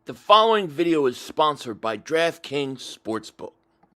The following video is sponsored by DraftKings Sportsbook.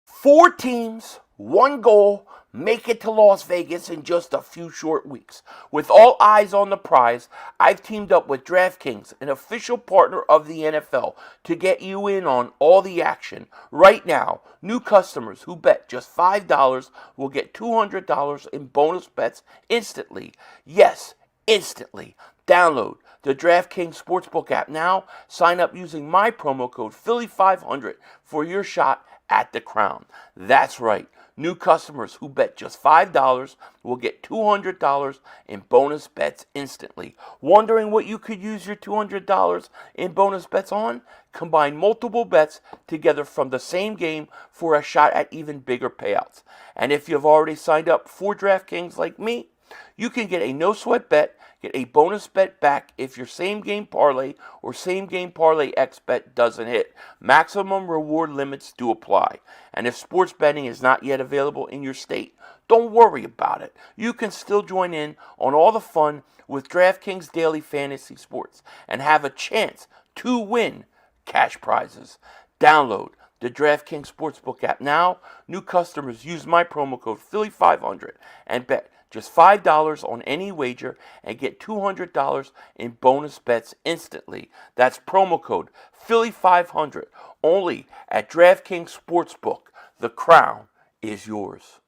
4 teams, one goal, make it to Las Vegas in just a few short weeks. With all eyes on the prize, I've teamed up with DraftKings, an official partner of the NFL, to get you in on all the action. Right now, new customers who bet just $5 will get $200 in bonus bets instantly. Yes, instantly. Download the DraftKings Sportsbook app now. Sign up using my promo code Philly500 for your shot at the crown. That's right. New customers who bet just $5 will get $200 in bonus bets instantly. Wondering what you could use your $200 in bonus bets on? Combine multiple bets together from the same game for a shot at even bigger payouts. And if you've already signed up for DraftKings like me, you can get a no-sweat bet, get a bonus bet back if your same-game parlay or same-game parlay X bet doesn't hit. Maximum reward limits do apply. And if sports betting is not yet available in your state, don't worry about it. You can still join in on all the fun with DraftKings Daily Fantasy Sports and have a chance to win cash prizes. Download the DraftKings Sportsbook app now. New customers use my promo code Philly500 and bet just $5 on any wager and get $200 in bonus bets instantly. That's promo code Philly500 only at DraftKings Sportsbook. The crown is yours.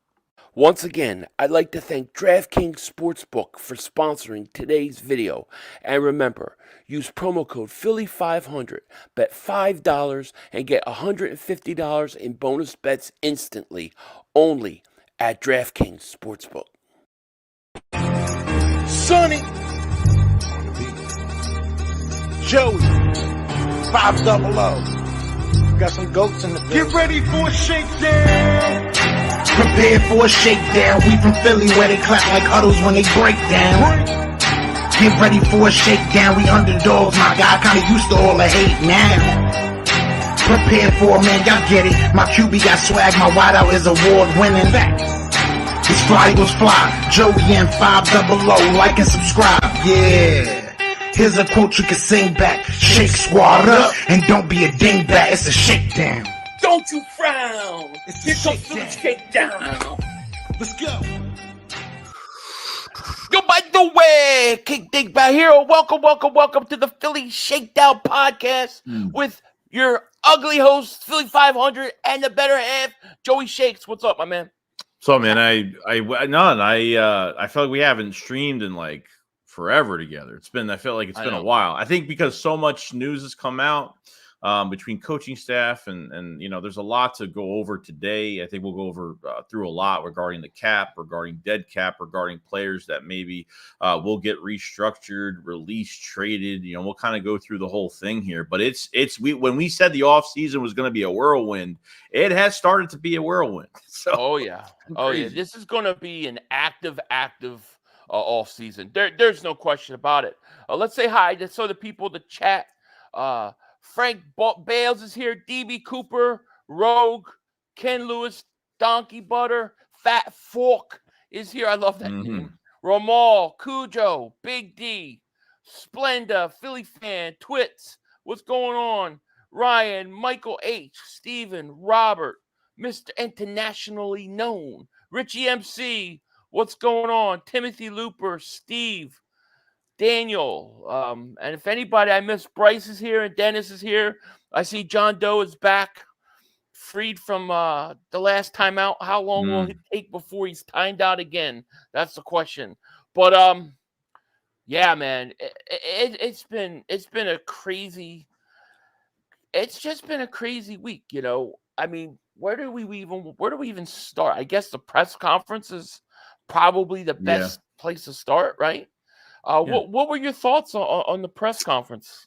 Once again, I'd like to thank DraftKings Sportsbook for sponsoring today's video. And remember, use promo code Philly500, bet $5 and get $150 in bonus bets instantly, only at DraftKings Sportsbook. Sonny, Joey, 500. Got some goats in the building. Get ready for a shakedown. Prepare for a shakedown. We from Philly where they clap like huddles when they break down. Get ready for a shakedown. We underdogs, my guy. Kinda used to all the hate now. Prepare for it, man. Y'all get it. My QB got swag. My wideout is award winning. His fly was fly. Joey and 500. Like and subscribe. Yeah. Here's a quote you can sing back. Shake squad up and don't be a dingbat. It's a shakedown. Don't you frown! It's Here a comes the Shakedown! Let's go. Yo, by the way, King Digbat here. Welcome to the Philly Shakedown podcast with your ugly host, Philly500, and the better half, Joey Shakes. What's up, my man? So, man, I feel like we haven't streamed in like forever together. I feel like it's been a while. I think because so much news has come out between coaching staff and there's a lot to go over today. I think we'll go over through a lot regarding the cap, regarding dead cap, regarding players that maybe will get restructured, released, traded. We'll kind of go through the whole thing here. But when we said the offseason was going to be a whirlwind, it has started to be a whirlwind. So, Oh yeah. This is going to be an active off season. There's no question about it. Let's say hi to some of the people in the chat. Frank Bales is here. DB Cooper, Rogue, Ken Lewis, Donkey Butter, Fat Fork is here. I love that name. Ramal, Cujo, Big D, Splenda, Philly Fan, Twits. What's going on? Ryan, Michael H, Steven, Robert, Mr. Internationally Known, Richie MC. What's going on? Timothy Looper, Steve, Daniel, and if anybody I missed, Bryce is here and Dennis is here. I see John Doe is back, freed from the last time out. How long will it take before he's timed out again? That's the question. But yeah, man, it's been a crazy. It's just been a crazy week, I mean, where do we even start? I guess the press conference is probably the best place to start, right? What were your thoughts on the press conference?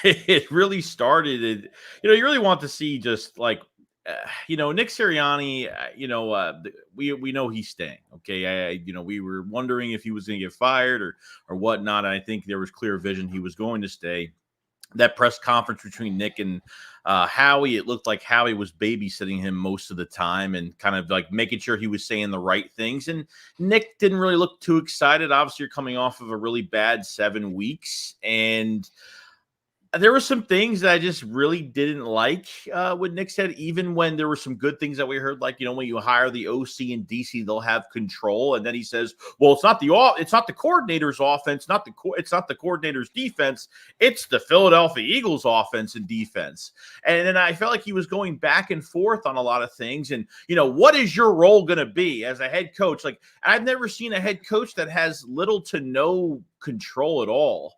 It really started. You really want to see just like, Nick Sirianni. We know he's staying. Okay, we were wondering if he was going to get fired or whatnot. I think there was clear vision he was going to stay. that press conference between Nick and Howie, it looked like Howie was babysitting him most of the time and kind of like making sure he was saying the right things. And Nick didn't really look too excited. Obviously, you're coming off of a really bad 7 weeks, and there were some things that I just really didn't like what Nick said, even when there were some good things that we heard, like, when you hire the OC and DC, they'll have control. And then he says, well, it's not the coordinator's offense, it's not the coordinator's defense. It's the Philadelphia Eagles offense and defense. And then I felt like he was going back and forth on a lot of things. And, what is your role going to be as a head coach? Like, I've never seen a head coach that has little to no control at all.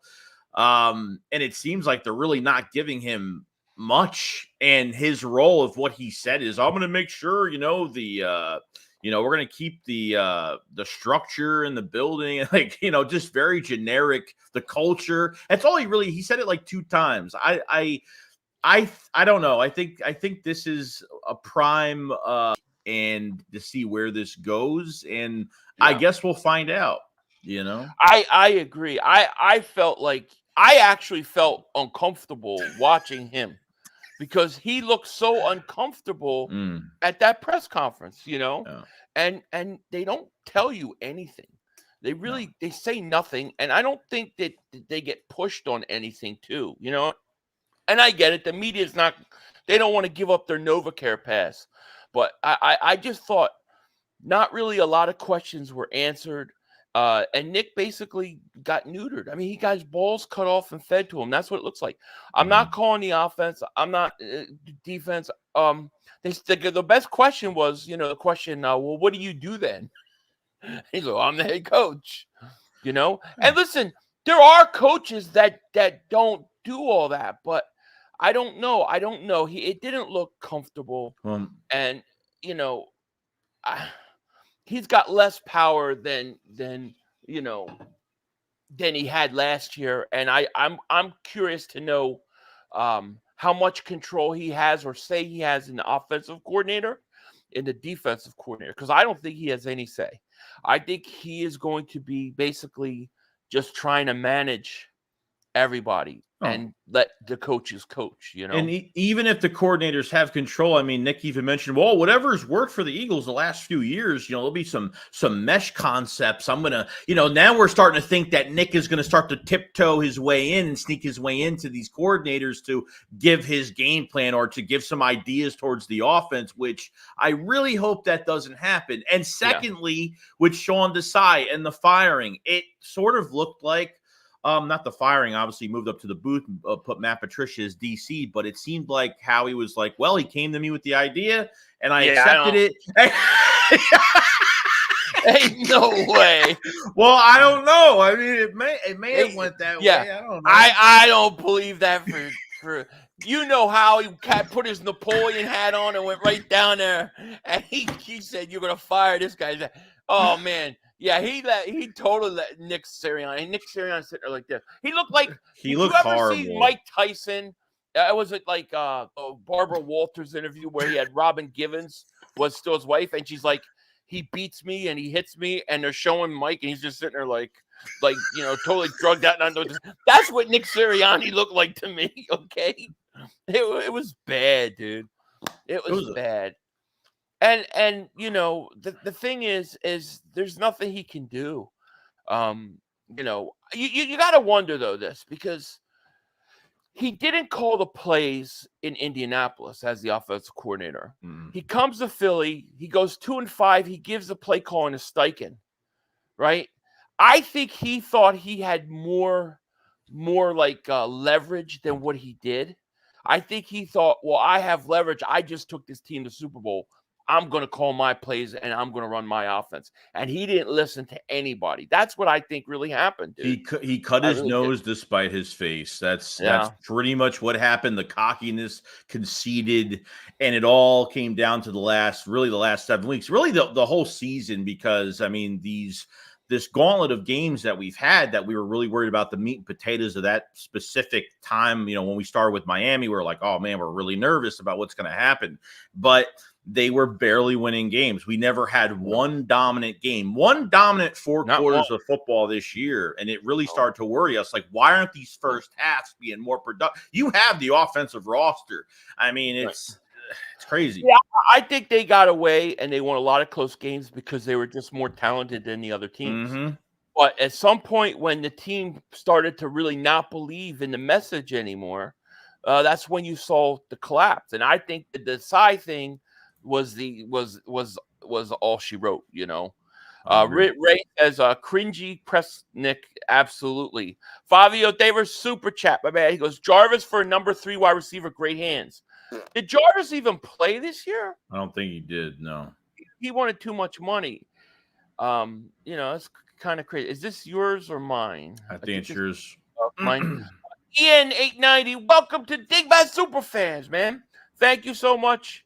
And it seems like they're really not giving him much. And his role of what he said is, I'm going to make sure, we're going to keep the structure in the building, like, just very generic, the culture. That's all he said it like 2 times. I don't know. I think this is a prime, and to see where this goes. And yeah. I guess we'll find out, I agree. I actually felt uncomfortable watching him because he looked so uncomfortable at that press conference, yeah. and they don't tell you anything. They really they say nothing, and I don't think that they get pushed on anything too, And I get it. The media's not; they don't want to give up their NovaCare pass, but I just thought not really a lot of questions were answered. And Nick basically got neutered. I mean, he got his balls cut off and fed to him. That's what it looks like. I'm not calling the offense. I'm not defense. The best question was, the question, well, what do you do then? He's like, I'm the head coach, And listen, there are coaches that don't do all that, but I don't know. It didn't look comfortable. And, he's got less power than he had last year, and I'm curious to know how much control he has or say he has in the offensive coordinator, in the defensive coordinator, because I don't think he has any say. I think he is going to be basically just trying to manage everybody and let the coaches coach, And even if the coordinators have control, I mean, Nick even mentioned, well, whatever's worked for the Eagles the last few years, there'll be some mesh concepts. I'm going to, now we're starting to think that Nick is going to start to tiptoe his way in and sneak his way into these coordinators to give his game plan or to give some ideas towards the offense, which I really hope that doesn't happen. And secondly, with Sean Desai and the firing, it sort of looked like, not the firing, obviously moved up to the booth and put Matt Patricia as DC, but it seemed like Howie was like, well, he came to me with the idea and I accepted it. Ain't no way. Well, I don't know. I mean, it may have went that way. I don't know. I don't believe that for how he put his Napoleon hat on and went right down there, and he said, you're gonna fire this guy. Oh man. Yeah, he totally let Nick Sirianni. Nick Sirianni sitting there like this. He looked like he looked horrible. See Mike Tyson? Was it like Barbara Walters interview where he had Robin Givens was still his wife, and she's like, he beats me and he hits me, and they're showing Mike, and he's just sitting there like totally drugged out. And that's what Nick Sirianni looked like to me. Okay, it was bad, dude. It was bad. And the thing is there's nothing he can do. You got to wonder though this, because he didn't call the plays in Indianapolis as the offensive coordinator. He comes to Philly, he goes 2-5, he gives the play calling to Steichen, right? I think he thought he had more like leverage than what he did. I think he thought, well, I have leverage. I just took this team to Super Bowl. I'm going to call my plays and I'm going to run my offense. And he didn't listen to anybody. That's what I think really happened, dude. He cut his nose despite his face. That's pretty much what happened. The cockiness conceded, and it all came down to the last 7 weeks, really the whole season, because, I mean, this gauntlet of games that we've had that we were really worried about the meat and potatoes of that specific time. When we started with Miami, we were like, oh man, we're really nervous about what's going to happen. But they were barely winning games. We never had one dominant game, one dominant 4 quarters of football this year. And it really started to worry us. Like, why aren't these first halves being more productive? You have the offensive roster. I mean, it's crazy. Yeah, I think they got away and they won a lot of close games because they were just more talented than the other teams. Mm-hmm. But at some point when the team started to really not believe in the message anymore, that's when you saw the collapse. And I think the Desai thing was all she wrote, you know. Ray says cringy press Nick, absolutely. Fabio Davis super chat, my man. He goes, Jarvis for a number 3 wide receiver, great hands. Did Jarvis even play this year? I don't think he did. No, he wanted too much money. You know, it's kind of crazy. Is this yours or mine? I think it's yours. Mine. Ian 890, welcome to Dingbat Superfans, man. Thank you so much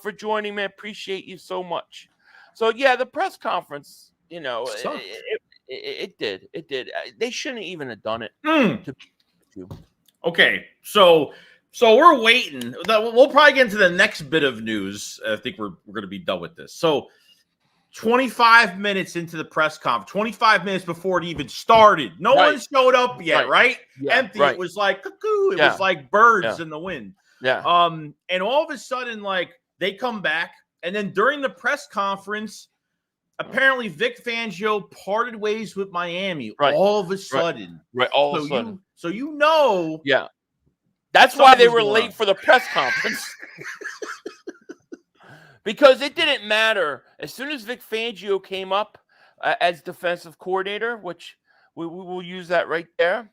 for joining, man. Appreciate you so much. So yeah, the press conference, you know, it did. They shouldn't even have done it. Okay, so we're waiting. We'll probably get into the next bit of news. I think we're going to be done with this. So 25 minutes into the press conference, 25 minutes before it even started. No one showed up yet, right? Yeah, empty. It was like cuckoo. It was like birds in the wind. Yeah. And all of a sudden, like, they come back, and then during the press conference, apparently Vic Fangio parted ways with Miami all of a sudden. Right. All of a sudden. So you know. Yeah. That's why they were late for the press conference. Because it didn't matter. As soon as Vic Fangio came up as defensive coordinator, which we will use that right there.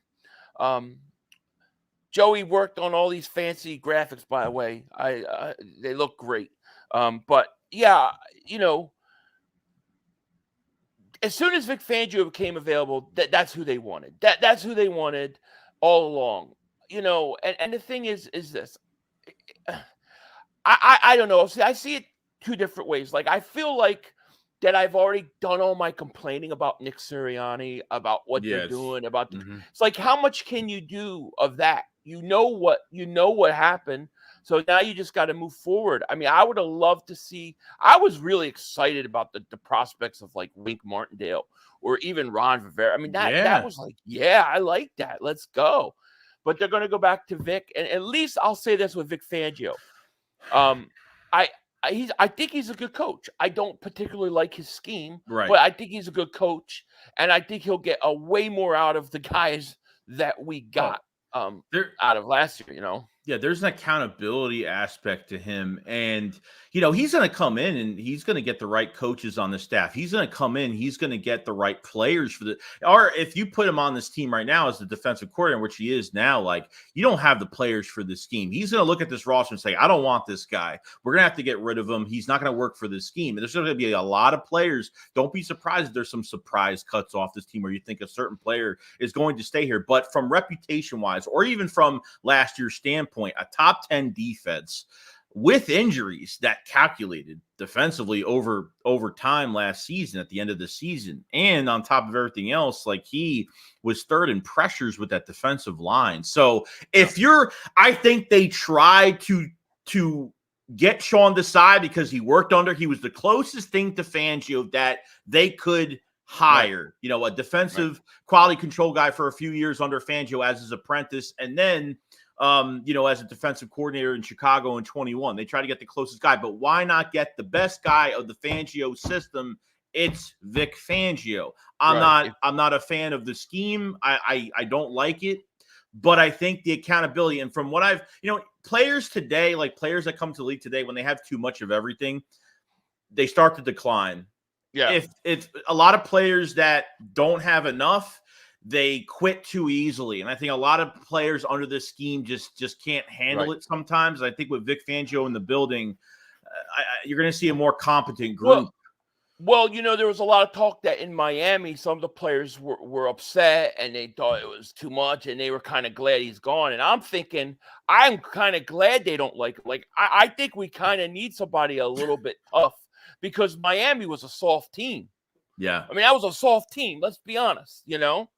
Joey worked on all these fancy graphics, by the way. They look great. But yeah, you know, as soon as Vic Fangio became available, that's who they wanted. That's who they wanted all along. You know, and the thing is this. I don't know. See, I see it 2 different ways. Like, I feel like that I've already done all my complaining about Nick Sirianni, about what they're doing, about it's like, how much can you do of that? You know what happened. So now you just got to move forward. I mean, I would have loved to see. I was really excited about the prospects of like Wink Martindale or even Ron Rivera. I mean, that was like, yeah, I like that. Let's go. But they're going to go back to Vic, and at least I'll say this with Vic Fangio. I think he's a good coach. I don't particularly like his scheme, but I think he's a good coach, and I think he'll get a way more out of the guys that we got out of last year, you know. Yeah, there's an accountability aspect to him. And, you know, he's going to come in and he's going to get the right coaches on the staff. He's going to come in. He's going to get the right players for the – or if you put him on this team right now as the defensive coordinator, which he is now, like, you don't have the players for this scheme. He's going to look at this roster and say, I don't want this guy. We're going to have to get rid of him. He's not going to work for this scheme. And there's going to be a lot of players. Don't be surprised if there's some surprise cuts off this team where you think a certain player is going to stay here. But from reputation-wise, or even from last year's standpoint, a top 10 defense with injuries that calculated defensively over time last season at the end of the season. And on top of everything else, like, he was third in pressures with that defensive line. So I think they tried to get Sean Desai because he was the closest thing to Fangio that they could hire, you know, a defensive quality control guy for a few years under Fangio as his apprentice. And then, you know, as a defensive coordinator in Chicago in 21, they try to get the closest guy, but why not get the best guy of the Fangio system? It's Vic Fangio. I'm not a fan of the scheme. I don't like it, but I think the accountability, and from what I've, you know, players today, like players that come to the league today, when they have too much of everything, they start to decline. Yeah. If it's a lot of players that don't have enough, they quit too easily. And I think a lot of players under this scheme just can't handle it sometimes. I think with Vic Fangio in the building, you're going to see a more competent group. Well, you know, there was a lot of talk that in Miami, some of the players were upset and they thought it was too much and they were kind of glad he's gone. And I'm thinking, I'm kind of glad they don't like it. Like, I think we kind of need somebody a little bit tough because Miami was a soft team. Yeah. I mean, that was a soft team. Let's be honest, you know.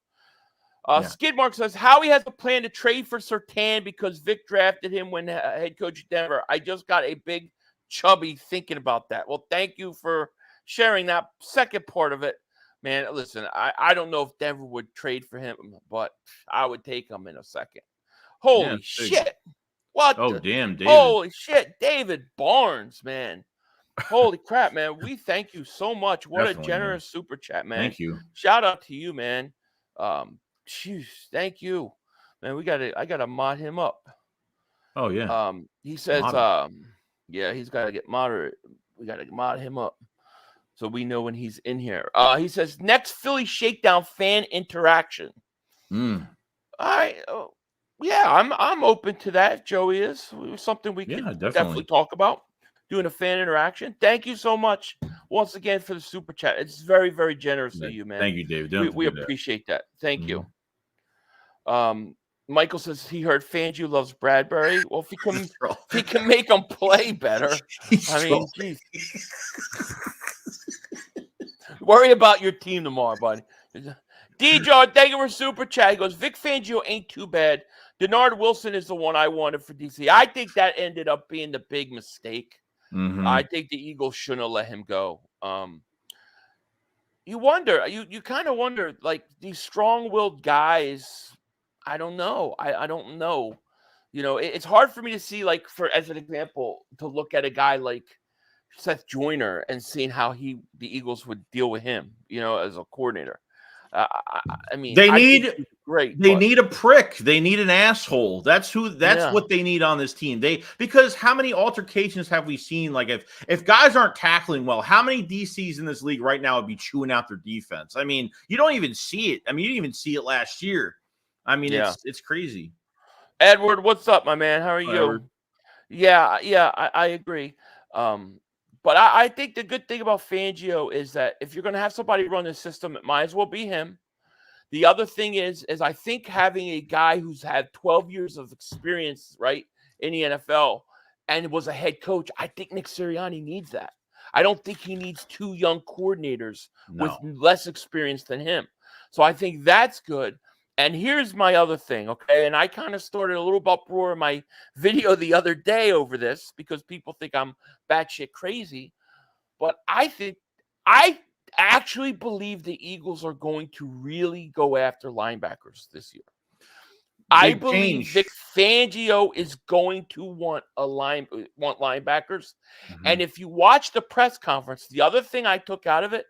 Skidmark says, Howie has a plan to trade for Surtain because Vic drafted him when head coach at Denver. I just got a big chubby thinking about that. Well, thank you for sharing that second part of it. Man, listen, I don't know if Denver would trade for him, but I would take him in a second. Holy shit. What Oh, the? damn, David. Holy shit. David Barnes, man. Holy crap, man. We thank you so much. What Definitely, a generous super chat, man. Thank you. Shout out to you, man. Thank you. Man, I gotta mod him up. Oh, yeah. He says, Mod yeah, he's gotta get moderate. We gotta mod him up so we know when he's in here. He says, next Philly Shakedown fan interaction. Mm. Yeah, I'm open to that. Joey is something we can definitely talk about. Doing a fan interaction. Thank you so much once again for the super chat. It's very, very generous of you, man. Thank you, David. We appreciate that. Thank you. Michael says he heard Fangio loves Bradbury. Well, if he can make him play better, I mean, geez. Worry about your team tomorrow, buddy. DJ, thank you for super chat. He goes, Vic Fangio ain't too bad. Denard Wilson is the one I wanted for DC. I think that ended up being the big mistake. I think the Eagles shouldn't have let him go. You wonder, you kind of wonder, like these strong-willed guys. I don't know. I don't know. You know, it's hard for me to see, like, as an example, to look at a guy like Seth Joyner and seeing how the Eagles would deal with him, you know, as a coordinator. I mean, they need a prick. They need an asshole. That's what they need on this team. Because how many altercations have we seen? Like if guys aren't tackling well, how many DCs in this league right now would be chewing out their defense? I mean, you don't even see it. I mean, you didn't even see it last year. I mean, it's crazy. Edward, what's up, my man? How are you? Edward. Yeah, I agree. But I think the good thing about Fangio is that if you're going to have somebody run the system, it might as well be him. The other thing is I think having a guy who's had 12 years of experience, right, in the NFL and was a head coach, I think Nick Sirianni needs that. I don't think he needs two young coordinators with less experience than him. So I think that's good. And here's my other thing, okay? And I kind of started a little uproar in my video the other day over this because people think I'm batshit crazy. But I actually believe the Eagles are going to really go after linebackers this year. I believe Vic Fangio is going to want linebackers. And if you watch the press conference, the other thing I took out of it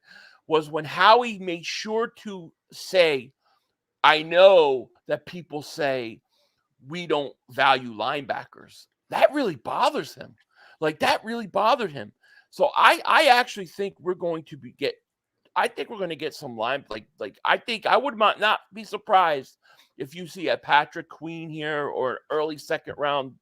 was when Howie made sure to say, I know that people say we don't value linebackers. That really bothers him. Like, that really bothered him. So I actually think we're going to get some line. I think I would not be surprised if you see a Patrick Queen here or an early second round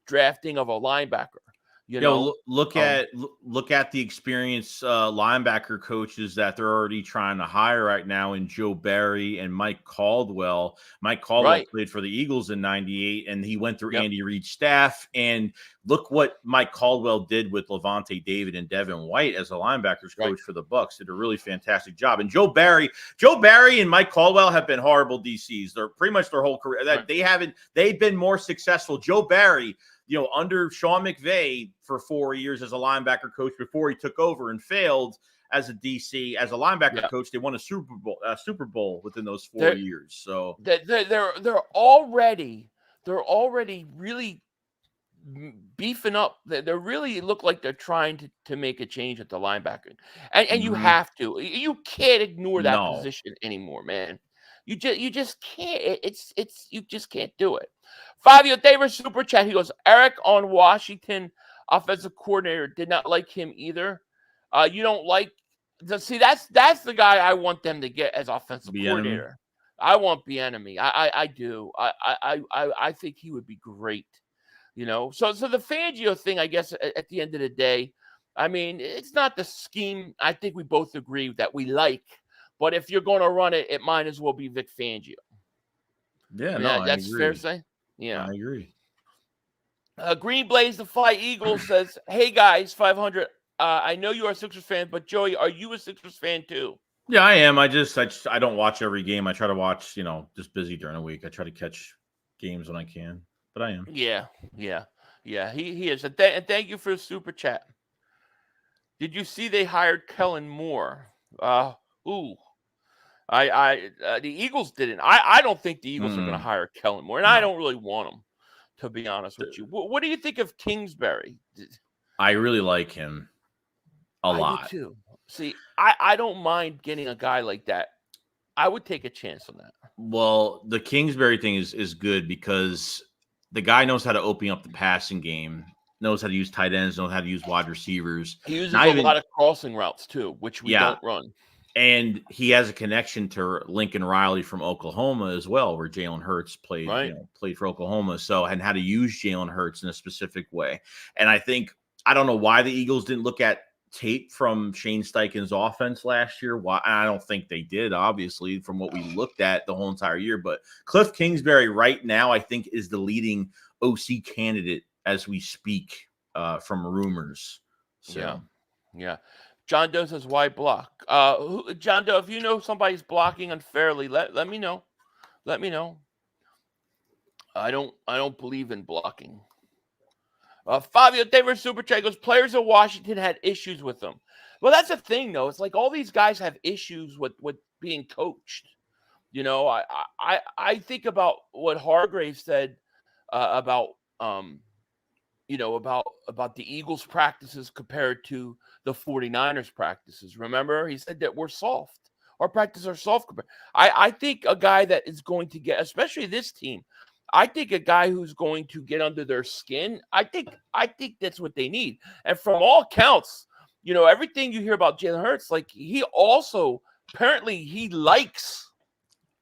drafting of a linebacker. You know, look at the experienced linebacker coaches that they're already trying to hire right now in Joe Barry and Mike Caldwell. Mike Caldwell played for the Eagles in '98, and he went through Andy Reid's staff. And look what Mike Caldwell did with Levante David and Devin White as a linebackers coach for the Bucs. Did a really fantastic job. And Joe Barry and Mike Caldwell have been horrible DCs. They're pretty much their whole career. They've been more successful. Joe Barry, you know, under Sean McVay for 4 years as a linebacker coach before he took over and failed as a DC, as a linebacker coach, they won a Super Bowl within those 4 years. So they're already really beefing up. They really look like they're trying to make a change at the linebacker, and you have to. You can't ignore that position anymore, man. You just can't. You just can't do it. Fabio Davis super chat. He goes, Eric on Washington offensive coordinator, did not like him either. You don't like see that's the guy I want them to get as offensive coordinator. I want Bieniemy. I do. I think he would be great. You know, so the Fangio thing, I guess, at the end of the day, I mean, it's not the scheme. I think we both agree that we like. But if you're going to run it, it might as well be Vic Fangio. Yeah, that's fair to say. Yeah, I agree. Green Blaze the Fly Eagle says, "Hey guys, 500. I know you are a Sixers fan, but Joey, are you a Sixers fan too?" Yeah, I am. I don't watch every game. I try to watch, just busy during the week. I try to catch games when I can, but I am. Yeah. Yeah, he is. And thank you for the super chat. Did you see they hired Kellen Moore? Ooh. The Eagles didn't. I don't think the Eagles are going to hire Kellen Moore, and I don't really want him, to be honest with you. What do you think of Kingsbury? I really like him a lot. I do too. See, I don't mind getting a guy like that. I would take a chance on that. Well, the Kingsbury thing is good because the guy knows how to open up the passing game, knows how to use tight ends, knows how to use wide receivers. He uses a lot of crossing routes too, which we don't run. And he has a connection to Lincoln Riley from Oklahoma as well, where Jalen Hurts played, played for Oklahoma. So, and how to use Jalen Hurts in a specific way. And I don't know why the Eagles didn't look at tape from Shane Steichen's offense last year. Why? I don't think they did, obviously, from what we looked at the whole entire year. But Cliff Kingsbury right now, I think, is the leading OC candidate as we speak from rumors. So, yeah. John Doe says, why block? John Doe, if you know somebody's blocking unfairly, let me know. Let me know. I don't believe in blocking. Fabio Davis Super Chat goes, players of Washington had issues with them. Well, that's the thing, though. It's like all these guys have issues with being coached. You know, I think about what Hargrave said about the Eagles practices compared to the 49ers practices. Remember, he said that we're soft. Our practices are soft. I think a guy that is going to get, especially this team, I think a guy who's going to get under their skin, I think that's what they need. And from all accounts, everything you hear about Jalen Hurts, like he also, apparently he likes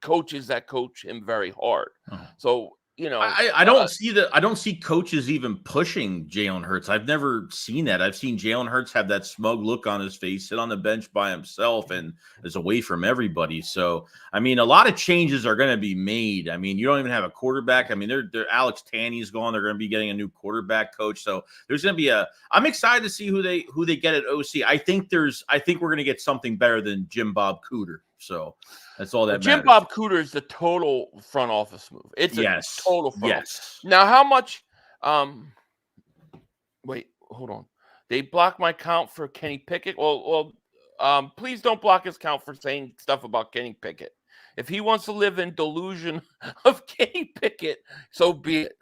coaches that coach him very hard. So, I don't see coaches even pushing Jalen Hurts. I've never seen that. I've seen Jalen Hurts have that smug look on his face, sit on the bench by himself, and is away from everybody. So, I mean, a lot of changes are going to be made. I mean, you don't even have a quarterback. I mean, they're Alex Tanney's gone. They're going to be getting a new quarterback coach. So there's going to be I'm excited to see who they get at OC. I think we're going to get something better than Jim Bob Cooter. So that's all that matters. Jim Bob Cooter is the total front office move. It's a total front office. Now, how much wait, hold on. They blocked my account for Kenny Pickett. Well, please don't block his account for saying stuff about Kenny Pickett. If he wants to live in delusion of Kenny Pickett, so be it.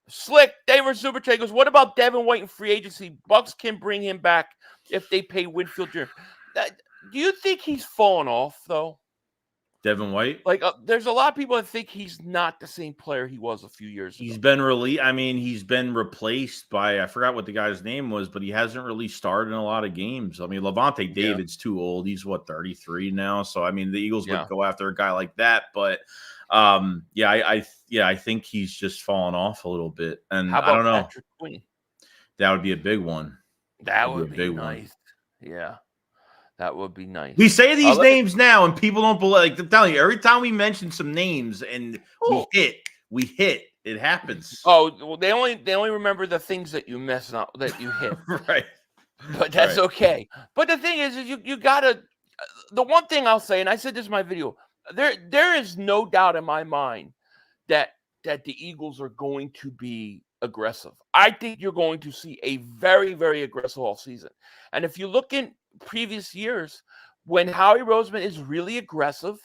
Slick, David Super Chat goes, what about Devin White in free agency? Bucks can bring him back if they pay Winfield Jr. Do you think he's fallen off, though? Devin White? Like, there's a lot of people that think he's not the same player he was a few years ago. He's been released. I mean, he's been replaced by, I forgot what the guy's name was, but he hasn't really started in a lot of games. I mean, Levante David's too old. He's, 33 now? So, I mean, the Eagles would go after a guy like that. But, I think he's just fallen off a little bit. And how about I don't know. Patrick Queen? That would be a big one. That would be nice. Yeah. That would be nice. We say these names now, and people don't believe. Like, I'm telling you, every time we mention some names and we hit. It happens. Oh, well, they only remember the things that you mess up, that you hit. Right. But that's okay. But the thing is you gotta. The one thing I'll say, and I said this in my video, there is no doubt in my mind that the Eagles are going to be aggressive. I think you're going to see a very, very aggressive offseason. And if you look in previous years, when Howie Roseman is really aggressive,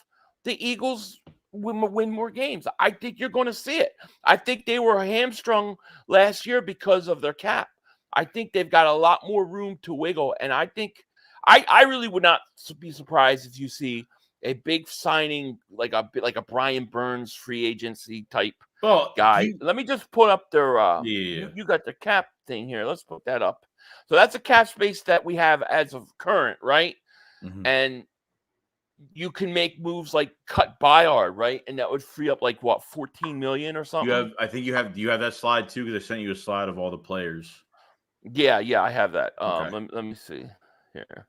the Eagles win more games. I think you're going to see it. I think they were hamstrung last year because of their cap. I think they've got a lot more room to wiggle. And I think I really would not be surprised if you see a big signing like a Brian Burns free agency type guy. Let me just put up their you got the cap thing here. Let's put that up. So that's a cap space that we have as of current, right? Mm-hmm. And you can make moves like cut Bayard, right? And that would free up like what, 14 million or something. Do you have that slide too? Because I sent you a slide of all the players. Yeah, I have that. Okay. Let me see here.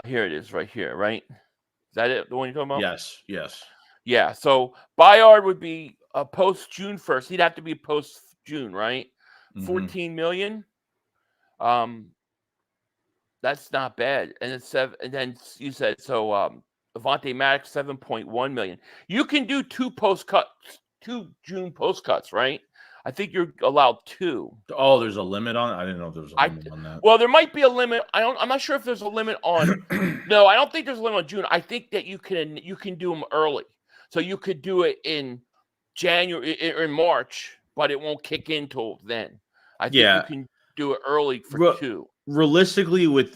Here it is, right here, right? Is that it? The one you're talking about? Yes. Yeah. So Bayard would be a post June 1st. He'd have to be post June, right? Mm-hmm. 14 million. That's not bad. And it's and then you said so. Avante Maddox 7.1 million. You can do two June post cuts, right? I think you're allowed 2. Oh, there's a limit on it? I didn't know if there was a limit on that. Well, there might be a limit. I'm not sure if there's a limit on. No, I don't think there's a limit on June. I think that you can do them early, so you could do it in January or in March, but it won't kick in till then. I think you can do it early for 2. Realistically with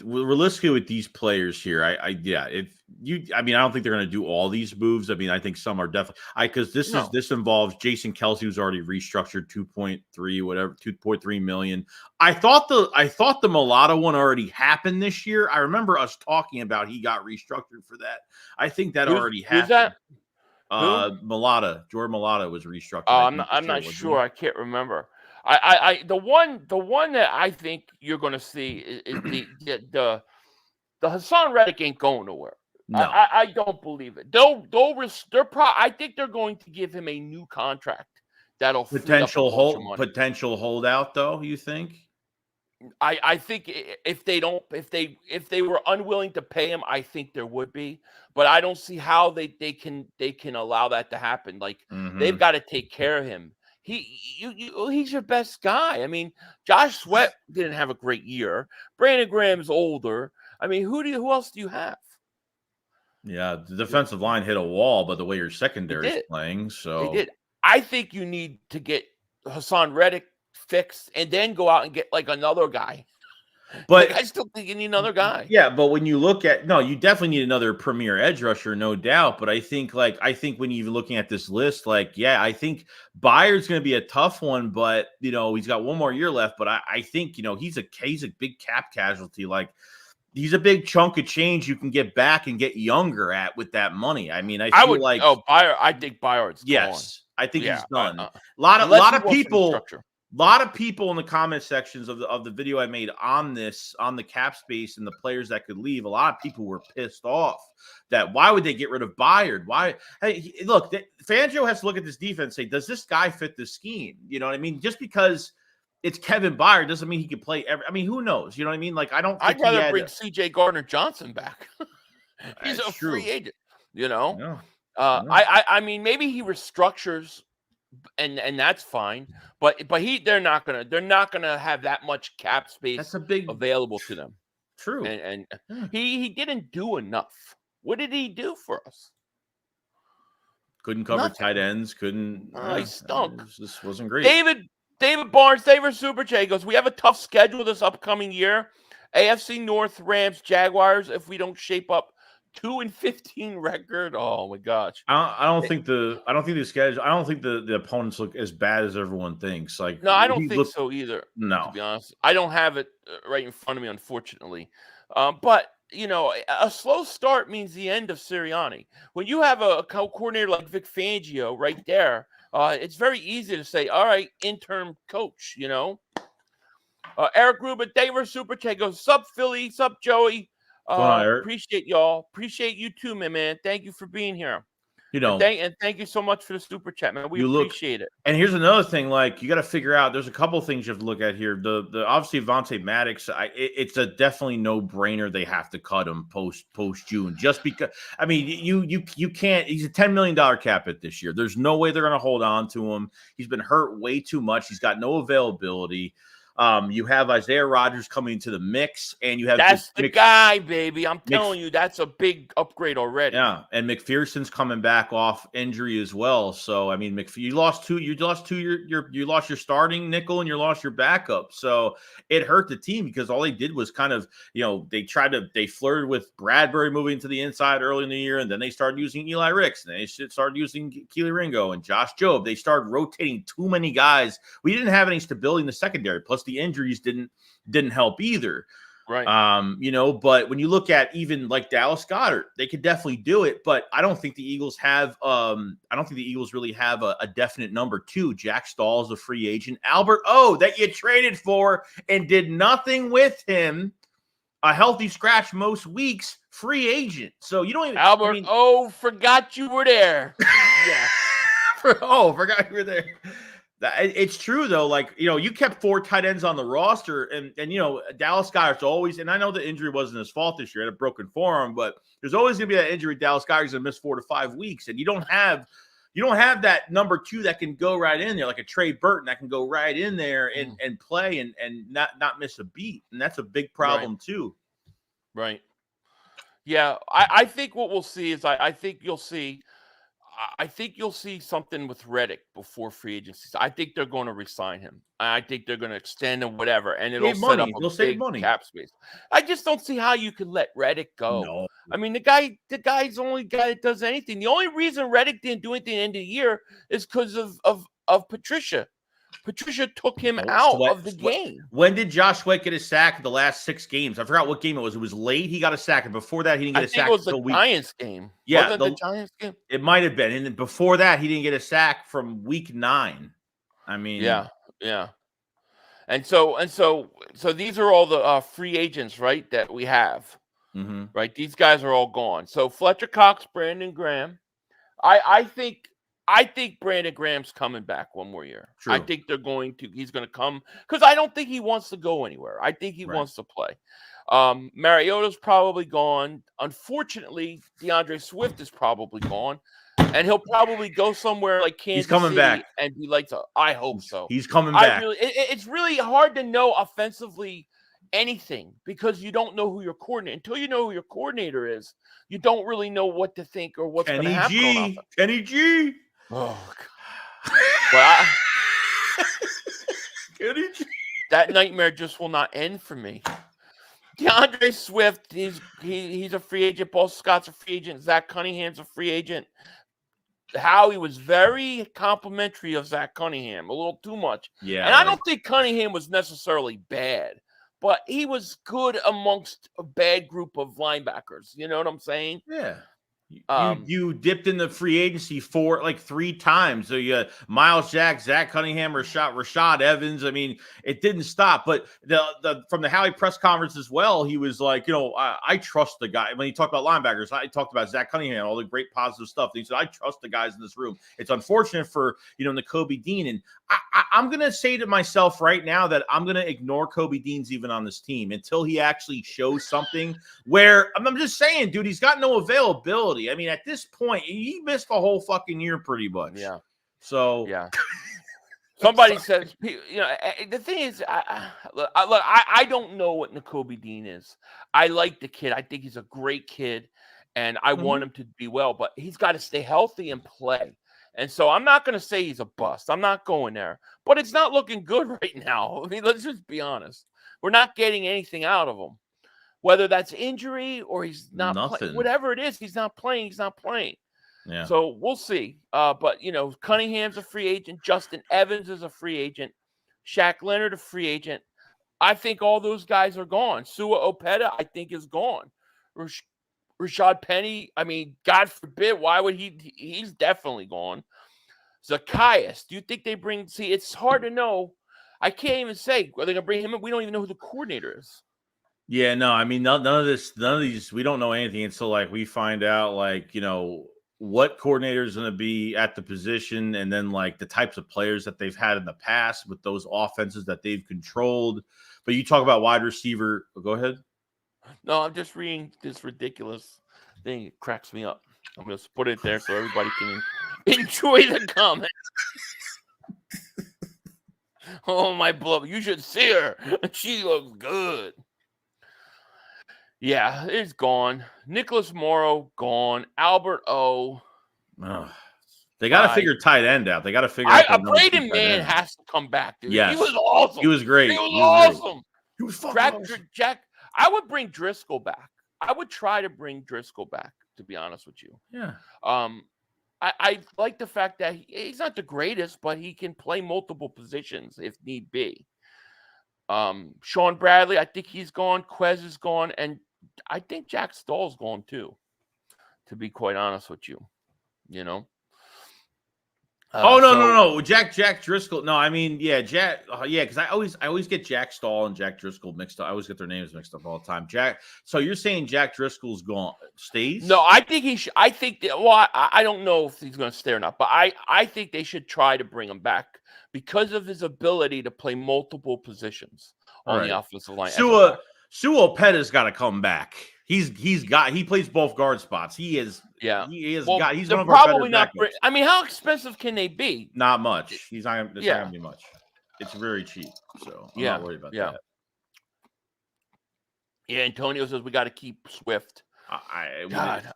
these players here, I don't think they're going to do all these moves. I mean, I think some are definitely because this involves Jason Kelce, who's already restructured 2.3 million. I thought the Mulatto one already happened this year. I remember us talking about he got restructured for that. I think that already happened. Who's that? Jordan Mulatto was restructured. I'm not sure. I can't remember. The one that I think you're going to see is the Hassan Reddick ain't going nowhere. No. I don't believe it. I think they're going to give him a new contract that'll potential holdout though. You think? I think if they were unwilling to pay him, I think there would be, but I don't see how they can allow that to happen. Like they've got to take care of him. He's your best guy. I mean, Josh Sweat didn't have a great year. Brandon Graham's older. I mean, who else do you have? Yeah, the defensive line hit a wall by the way your secondary is playing. So they did. I think you need to get Hassan Reddick fixed and then go out and get like another guy. But I still think you need another guy. Yeah, but when you look at you definitely need another premier edge rusher, no doubt. But I think when you're looking at this list, I think Byard's going to be a tough one. But he's got one more year left. But I think he's a big cap casualty. Like he's a big chunk of change you can get back and get younger at with that money. I mean, Byard. I think Byard's yes, gone. I think he's done. A lot of people. A lot of people in the comment sections of the video I made on the cap space and the players that could leave, a lot of people were pissed off that why would they get rid of Byard? Why? Hey, look, Fangio has to look at this defense and say, does this guy fit the scheme? You know what I mean? Just because it's Kevin Byard doesn't mean he can play who knows? You know what I mean? Like, I don't think I'd rather bring C.J. Gardner-Johnson back. He's a free agent, Yeah. I mean, maybe he restructures and that's fine, but they're not gonna have that much cap space available to them. True, and he didn't do enough. What did he do for us? Couldn't cover tight ends. Couldn't. He stunk. This wasn't great. David Barnes, David Super J goes, we have a tough schedule this upcoming year. AFC North, Rams, Jaguars. If we don't shape up 2-15 record. Oh my gosh. I don't think the schedule. I don't think the opponents look as bad as everyone thinks. Like no, I don't think so either. No, to be honest, I don't have it right in front of me, unfortunately. But a slow start means the end of Sirianni. When you have a coordinator like Vic Fangio right there, it's very easy to say, "All right, interim coach." Eric Rubin, David Super Chat goes, "Sup Philly, sup Joey." Appreciate y'all. Appreciate you too, man. Thank you for being here. And thank you so much for the super chat, man. We appreciate it. And here's another thing: you got to figure out. There's a couple of things you have to look at here. The obviously Vontae Maddox. It's a definitely no brainer. They have to cut him post June, just because. I mean, you can't. He's a $10 million cap hit this year. There's no way they're going to hold on to him. He's been hurt way too much. He's got no availability. You have Isaiah Rodgers coming into the mix, and you have that's the guy, baby. I'm telling you, that's a big upgrade already. Yeah, and McPherson's coming back off injury as well. So I mean, you lost your starting nickel and you lost your backup. So it hurt the team because all they did was kind of they flirted with Bradbury moving to the inside early in the year, and then they started using Eli Ricks, and they started using Keely Ringo and Josh Jobe. They started rotating too many guys. We didn't have any stability in the secondary. Plus, the injuries didn't help either. Right. But when you look at even like Dallas Goedert, they could definitely do it. But I don't think the Eagles really have a definite number 2. Jack Stahl is a free agent. Albert O, that you traded for and did nothing with him, a healthy scratch most weeks, free agent. So you don't even forgot you were there. Yeah. Forgot you were there. It's true though. You kept 4 tight ends on the roster, and Dallas Goedert's always. And I know the injury wasn't his fault this year; he had a broken forearm. But there's always going to be that injury. Dallas Goedert's going to miss 4 to 5 weeks, and you don't have You don't have that number 2 that can go right in there, like a Trey Burton that can go right in there and play and not miss a beat. And that's a big problem too. Right. Yeah, I think what we'll see is I think you'll see something with Reddick before free agency. I think they're going to re-sign him. I think they're going to extend him, whatever, and it'll set up a big cap space. I just don't see how you could let Reddick go. No. I mean, the guy's the only guy that does anything. The only reason Reddick didn't do anything at the end of the year is because of Patricia. Patricia took him out of the game. When did Josh Sweat get a sack in the last 6 games? I forgot what game it was. It was late. He got a sack, and before that, he didn't get a sack. It was the Giants game. Yeah, the Giants game. It might have been, and then before that, he didn't get a sack from week 9. I mean, yeah. And so these are all the free agents, right? That we have, right? These guys are all gone. So Fletcher Cox, Brandon Graham. I think Brandon Graham's coming back one more year. True. I think he's going to come because I don't think he wants to go anywhere. I think he wants to play. Mariota's probably gone. Unfortunately, DeAndre Swift is probably gone. And he'll probably go somewhere like Kansas City. He's coming back. And be like, I hope so. He's coming back. It's really hard to know offensively anything because you don't know who your coordinator. Until you know who your coordinator is, you don't really know what to think or what's going to happen on offense. Kenny G. Oh, God. That nightmare just will not end for me. DeAndre Swift, he's a free agent. Paul Scott's a free agent. Zach Cunningham's a free agent. Howie was very complimentary of Zach Cunningham, a little too much. Yeah, and I don't think Cunningham was necessarily bad, but he was good amongst a bad group of linebackers. You know what I'm saying? Yeah. You dipped in the free agency 3 times. So you had Miles Jack, Zach Cunningham, Rashad Evans. I mean, it didn't stop. But from the Howie press conference as well, he was like, I trust the guy. When he talked about linebackers, I talked about Zach Cunningham, all the great positive stuff. He said, I trust the guys in this room. It's unfortunate for Nakobe Dean. And I'm gonna say to myself right now that I'm gonna ignore Kobe Dean's even on this team until he actually shows something where I'm just saying, dude, he's got no availability. I mean, at this point, he missed the whole fucking year pretty much. Yeah. So yeah. Somebody says, the thing is, I don't know what Nakobe Dean is. I like the kid. I think he's a great kid, and I want him to be well, but he's got to stay healthy and play. And so I'm not going to say he's a bust. I'm not going there. But it's not looking good right now. I mean, let's just be honest. We're not getting anything out of him. Whether that's injury or he's not playing, whatever it is, he's not playing. Yeah. So we'll see. But, Cunningham's a free agent. Justin Evans is a free agent. Shaq Leonard, a free agent. I think all those guys are gone. Sua Opeta, I think, is gone. Rashad Penny, I mean, God forbid, why would he's definitely gone. Zacchaeus, do you think they bring, see, it's hard to know. I can't even say, are they going to bring him in? We don't even know who the coordinator is. Yeah, no, I mean, none of these, we don't know anything until we find out what coordinator is going to be at the position and then the types of players that they've had in the past with those offenses that they've controlled. But you talk about wide receiver. Go ahead. No, I'm just reading this ridiculous thing. It cracks me up. I'm going to put it there so everybody can enjoy the comment. Oh, my beloved. You should see her. She looks good. Yeah, it's gone. Nicholas Morrow, gone. Albert O. They got to figure tight end out. They got to figure out. Braden Mann has to come back, dude. Yes. He was awesome. He was great. He was awesome. He was fucking awesome. Jack, I would bring Driscoll back. I would try to bring Driscoll back, to be honest with you. Yeah. I like the fact that he's not the greatest, but he can play multiple positions if need be. Sean Bradley, I think he's gone. Quez is gone. And I think Jack Stahl's gone too, to be quite honest with you. No. Jack Driscoll. No, I mean, yeah, Jack. Because I always get Jack Stahl and Jack Driscoll mixed up. I always get their names mixed up all the time. So you're saying Jack Driscoll's gone, stays? No, I think he should. I think that. Well, I don't know if he's going to stay or not, but I think they should try to bring him back because of his ability to play multiple positions on the offensive line. Sua Opeta's got to come back. He plays both guard spots. He's Well, one they're of our better probably not. backups. I mean, how expensive can they be? Not much. It's not Yeah. gonna be much. It's very cheap, so I'm Yeah, not worried about yeah. that. Yeah, Antonio says we got to keep Swift. God,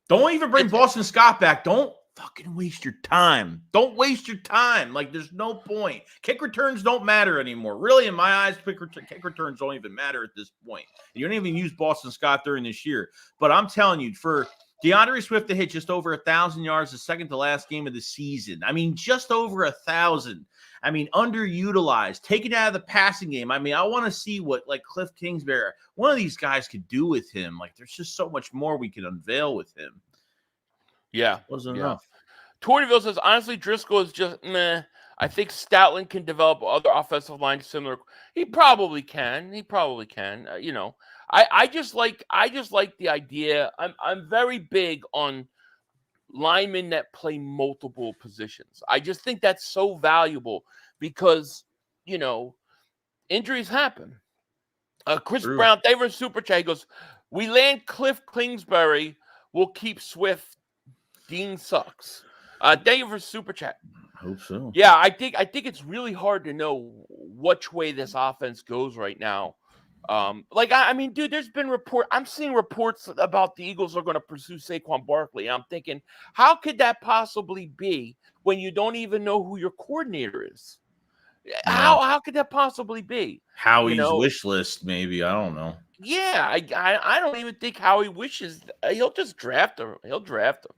don't even bring Boston Scott back. Don't fucking waste your time. Don't waste your time. Like, there's no point. Kick returns don't matter anymore. Really, in my eyes, kick returns don't even matter at this point. You don't even use Boston Scott during this year. But I'm telling you, for DeAndre Swift to hit just over 1,000 yards the second to last game of the season, I mean, just over 1,000. I mean, underutilized, taken out of the passing game. I mean, I want to see what, like, Cliff Kingsbury, one of these guys could do with him. Like, there's just so much more we can unveil with him. Yeah. Wasn't enough. Tortyville says, honestly, Driscoll is just meh. I think Stoutland can develop other offensive lines similar. He probably can. I just like the idea. I'm very big on linemen that play multiple positions. I just think that's so valuable because, injuries happen. Chris True. Brown, they were super chat. He goes, we land Cliff Kingsbury. We'll keep Swift. Dean sucks. Thank you for super chat. I hope so. Yeah, I think it's really hard to know which way this offense goes right now. I mean, dude, there's been I'm seeing reports about the Eagles are going to pursue Saquon Barkley. I'm thinking, how could that possibly be when you don't even know who your coordinator is? Yeah. How could that possibly be? Howie's wish list, maybe. I don't know. Yeah, I don't even think Howie wishes. He'll just draft him. He'll draft him.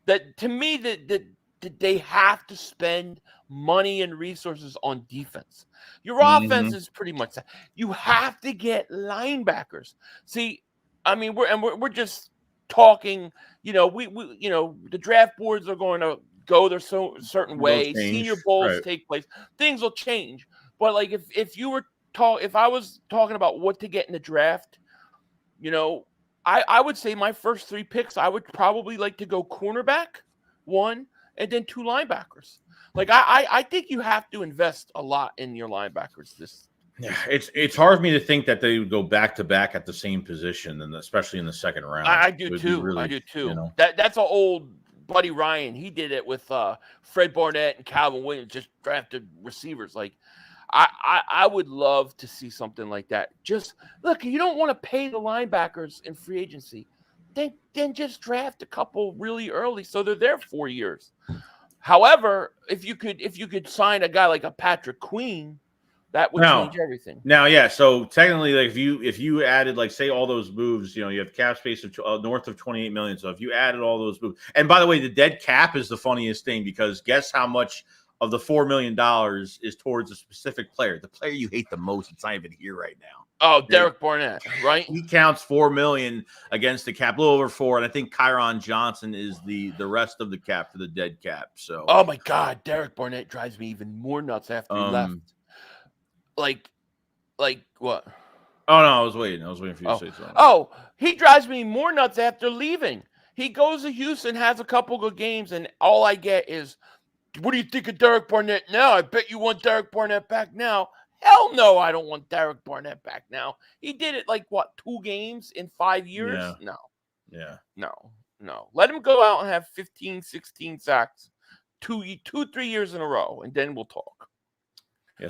That to me, that they have to spend money and resources on defense. Your offense is pretty much that. You have to get linebackers. See, I mean, we're just talking. We the draft boards are going to go their certain way. Senior bowls take place. Things will change. But like if I was talking about what to get in the draft, I would say my first 3 picks, I would probably like to go cornerback, 1, and then 2 linebackers. Like I think you have to invest a lot in your linebackers. Yeah, it's hard for me to think that they would go back to back at the same position, and especially in the second round. I do too. That's an old Buddy Ryan. He did it with Fred Barnett and Calvin Williams. Just drafted receivers. Like I would love to see something like that. Just look, you don't want to pay the linebackers in free agency. Then just draft a couple really early so they're there 4 years. However, if you could sign a guy like a Patrick Queen, that would change everything. Now, yeah. So technically, like if you added, like, say, all those moves, you have cap space of north of 28 million. So if you added all those moves, and by the way, the dead cap is the funniest thing because guess how much of the $4 million is towards a specific player, the player you hate the most. It's not even here right now. Oh, Derek Barnett, right? He counts $4 million against the cap, a little over 4, and I think Kyron Johnson is the rest of the cap for the dead cap. So, oh my God, Derek Barnett drives me even more nuts after he left. Like what? Oh no, I was waiting for you to say something. Oh, he drives me more nuts after leaving. He goes to Houston, has a couple good games, and all I get is, what do you think of Derek Barnett now? I bet you want Derek Barnett back now. Hell no, I don't want Derek Barnett back now. He did it 2 games in 5 years? Yeah. No. Yeah. No. Let him go out and have 15, 16 sacks 3 years in a row, and then we'll talk. Yeah,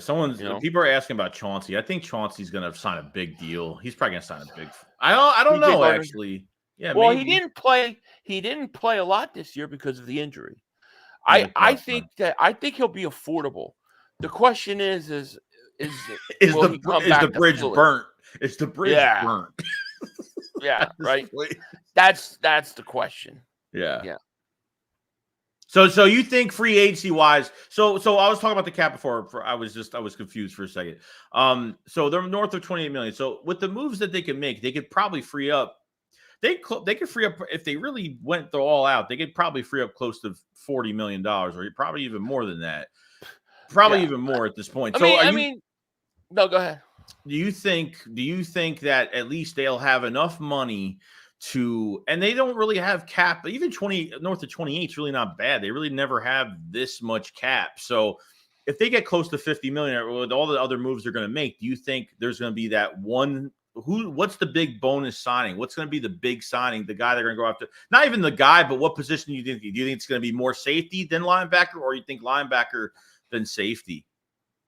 people are asking about Chauncey. I think Chauncey's going to sign a big deal. He's probably going to sign a big. I don't know actually. Yeah, well, maybe. he didn't play. He didn't play a lot this year because of the injury. I think he'll be affordable. The question is the bridge burnt? Is the bridge burnt? Yeah, right. That's the question. Yeah. So you think free agency wise? So I was talking about the cap before. I was confused for a second. So they're north of 28 million. So with the moves that they can make, they could probably free up. They could free up if they really went all out. They could probably free up close to $40 million, or probably even more than that. Probably even more at this point. No, go ahead. Do you think that at least they'll have enough money to, and they don't really have cap, even 20 north of 28 is really not bad. They really never have this much cap. So if they get close to 50 million with all the other moves they're going to make, do you think there's going to be that one what's the big bonus signing? What's going to be the big signing? The guy they're going to go after? Not even the guy, but what position do you think? Do you think it's going to be more safety than linebacker, or you think linebacker than safety?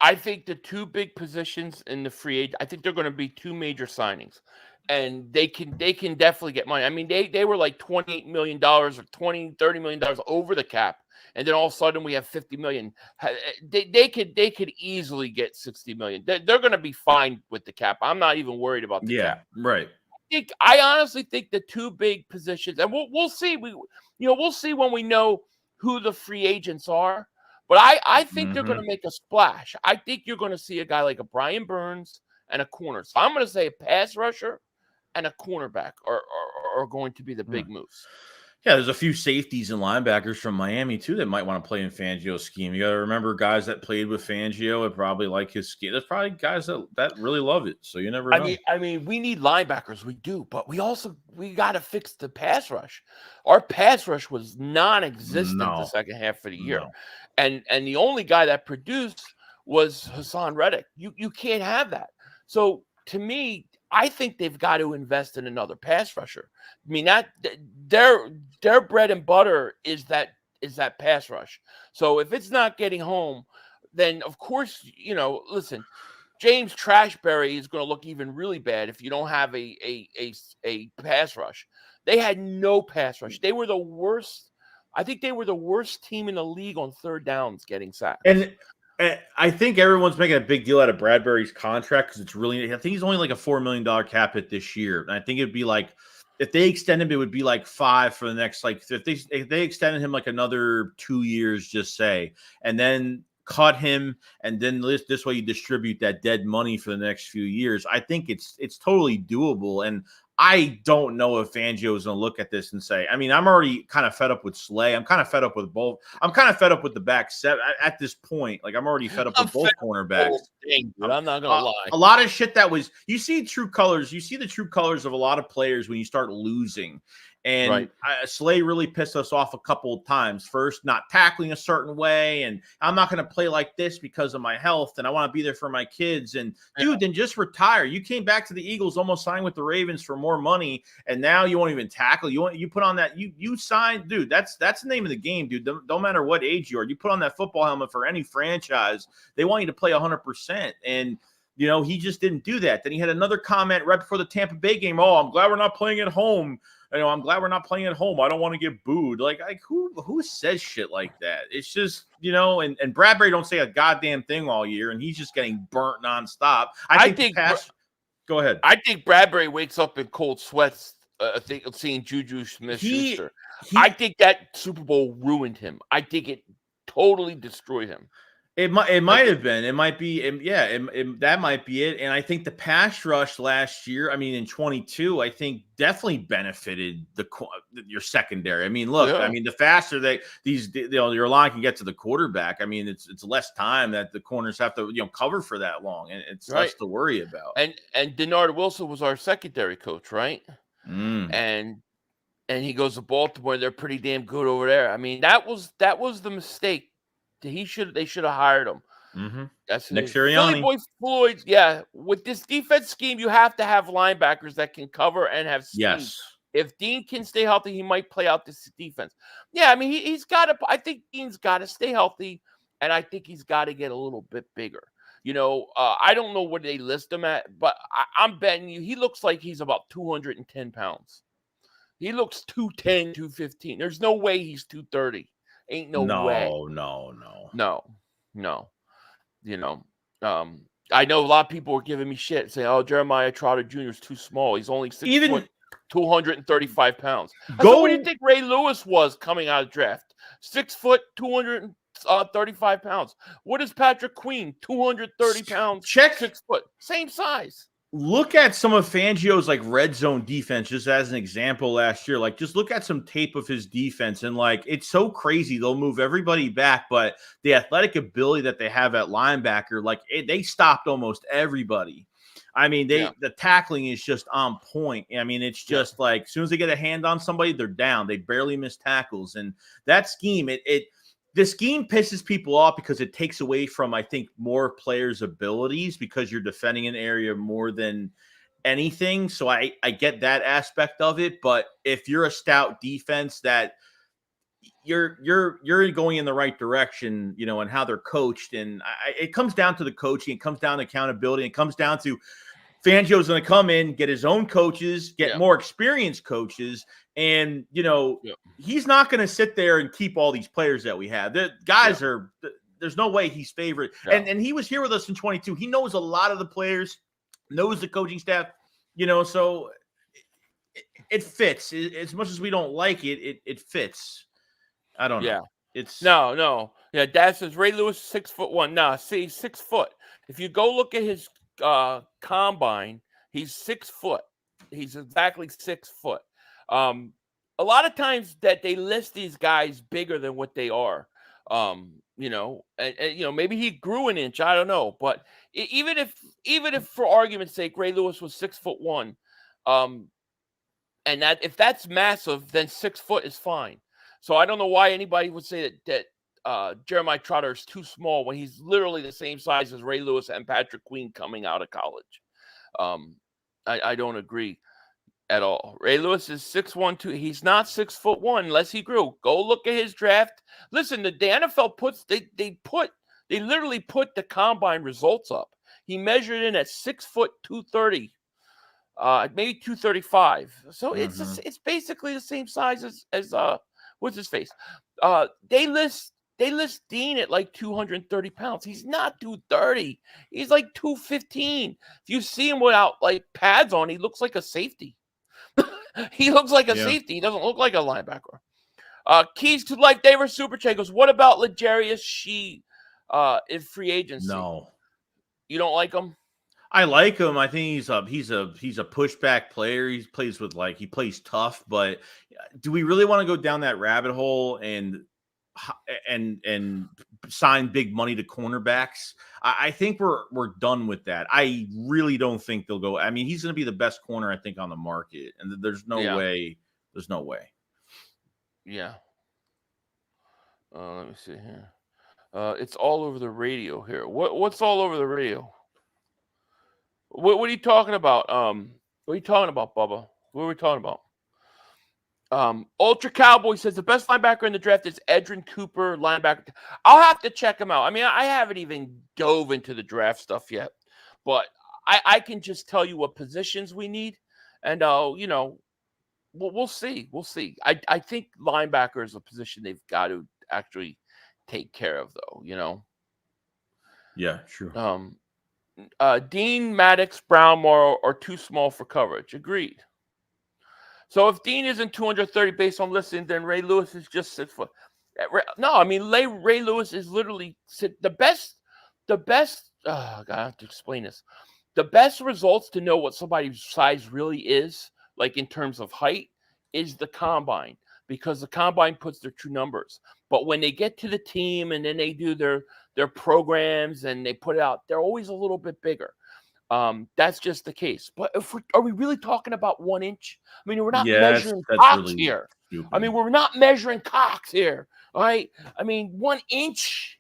I think the two big positions in the free agent, I think they're going to be two major signings, and they can definitely get money. I mean, they were like $28 million or $30 million over the cap, and then all of a sudden we have $50 million. They could easily get $60 million. They're going to be fine with the cap. I'm not even worried about the cap. Right. I honestly think the two big positions, and we'll see. We'll see when we know who the free agents are. But I think they're going to make a splash. I think you're going to see a guy like a Brian Burns and a corner. So I'm going to say a pass rusher and a cornerback are going to be the big moves. Yeah, there's a few safeties and linebackers from Miami, too, that might want to play in Fangio's scheme. You got to remember guys that played with Fangio and probably like his scheme. There's probably guys that really love it, so you never know. I mean, we need linebackers. We do, but we got to fix the pass rush. Our pass rush was non-existent the second half of the year. No. And the only guy that produced was Hassan Reddick. You can't have that. So, to me, I think they've got to invest in another pass rusher. I mean, that their bread and butter is that pass rush. So if it's not getting home, then of course, listen, James Trashberry is going to look even really bad if you don't have a pass rush. They had no pass rush. They were the worst. I think they were the worst team in the league on third downs getting sacked. And I think everyone's making a big deal out of Bradbury's contract because it's really, I think he's only like a $4 million cap hit this year. And I think it'd be like, if they extend him, it would be like 5 for the next, like, if they extended him like another 2 years, just say, and then cut him, and then this way you distribute that dead money for the next few years. I think it's totally doable. And I don't know if Fangio is going to look at this and say, I mean, I'm already kind of fed up with Slay. I'm kind of fed up with both. I'm kind of fed up with the back seven at this point. Like, I'm already fed up with both cornerbacks. I'm not going to lie. A lot of shit that was, you see true colors. You see the true colors of a lot of players when you start losing. And Slay really pissed us off a couple of times. First, not tackling a certain way, and I'm not going to play like this because of my health, and I want to be there for my kids. And dude, then just retire. You came back to the Eagles, almost signed with the Ravens for more money, and now you won't even tackle. You put on that you signed, dude. That's the name of the game, dude. Don't matter what age you are. You put on that football helmet for any franchise. They want you to play 100%, and he just didn't do that. Then he had another comment right before the Tampa Bay game. Oh, I'm glad we're not playing at home. I'm glad we're not playing at home. I don't want to get booed. Like who says shit like that? It's just, and Bradbury don't say a goddamn thing all year, and he's just getting burnt nonstop. I think go ahead. I think Bradbury wakes up in cold sweats. I think seeing Juju Smith-Schuster. I think that Super Bowl ruined him. I think it totally destroyed him. It might have been. It might be. That might be it. And I think the pass rush last year, I mean, in 22, I think definitely benefited your secondary. I mean, look, I mean, the faster your line can get to the quarterback, I mean, it's less time that the corners have to cover for that long, and it's less to worry about. And Denard Wilson was our secondary coach, right? And he goes to Baltimore. They're pretty damn good over there. I mean, that was the mistake. They should have hired him. That's Nick Sirianni. Philly boy Floyd. Yeah, with this defense scheme, you have to have linebackers that can cover and have speed. Yes. If Dean can stay healthy, he might play out this defense. Yeah, I mean, he's got to. I think Dean's got to stay healthy, and I think he's got to get a little bit bigger. I don't know what they list him at, but I'm betting you he looks like he's about 210 pounds. He looks 210, 215. There's no way he's 230. Ain't no way. No. I know a lot of people were giving me shit saying, "Oh, Jeremiah Trotter Jr. is too small. He's only 6 foot, 235 pounds." So what do you think Ray Lewis was coming out of draft? 6 foot, 235 pounds. What is Patrick Queen? 230 pounds. 6 foot. Same size. Look at some of Fangio's red zone defense, just as an example last year. Just look at some tape of his defense, and it's so crazy. They'll move everybody back, but the athletic ability that they have at linebacker, they stopped almost everybody. I mean, the tackling is just on point. I mean, it's just as soon as they get a hand on somebody, they're down. They barely miss tackles, and that scheme, the scheme pisses people off because it takes away from, I think, more players' abilities because you're defending an area more than anything. So I get that aspect of it. But if you're a stout defense that you're going in the right direction, you know, and how they're coached. And it comes down to the coaching. It comes down to accountability. It comes down to Fangio's going to come in, get his own coaches, get more experienced coaches. And, you know, he's not going to sit there and keep all these players that we have. The guys are – there's no way he's favorite. And he was here with us in 22. He knows a lot of the players, knows the coaching staff, you know, so it fits. As much as we don't like it, it fits. I don't know. It's no. Yeah, Dad says Ray Lewis 6'1". Nah, see, 6 foot. If you go look at his combine, he's 6 foot. He's exactly 6 foot. A lot of times that they list these guys bigger than what they are. You know, and you know, maybe he grew an inch. I don't know, but even if for argument's sake, Ray Lewis was 6'1", and that if that's massive, then 6 foot is fine. So I don't know why anybody would say that Jeremiah Trotter is too small when he's literally the same size as Ray Lewis and Patrick Queen coming out of college. I don't agree at all. Ray Lewis is 6'1", 2. He's not 6'1" unless he grew. Go look at his draft. Listen, the NFL they literally put the combine results up. He measured in at 6 foot 230, maybe 235. So it's basically the same size as what's his face? They list Dean at like 230 pounds. He's not 230. He's like 215. If you see him without like pads on, he looks like a safety. He looks like a safety. He doesn't look like a linebacker. Keys to Life, David Super Chat goes, what about L'Jarius Shee in free agency? No. You don't like him? I like him. I think he's a pushback player. He plays tough, but do we really want to go down that rabbit hole and sign big money to cornerbacks? I think we're done with that. I really don't think they'll go. I mean, he's going to be the best corner, I think, on the market, and there's no way. There's no way. Yeah. Let me see here. It's all over the radio here. What's all over the radio? What are you talking about? What are you talking about, Bubba? What are we talking about? Ultra Cowboy says the best linebacker in the draft is Edrin Cooper, linebacker. I'll have to check him out. I mean, I haven't even dove into the draft stuff yet, but I can just tell you what positions we need, and you know, we'll see. We'll see. I think linebacker is a position they've got to actually take care of, though. You know. Yeah, sure. Dean, Maddox, Brown, Morrow are too small for coverage. Agreed. So if Dean isn't 230 based on listening, then Ray Lewis is just 6 foot. No, I mean Ray Lewis is literally the best. I have to explain this. The best results to know what somebody's size really is, like in terms of height, is the combine, because the combine puts their true numbers. But when they get to the team and then they do their programs and they put it out, they're always a little bit bigger. That's just the case. But are we really talking about 1 inch? I mean, we're not measuring cocks really here. Stupid. I mean, we're not measuring cocks here. All right. I mean, 1 inch.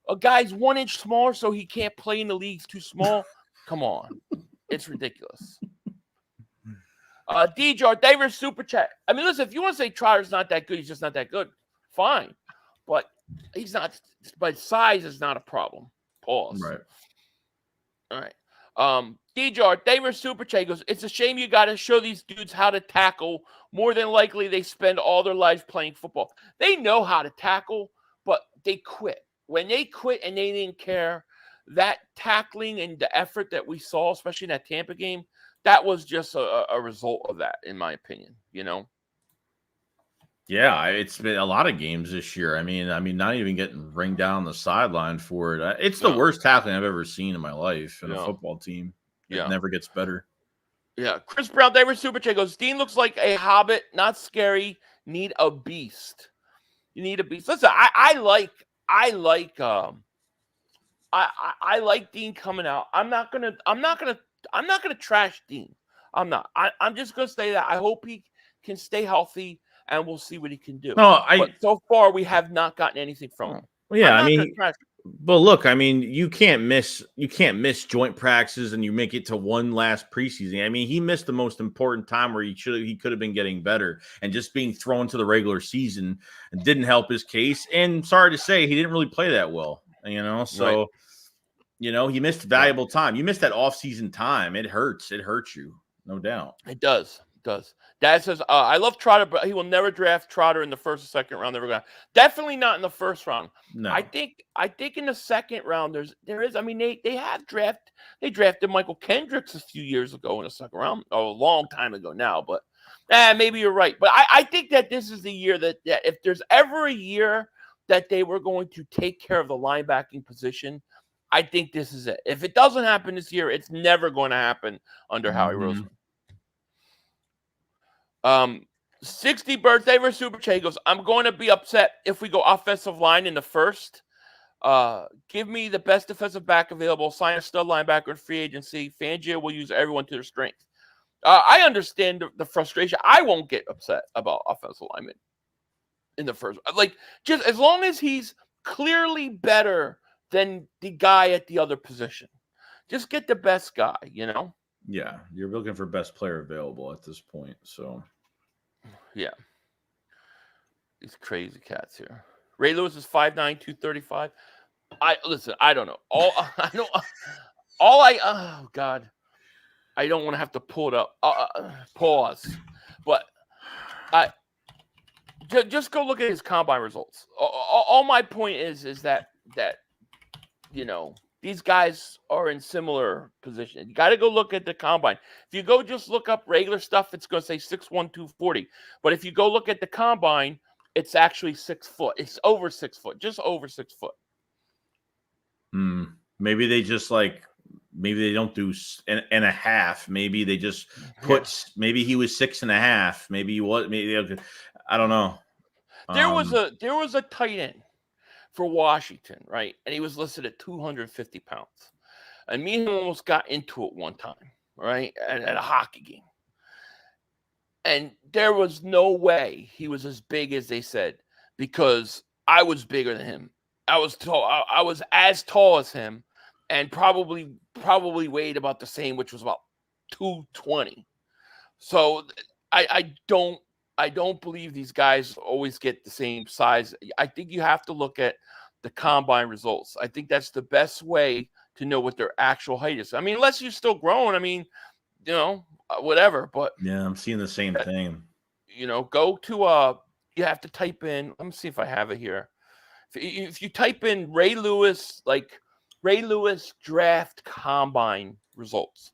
A guy's 1 inch smaller, so he can't play in the leagues too small. Come on, it's ridiculous. DJ David Super Chat. I mean, listen, if you want to say Trotter's not that good, he's just not that good. Fine, but he's not. But size is not a problem. Pause. Right. All right. DJ David Super Chat goes, it's a shame you got to show these dudes how to tackle. More than likely, they spend all their lives playing football. They know how to tackle, but they quit. When they quit and they didn't care, that tackling and the effort that we saw, especially in that Tampa game, that was just a result of that, in my opinion. You know. Yeah, it's been a lot of games this year. I mean, not even getting ringed down the sideline for it. It's the worst tackling I've ever seen in my life in a football team. It never gets better. Yeah. Chris Brown, David Super Chat goes, Dean looks like a hobbit, not scary. Need a beast. You need a beast. Listen, I like Dean coming out. I'm not gonna trash Dean. I'm not. I'm just gonna say that I hope he can stay healthy, and we'll see what he can do. No, but so far we have not gotten anything from him. Well, yeah, I mean, But look, I mean, you can't miss joint practices and you make it to one last preseason. I mean, he missed the most important time where he could have been getting better, and just being thrown to the regular season didn't help his case. And sorry to say, he didn't really play that well, So, Right. He missed valuable time. You missed that off-season time. It hurts. It hurts you, no doubt. It does. It does. Dad says, I love Trotter, but he will never draft Trotter in the first or second round. Never gonna. Definitely not in the first round. No, I think in the second round there is. I mean, they drafted Michael Kendricks a few years ago in the second round. Oh, a long time ago now, but maybe you're right. But I think that this is the year that if there's ever a year that they were going to take care of the linebacking position, I think this is it. If it doesn't happen this year, it's never going to happen under Howie Roseman. 60 birthday for Super Che goes, I'm going to be upset if we go offensive line in the first. Give me the best defensive back available. Sign a stud linebacker in free agency. Fangio will use everyone to their strength. I understand the frustration. I won't get upset about offensive linemen in the first. Like, just as long as he's clearly better than the guy at the other position. Just get the best guy, Yeah, you're looking for best player available at this point, so... Yeah. These crazy cats here. Ray Lewis is 5'9", 235. I don't know. Oh God. I don't want to have to pull it up. Pause. But just go look at his combine results. All my point is that these guys are in similar position. You got to go look at the combine. If you go just look up regular stuff, it's going to say 6'1", 240. But if you go look at the combine, it's actually 6 foot. It's over 6 foot, just over 6 foot. Maybe they just maybe they don't do and a half. Maybe they just put. Maybe he was 6.5. Maybe he was. Maybe I don't know. There was a tight end for Washington, right? And he was listed at 250 pounds. And me and him almost got into it one time, right? At a hockey game. And there was no way he was as big as they said, because I was bigger than him. I was tall. I was as tall as him, and probably weighed about the same, which was about 220. So I don't believe these guys always get the same size. I think you have to look at the combine results. I think that's the best way to know what their actual height is. I mean, unless you're still growing, I mean, whatever. But yeah, I'm seeing the same thing. Go to you have to type in. Let me see if I have it here. If you type in Ray Lewis draft combine results,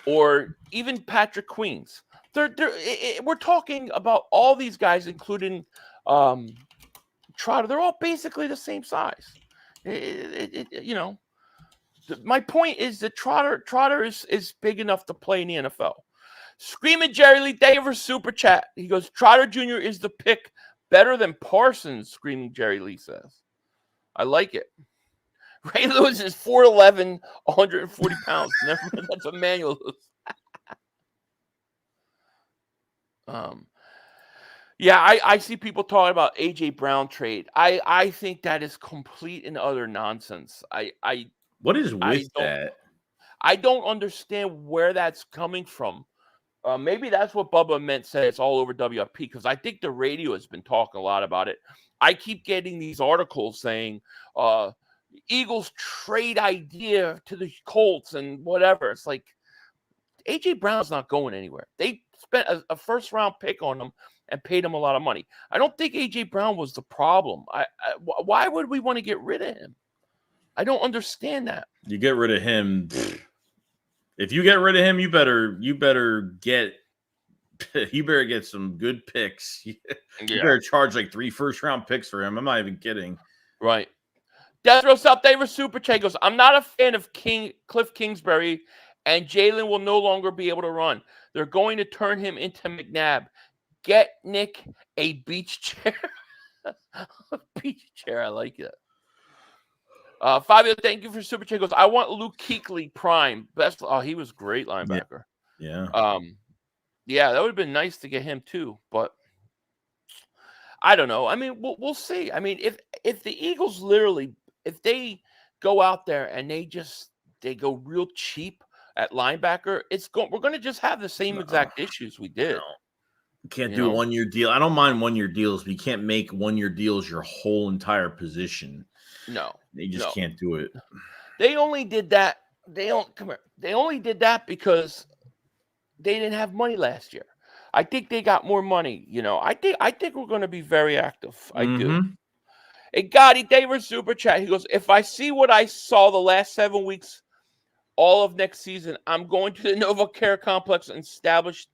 or even Patrick Queen's, we're talking about all these guys, including Trotter. They're all basically the same size. My point is that Trotter is big enough to play in the NFL. Screaming Jerry Lee, thank you for super chat. He goes, Trotter Jr. is the pick, better than Parsons. Screaming Jerry Lee says, I like it. Ray Lewis is 4'11", 140 pounds. Never mind, that's Emmanuel Lewis. Yeah, I see people talking about AJ Brown trade. I think that is complete and utter nonsense. What is with that? I don't understand where that's coming from. Maybe that's what Bubba meant, said it's all over WFP, because I think the radio has been talking a lot about it. I keep getting these articles saying Eagles trade idea to the Colts and whatever. It's like, AJ Brown's not going anywhere. They spent a first-round pick on him and paid him a lot of money. I don't think AJ Brown was the problem. Why would we want to get rid of him? I don't understand that. You get rid of him. If you get rid of him, you better get some good picks. You better charge like 3 first-round picks for him. I'm not even kidding. Right. Desro South Davis Super Che goes, I'm not a fan of Cliff Kingsbury, and Jalen will no longer be able to run. They're going to turn him into McNabb. Get Nick a beach chair. Beach chair, I like it. Fabio, thank you for Super Chat. Goes, I want Luke Kuechly prime. Best. Oh, he was great linebacker. Yeah. Yeah, that would have been nice to get him too, but I don't know. I mean, we'll see. I mean, if the Eagles literally, if they go out there and they go real cheap at linebacker, we're going to just have the same exact issues we did. No. You can't do a 1-year deal. I don't mind 1-year deals, but you can't make 1-year deals your whole entire position. No. They just can't do it. They only did that. They only did that because they didn't have money last year. I think they got more money. I think we're going to be very active. I do. And Gotti Daver super chat. He goes, if I see what I saw the last 7 weeks, all of next season, I'm going to the NovaCare complex and establish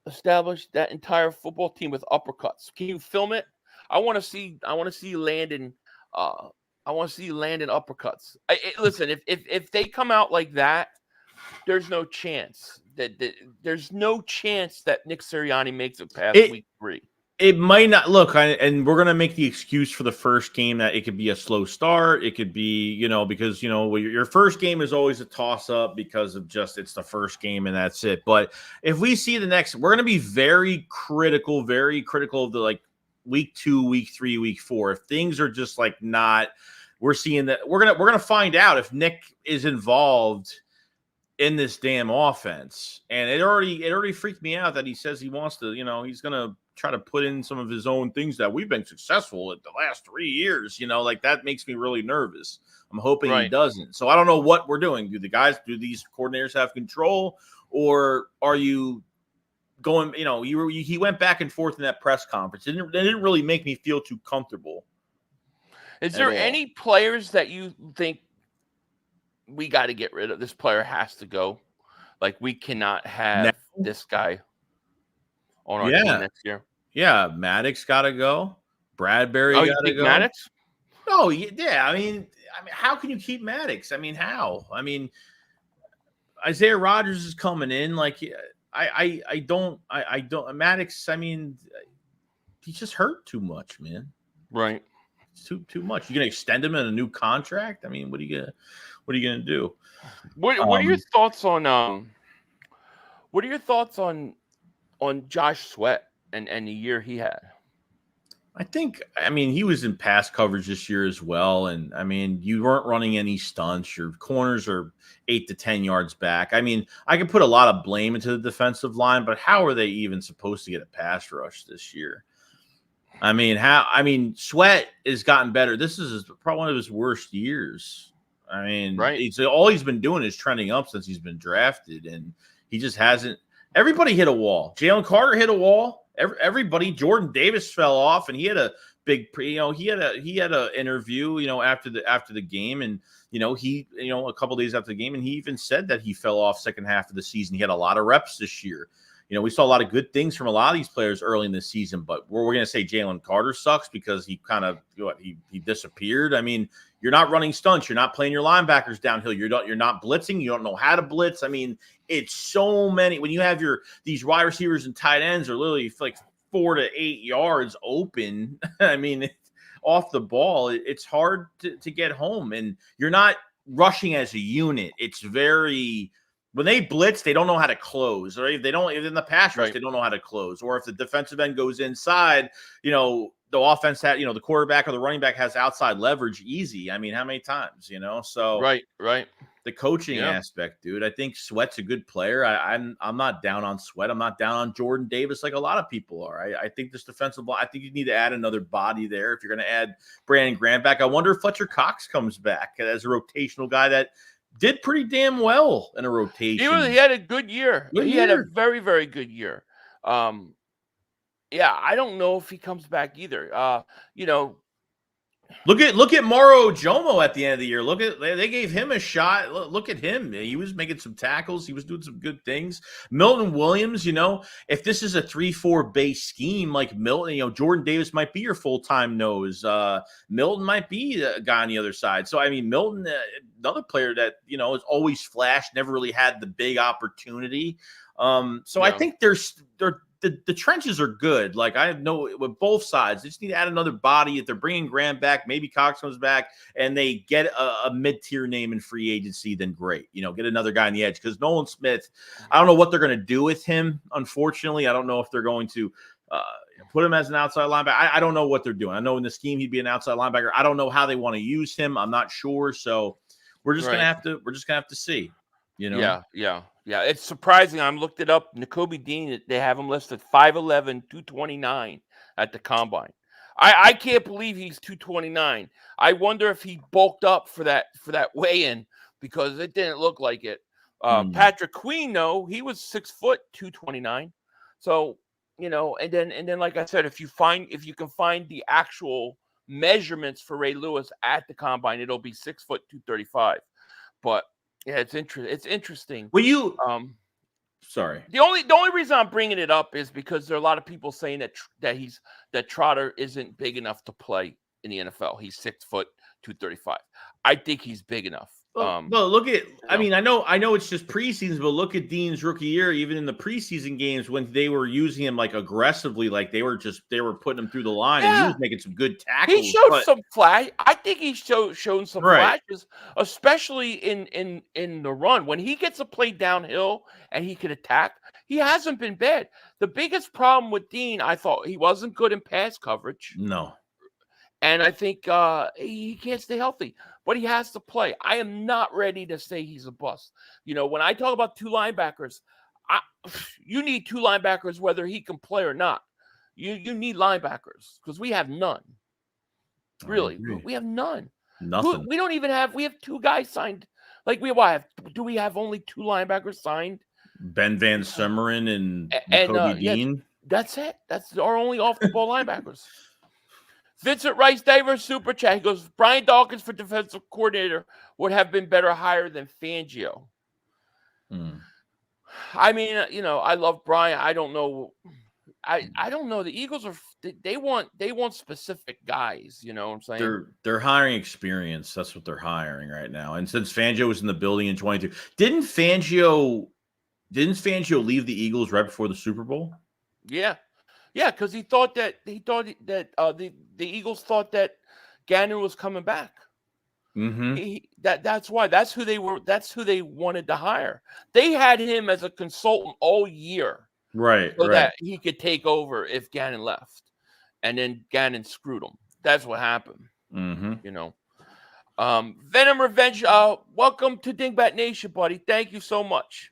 that entire football team with uppercuts. Can you film it? I want to see you landing. I want to see you landing uppercuts. Listen, if they come out like that, there's no chance that Nick Sirianni makes it past week 3. It might not look, and we're gonna make the excuse for the first game that it could be a slow start. It could be, because your first game is always a toss up because of just it's the first game and that's it. But if we see the next, we're gonna be very critical of the like week 2, week 3, week 4. If things are just like not, we're seeing that we're gonna find out if Nick is involved in this damn offense. And it already freaked me out that he says he wants to, he's gonna try to put in some of his own things that we've been successful at the last 3 years. Like that makes me really nervous. I'm hoping he doesn't. So I don't know what we're doing. Do these coordinators have control, or are you going? He went back and forth in that press conference. It didn't really make me feel too comfortable. Is there any players that you think we got to get rid of? This player has to go. Like we cannot have this guy on our team next year. Yeah, Maddox got to go. Bradbury got to go. Maddox? No, yeah. I mean, how can you keep Maddox? I mean, how? I mean, Isaiah Rodgers is coming in. Like, I don't. Maddox. I mean, he's just hurt too much, man. Right. It's too much. You're gonna extend him in a new contract? I mean, what are you gonna do? What are your thoughts on? What are your thoughts on Josh Sweat and the year he had? I mean, he was in pass coverage this year as well. And I mean, you weren't running any stunts. Your corners are 8 to 10 yards back. I mean, I could put a lot of blame into the defensive line, but how are they even supposed to get a pass rush this year? I mean, Sweat has gotten better. This is probably one of his worst years. I mean, all he's been doing is trending up since he's been drafted, and he just hasn't. Everybody hit a wall. Jalen Carter hit a wall. Everybody. Jordan Davis fell off, and he had a big. He had a interview. After the game, and a couple days after the game, and he even said that he fell off second half of the season. He had a lot of reps this year. We saw a lot of good things from a lot of these players early in the season, but we're going to say Jalen Carter sucks because he kind of he disappeared. I mean, you're not running stunts. You're not playing your linebackers downhill. You're not blitzing. You don't know how to blitz. I mean, it's so many. When you have these wide receivers and tight ends are literally like 4 to 8 yards open. I mean, off the ball, it's hard to get home, and you're not rushing as a unit. It's very. When they blitz, they don't know how to close. Or if in the pass rush, they don't know how to close. Or if the defensive end goes inside, the offense the quarterback or the running back has outside leverage easy. I mean, how many times, So right. The coaching aspect, dude. I think Sweat's a good player. I'm not down on Sweat. I'm not down on Jordan Davis like a lot of people are. I think this defensive line, I think you need to add another body there if you're going to add Brandon Graham back. I wonder if Fletcher Cox comes back as a rotational guy that did pretty damn well in a rotation. He had a good year. Had a very, very good year. I don't know if he comes back either. Look at Mauro Jomo at the end of the year. They gave him a shot. Look at him. He was making some tackles. He was doing some good things. Milton Williams, if this is a 3-4 base scheme like Milton, Jordan Davis might be your full-time nose. Milton might be a guy on the other side. So, I mean, Milton, another player that, has always flashed, never really had the big opportunity. I think the trenches are good. Like I know with both sides, they just need to add another body. If they're bringing Graham back, maybe Cox comes back and they get a mid-tier name in free agency, then great. Get another guy on the edge because Nolan Smith, I don't know what they're going to do with him. Unfortunately, I don't know if they're going to put him as an outside linebacker. I don't know what they're doing. I know in the scheme he'd be an outside linebacker. I don't know how they want to use him. I'm not sure. So we're just gonna have to see. Yeah. It's surprising. I looked it up. Nakobe Dean, they have him listed 5'11", 229 at the combine. I can't believe he's 229. I wonder if he bulked up for that weigh-in because it didn't look like it. Patrick Queen, though, he was 6 foot 229. So, and then like I said, if you can find the actual measurements for Ray Lewis at the combine, it'll be 6 foot 235. But yeah, it's interesting. Well, sorry. The only reason I'm bringing it up is because there are a lot of people saying that Trotter isn't big enough to play in the NFL. He's 6 foot 235. I think he's big enough. Well, look at. I mean, I know it's just preseason, but look at Dean's rookie year. Even in the preseason games, when they were using him like aggressively, like they were putting him through the line, and he was making some good tackles. He showed some flash. I think he's shown some flashes, especially in the run. When he gets a play downhill and he can attack, he hasn't been bad. The biggest problem with Dean, I thought he wasn't good in pass coverage. No. And I think he can't stay healthy, but he has to play. I am not ready to say he's a bust. When I talk about two linebackers, you need two linebackers whether he can play or not. You need linebackers because we have none. Really, we have none. Nothing. We don't even have. We have two guys signed. Like do we have only two linebackers signed? Ben Van Sumeren and Nakobe Dean. That's it. That's our only off the ball linebackers. Vincent Rice Diver Super Chat. He goes, Brian Dawkins for defensive coordinator would have been better hire than Fangio. I mean, I love Brian. I don't know. I don't know. The Eagles they want specific guys. You know what I'm saying? They're hiring experience. That's what they're hiring right now. And since Fangio was in the building in 22, didn't Fangio leave the Eagles right before the Super Bowl? Yeah. Yeah, because the Eagles thought that Gannon was coming back. Mm-hmm. That's why. That's who they wanted to hire. They had him as a consultant all year, right? So that he could take over if Gannon left, and then Gannon screwed him. That's what happened. Mm-hmm. Venom Revenge. Welcome to Dingbat Nation, buddy. Thank you so much.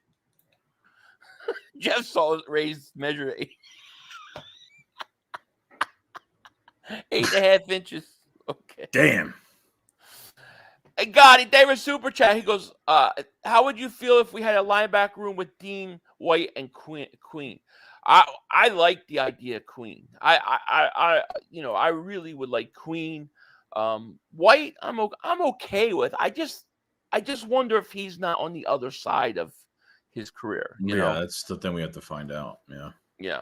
Jeff saw Ray's measure 8.5 inches. Okay. Damn. Hey, God, David Super Chat. He goes, how would you feel if we had a linebacker room with Dean, White, and Queen? I like the idea of Queen. I really would like Queen. White, I'm okay with. I just wonder if he's not on the other side of his career. You know? That's the thing we have to find out. Yeah.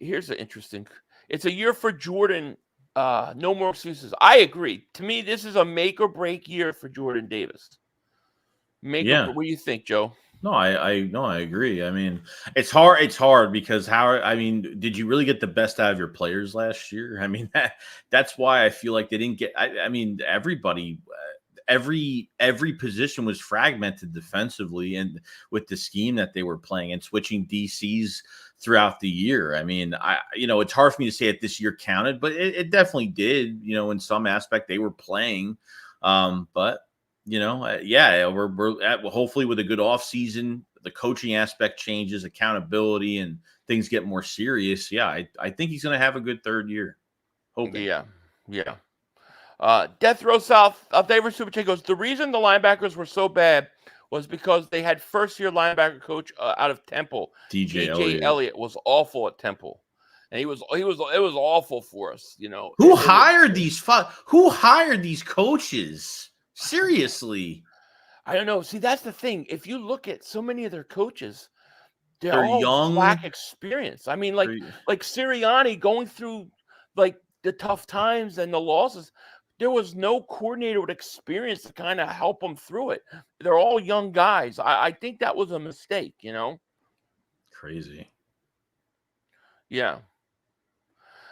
Here's an interesting. It's a year for Jordan. No more excuses. I agree. To me, this is a make or break year for Jordan Davis. What do you think, Joe? No, I agree. I mean, it's hard. It's hard because did you really get the best out of your players last year? I mean, that's why I feel like they didn't get. I mean, everybody. Every position was fragmented defensively and with the scheme that they were playing and switching DCs throughout the year. I mean, it's hard for me to say that this year counted, but it definitely did, in some aspect they were playing. But we're hopefully with a good off season, the coaching aspect changes, accountability, and things get more serious. Yeah. I think he's going to have a good third year. Hoping. Yeah. Death Row South, David Super Chat goes, the reason the linebackers were so bad was because they had first-year linebacker coach out of Temple. DJ Elliott was awful at Temple, and it was awful for us. Who hired these coaches? Seriously, I don't know. See, that's the thing. If you look at so many of their coaches, they're all young, lack experience. I mean, like Sirianni going through like the tough times and the losses. There was no coordinator with experience to kind of help them through it. They're all young guys. I think that was a mistake, Crazy. Yeah.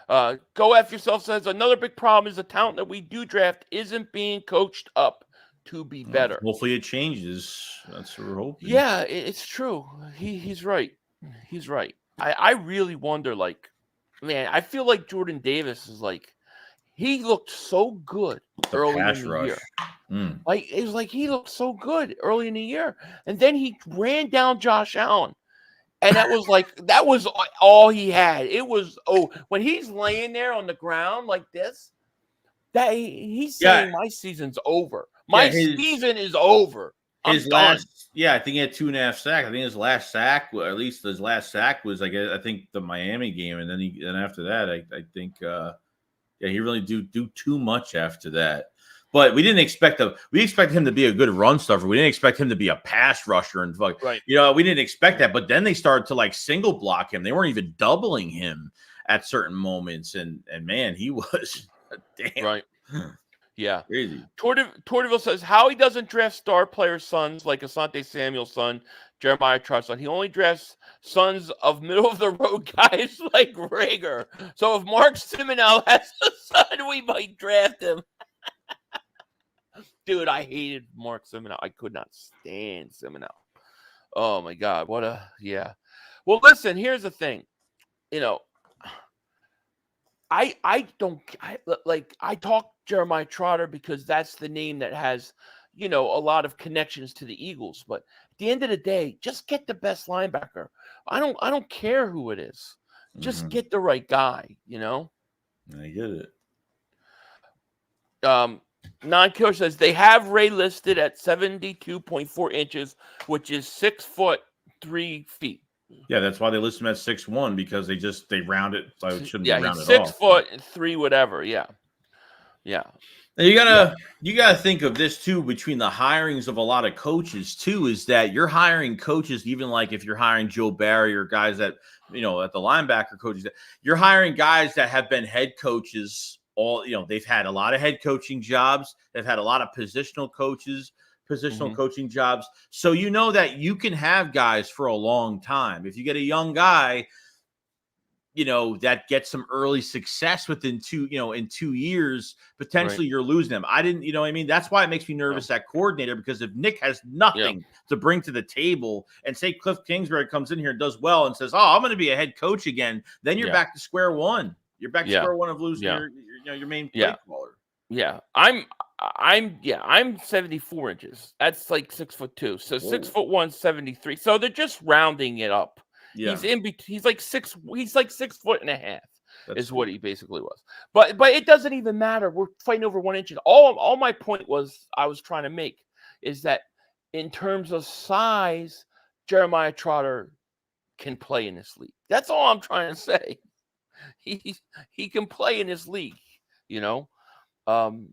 Go F Yourself says, another big problem is the talent that we do draft isn't being coached up to be better. Hopefully it changes. That's what we're hoping. Yeah, it's true. He's right. He's right. I really wonder, like, man, I feel like Jordan Davis is like, he looked so good The early pass in the rush. year. Mm. Like, it was like he looked so good early in the year. And then he ran down Josh Allen. And that was all he had. It was, when he's laying there on the ground like this, that he's saying my season's over. My season is over. I think he had 2.5 sacks. I think his last sack, or at least his last sack, was like I think the Miami game, and then after that, I think he really do too much after that. But we didn't expect we expected him to be a good run stuffer. We didn't expect him to be a pass rusher and right. we didn't expect that. But then they started to like single block him. They weren't even doubling him at certain moments, and man, he was damn right. Yeah. Crazy. Tortiville says Howie doesn't draft star player sons like Asante Samuel's son, Jeremiah Trout's son. He only drafts sons of middle of the road guys like Rager. So if Mark Simonell has a son, we might draft him. Dude, I hated Mark Simonell. I could not stand Simonell. Oh my God. Well, listen, here's the thing. I talk Jeremiah Trotter because that's the name that has, a lot of connections to the Eagles. But at the end of the day, just get the best linebacker. I don't care who it is. Just get the right guy, I get it. Non-killer says they have Ray listed at 72.4 inches, which is 6'3". Yeah, that's why they list him at 6'1", because they round it, so it shouldn't be rounded he's 6 off. 6'3", whatever. Yeah. Now you gotta think of this too. Between the hirings of a lot of coaches too, is that you're hiring coaches, even like if you're hiring Joe Barry or guys that at the linebacker coaches, you're hiring guys that have been head coaches. They've had a lot of head coaching jobs. They've had a lot of positional coaching jobs. So that you can have guys for a long time. If you get a young guy, that gets some early success within in 2 years, potentially you're losing them. I didn't, that's why it makes me nervous at coordinator, because if Nick has nothing to bring to the table, and say Cliff Kingsbury comes in here and does well and says, I'm going to be a head coach again, then you're back to square one. You're back to square one of losing your main play caller. Yeah. I'm 74 inches. That's like 6'2". So 6'1", 73. So they're just rounding it up. Yeah. He's in between. He's like 6 foot and a half. That's what he basically was. But it doesn't even matter. We're fighting over 1 inch. All my point I was trying to make is that in terms of size, Jeremiah Trotter can play in this league. That's all I'm trying to say. He can play in this league, And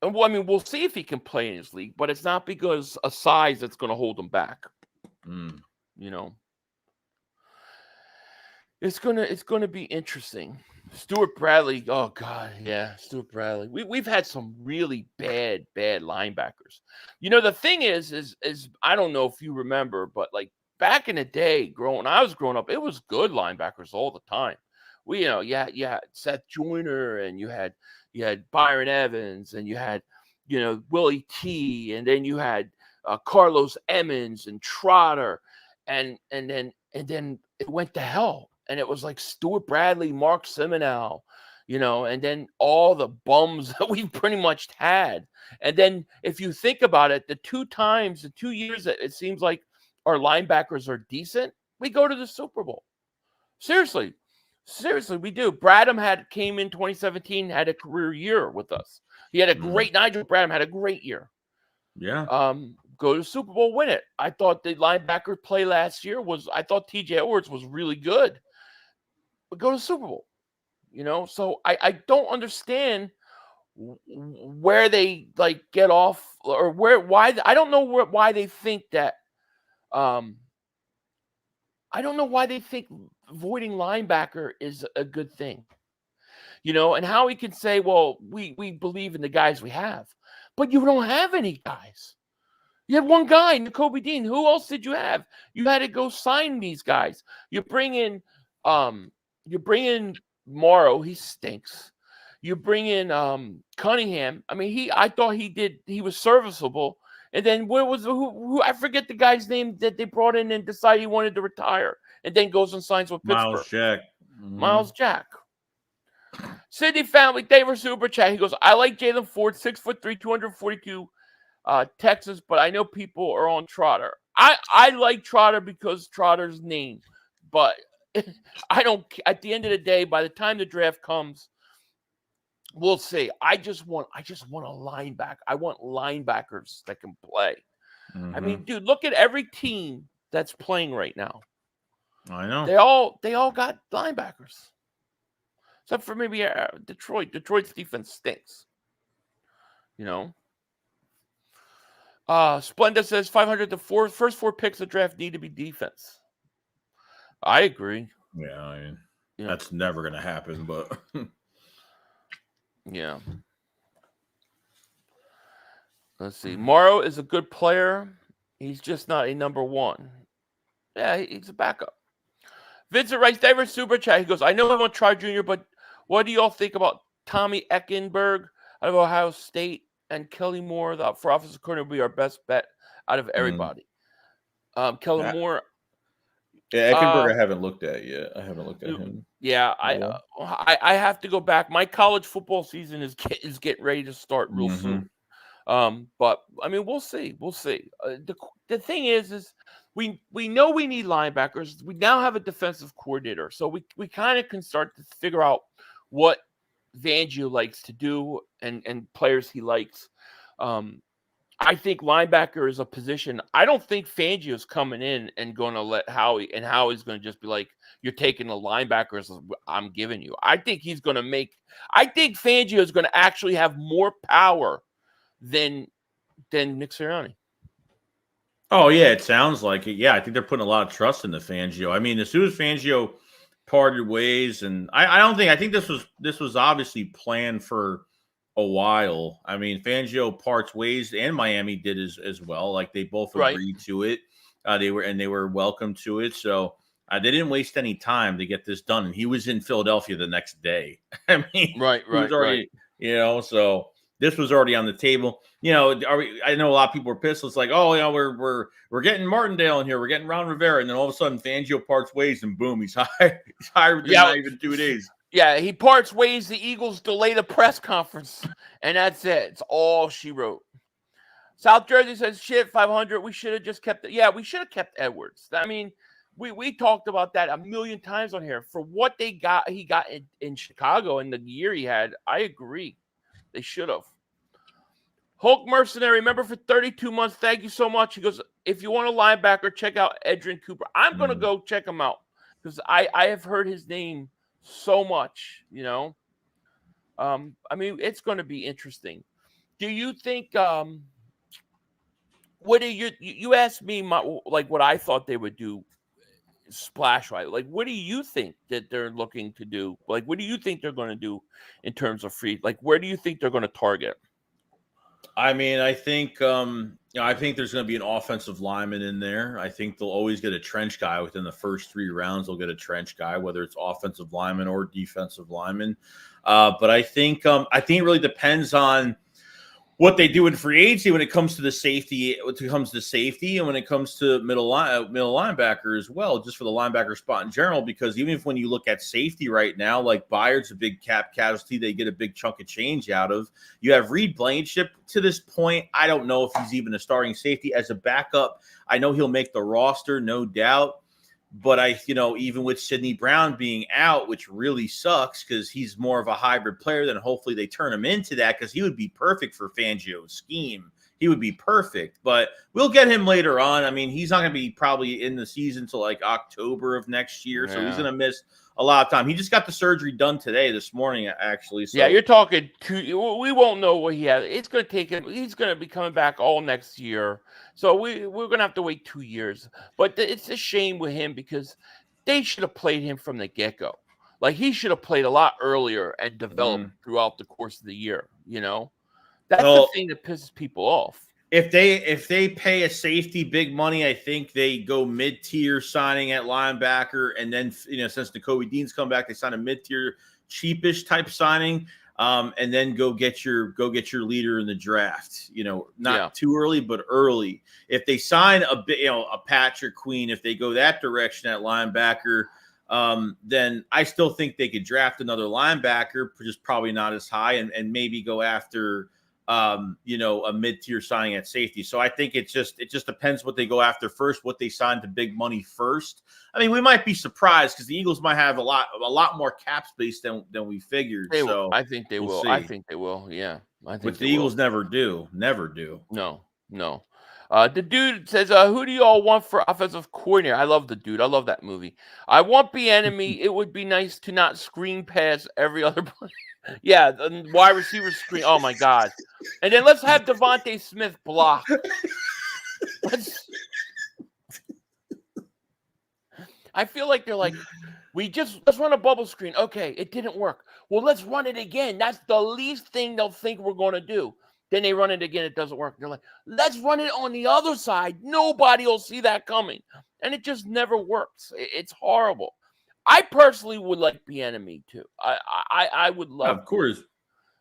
we'll see if he can play in his league, but it's not because of size that's going to hold him back. It's gonna be interesting. Stuart Bradley. Oh God, yeah, Stuart Bradley. We've had some really bad linebackers. The thing is I don't know if you remember, but like back in the day, when I was growing up, it was good linebackers all the time. You had Seth Joyner, and you had Byron Evans, and you had Willie T, and then you had Carlos Emmons and Trotter, and then it went to hell. And it was like Stuart Bradley, Mark Simonell, and then all the bums that we've pretty much had. And then if you think about it, the 2 years that it seems like our linebackers are decent, we go to the Super Bowl. Seriously, we do. Bradham came in 2017, had a career year with us. He had a great, Nigel Bradham had a great year. Yeah. Go to the Super Bowl, win it. I thought the linebacker play last year I thought TJ Edwards was really good. But go to the Super Bowl, So I don't understand where they get off, or why I don't know why they think that. I don't know why they think voiding linebacker is a good thing, and how he can say, well, we believe in the guys we have, but you don't have any guys. You had one guy, Nakobe Dean. Who else did you have? You had to go sign these guys. You bring in Morrow, he stinks. You bring in Cunningham. I mean, I thought he was serviceable. And then who I forget the guy's name that they brought in and decided he wanted to retire. and then goes and signs with Miles Pittsburgh. Jack. Miles Jack. Sydney Family, Dave Super Chat. He goes, I like Jalen Ford, 6'3", 242 Texas, but I know people are on Trotter. I like Trotter because Trotter's name, but I don't. At the end of the day, by the time the draft comes, we'll see. I just want a linebacker. I want linebackers that can play. I mean, dude, look at every team that's playing right now. I know. They all got linebackers. Except for maybe Detroit. Detroit's defense stinks. You know? Splenda says 500 to 4. First 4 picks of the draft need to be defense. I agree. Yeah, I mean, that's never going to happen, but... yeah. Let's see. Morrow is a good player. He's just not a number one. Yeah, he's a backup. Vincent writes, David Super Chat. He goes, I know I want to try Junior, but what do y'all think about Tommy Eckenberg out of Ohio State and Kelly Moore, the for offensive coordinator, will be our best bet out of everybody? Kellen Moore. Yeah, Eckenberg I haven't looked at yet. I haven't looked at him. Yeah, I have to go back. My college football season is getting ready to start real soon. But I mean, we'll see. We'll see. The thing is we know we need linebackers. We now have a defensive coordinator, so we kind of can start to figure out what Fangio likes to do and players he likes. I think linebacker is a position. I don't think Fangio is coming in and going to let Howie, and Howie's going to just be like, you're taking the linebackers I'm giving you. I think he's going to I think Fangio is going to actually have more power than Nick Sirianni. Oh, yeah, it sounds like it. Yeah, I think they're putting a lot of trust in the Fangio. I mean, as soon as Fangio parted ways, and I think this was obviously planned for a while. I mean, Fangio parts ways, and Miami did as well. Like, they both agreed to it. They were welcome to it. So they didn't waste any time to get this done. And he was in Philadelphia the next day. I mean, right. You know, so this was already on the table. You know, I know a lot of people were pissed. It's like, oh, you know, we're getting Martindale in here. We're getting Ron Rivera. And then all of a sudden, Fangio parts ways, and boom, he's hired. He's hired within not even 2 days. Yeah, he parts ways. The Eagles delay the press conference, and that's it. It's all she wrote. South Jersey says, shit, 500. We should have just kept it. Yeah, we should have kept Edwards. I mean, we talked about that a million times on here. For what he got in Chicago and the year he had, I agree. They should have. Hulk Mercenary, remember for 32 months. Thank you so much. He goes, if you want a linebacker, check out Edrin Cooper. I'm going to go check him out because I have heard his name so much, you know. I mean, it's going to be interesting. Do you think what do you asked me like what I thought they would do splash wise? Like, what do you think that they're looking to do? Like, what do you think they're going to do in terms of free? Like, where do you think they're going to target? I mean, I think I think there's going to be an offensive lineman in there. I think they'll always get a trench guy within the first 3 rounds. They'll get a trench guy, whether it's offensive lineman or defensive lineman. But I think it really depends on what they do in free agency when it comes to the safety. And when it comes to middle linebacker as well, just for the linebacker spot in general. Because even if when you look at safety right now, like Byard's a big cap casualty, they get a big chunk of change out of. You have Reed Blankenship. To this point, I don't know if he's even a starting safety as a backup. I know he'll make the roster, no doubt. But even with Sidney Brown being out, which really sucks because he's more of a hybrid player, then hopefully they turn him into that because he would be perfect for Fangio's scheme. He would be perfect, but we'll get him later on. I mean, he's not going to be probably in the season till like October of next year, so he's going to miss a lot of time. He just got the surgery done this morning, actually. So. Yeah, you're talking we won't know what he has. It's going to take him. He's going to be coming back all next year. So we're going to have to wait 2 years. But it's a shame with him because they should have played him from the get-go. Like, he should have played a lot earlier and developed throughout the course of the year, you know? That's the thing that pisses people off. If they pay a safety big money, I think they go mid-tier signing at linebacker, and then since Nakobe Dean's come back, they sign a mid-tier cheapish type signing. and then go get your leader in the draft. Not too early, but early. If they sign a Patrick Queen, if they go that direction at linebacker, then I still think they could draft another linebacker, just probably not as high, and maybe go after a mid-tier signing at safety. So I think it just depends what they go after first, what they sign to big money first. I mean, we might be surprised because the Eagles might have a lot more cap space than we figured. I think they will. See. I think they will. Yeah, I think. But the Eagles never do. No. The dude says, "Who do you all want for offensive coordinator?" I love the dude. I love that movie. I want Bieniemy. It would be nice to not screen pass every other play. Yeah, the wide receiver screen. Oh my God! And then let's have Devontae Smith block. I feel like they're like, let's run a bubble screen. Okay, it didn't work. Well, let's run it again. That's the least thing they'll think we're going to do. Then they run it again. It doesn't work. They're like, let's run it on the other side. Nobody will see that coming. And it just never works. It's horrible. I personally would like Bieniemy too. I would love. Of course.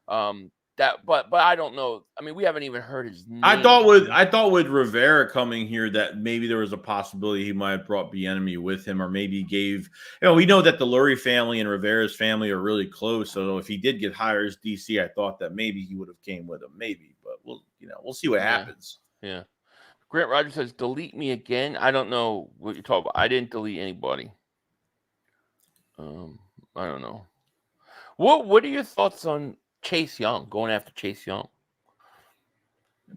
But I don't know. I mean, we haven't even heard his name. I thought with Rivera coming here that maybe there was a possibility he might have brought Bieniemy with him, or maybe gave. We know that the Lurie family and Rivera's family are really close. So if he did get hired as DC, I thought that maybe he would have came with him. Maybe, but we'll see what happens. Yeah. Grant Rogers says, "Delete me again." I don't know what you're talking about. I didn't delete anybody. I don't know. What are your thoughts on Chase Young, going after Chase Young?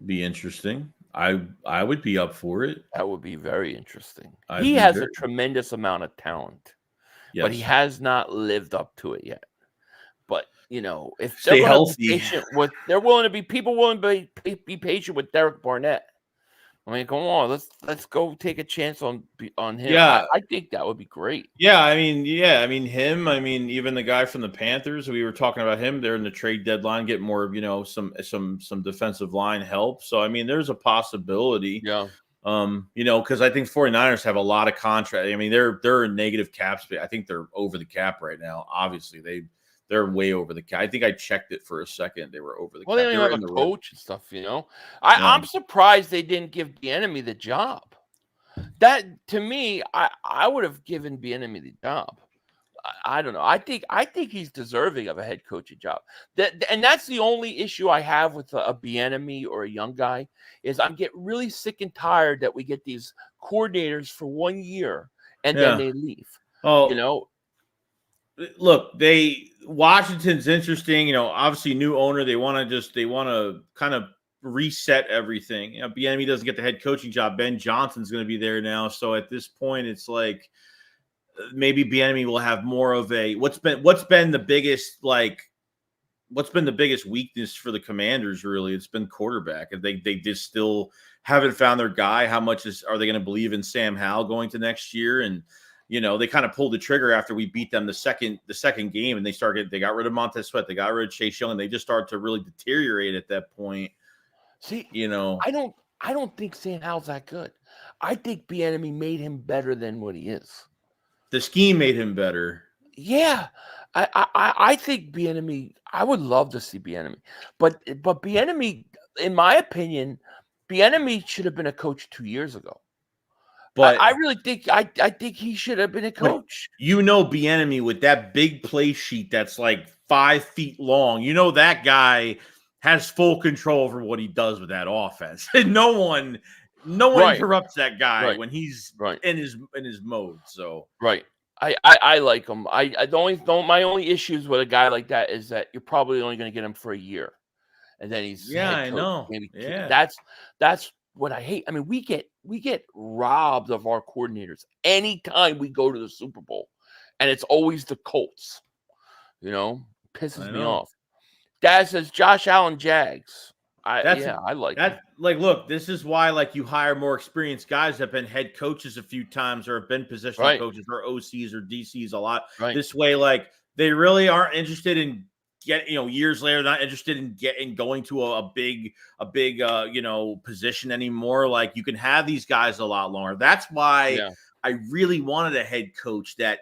Be interesting. I would be up for it. That would be very interesting. He has a tremendous amount of talent, but he has not lived up to it yet. But if stay healthy, they're willing to be people willing to be patient with Derek Barnett. I mean, come on, let's go take a chance on him. Yeah, I think that would be great. Yeah, I mean, him. I mean, even the guy from the Panthers. We were talking about him. They're in the trade deadline, get more, some defensive line help. So I mean, there's a possibility. Yeah. Because I think 49ers have a lot of contract. I mean, they're in negative cap space. I think they're over the cap right now. Obviously, they're way over the cap. I think I checked it for a second. They were over the cap. Well, they don't have a coach and stuff, I'm surprised they didn't give Bieniemy the job. That, to me, I would have given Bieniemy the job. I don't know. I think he's deserving of a head coaching job. And that's the only issue I have with a Bieniemy or a young guy is I get really sick and tired that we get these coordinators for 1 year and then they leave. Oh, look, Washington's interesting. Obviously new owner. They want to kind of reset everything. Bieniemy doesn't get the head coaching job. Ben Johnson's going to be there now. So at this point, it's like maybe Bieniemy will have more of a what's been the biggest weakness for the Commanders. Really, it's been quarterback. And they just still haven't found their guy. How much are they going to believe in Sam Howell going to next year? And they kind of pulled the trigger after we beat them the second game, and they got rid of Montez Sweat, they got rid of Chase Young, and they just started to really deteriorate at that point. See, I don't think Sam Howell's that good. I think Bieniemy made him better than what he is. The scheme made him better. Yeah, I think Bieniemy. I would love to see Bieniemy, but Bieniemy, in my opinion, Bieniemy should have been a coach 2 years ago. But I really think I think he should have been a coach. Bieniemy with that big play sheet that's like 5 feet long. That guy has full control over what he does with that offense. No one interrupts that guy when he's in his mode. So I like him. My only issues with a guy like that is that you're probably only going to get him for a year, and then he's I know. Maybe That's what I hate. I mean, we get robbed of our coordinators anytime we go to the Super Bowl, and it's always the Colts. Pisses me off. Dad says Josh Allen Jags. I like that. Look, this is why you hire more experienced guys that have been head coaches a few times or have been positional coaches or OCs or DCs a lot. Right. This way, they really aren't interested in years later, not interested in going to a big position anymore. You can have these guys a lot longer. That's why I really wanted a head coach that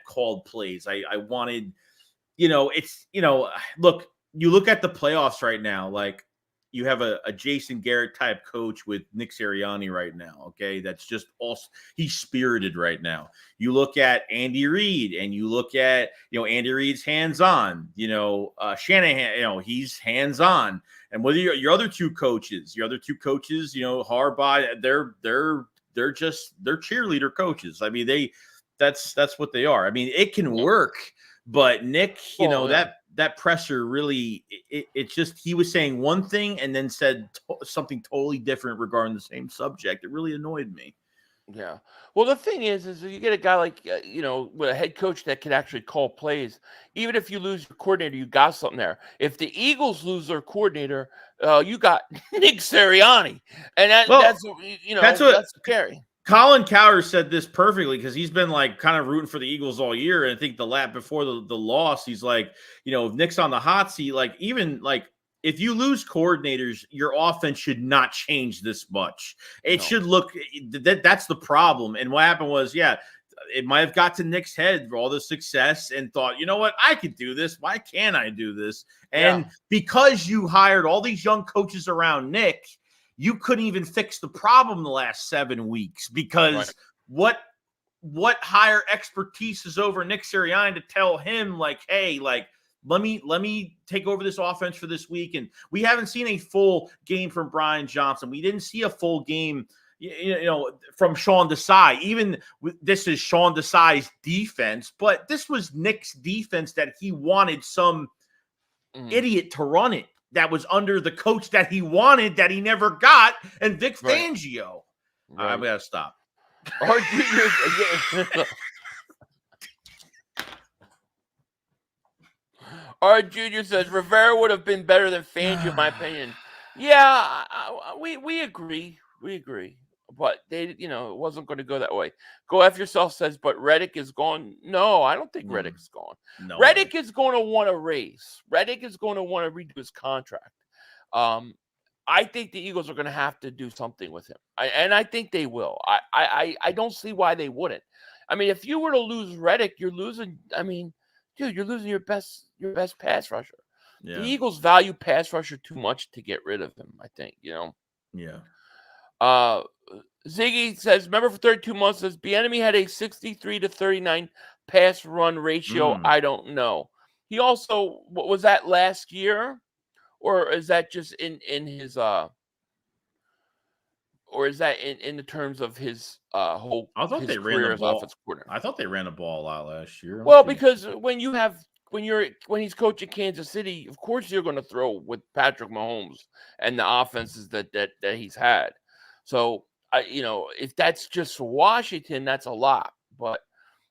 called plays. I wanted, look, you look at the playoffs right now, like you have a Jason Garrett type coach with Nick Sirianni right now. Okay. That's just also, he's spirited right now. You look at Andy Reid and you look at, Andy Reid's hands-on, Shanahan, he's hands-on. And whether your other two coaches, Harbaugh, they're cheerleader coaches. I mean, that's what they are. I mean, it can work, but Nick, that presser really, it's just, he was saying one thing and then said something totally different regarding the same subject. It really annoyed me. Yeah. Well, the thing is you get a guy like, with a head coach that can actually call plays. Even if you lose your coordinator, you got something there. If the Eagles lose their coordinator, you got Nick Sirianni. And that's scary. Colin Cowher said this perfectly because he's been like kind of rooting for the Eagles all year. And I think the lap before the loss, he's like, if Nick's on the hot seat, like even like if you lose coordinators, your offense should not change this much. It should look that's the problem. And what happened was, it might have got to Nick's head for all the success and thought, you know what, I could do this. Why can't I do this? And because you hired all these young coaches around Nick, you couldn't even fix the problem the last 7 weeks because what higher expertise is over Nick Sirianni to tell him like, hey, like, let me take over this offense for this week. And we haven't seen a full game from Brian Johnson. We didn't see a full game, from Sean Desai. Even this is Sean Desai's defense, but this was Nick's defense that he wanted some idiot to run it. That was under the coach that he wanted that he never got, and Vic Fangio. Right. I'm gonna stop. Our Junior says Rivera would have been better than Fangio, in my opinion. Yeah, we agree. We agree. But they, it wasn't going to go that way. Go F yourself says, but Reddick is gone. No, I don't think Reddick is gone. No, Reddick is going to want a raise. Reddick is going to want to redo his contract. I think the Eagles are going to have to do something with him, and I think they will. I don't see why they wouldn't. I mean, if you were to lose Reddick, you're losing. I mean, dude, you're losing your best pass rusher. Yeah. The Eagles value pass rusher too much to get rid of him. I think Yeah. Ziggy says, remember for 32 months, says Bieniemy had a 63-39 pass run ratio. I don't know. He also, what was that last year? Or is that just in his or is that in the terms of his whole I thought they ran the ball. I thought they ran the ball a lot last year. Well, because when he's coaching Kansas City, of course you're going to throw with Patrick Mahomes and the offenses that he's had. So if that's just for Washington, that's a lot. But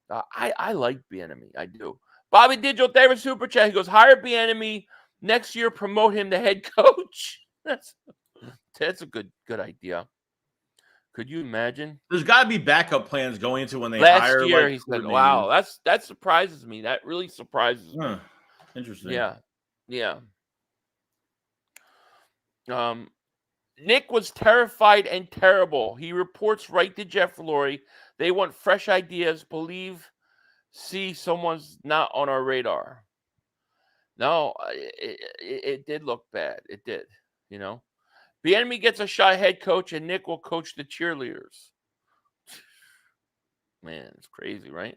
I like Bieniemy. I do. Bobby Digital, David Super Chat. He goes, hire Bieniemy next year, promote him to head coach. That's a good idea. Could you imagine? There's got to be backup plans going into when they hire. Last year, he said, "Wow, that surprises me. That really surprises me." Interesting. Yeah. Nick was terrified and terrible. He reports right to Jeff Lurie. They want fresh ideas. See someone's not on our radar. No, it did look bad. It did, Bieniemy gets a shot head coach, and Nick will coach the cheerleaders. Man, it's crazy, right?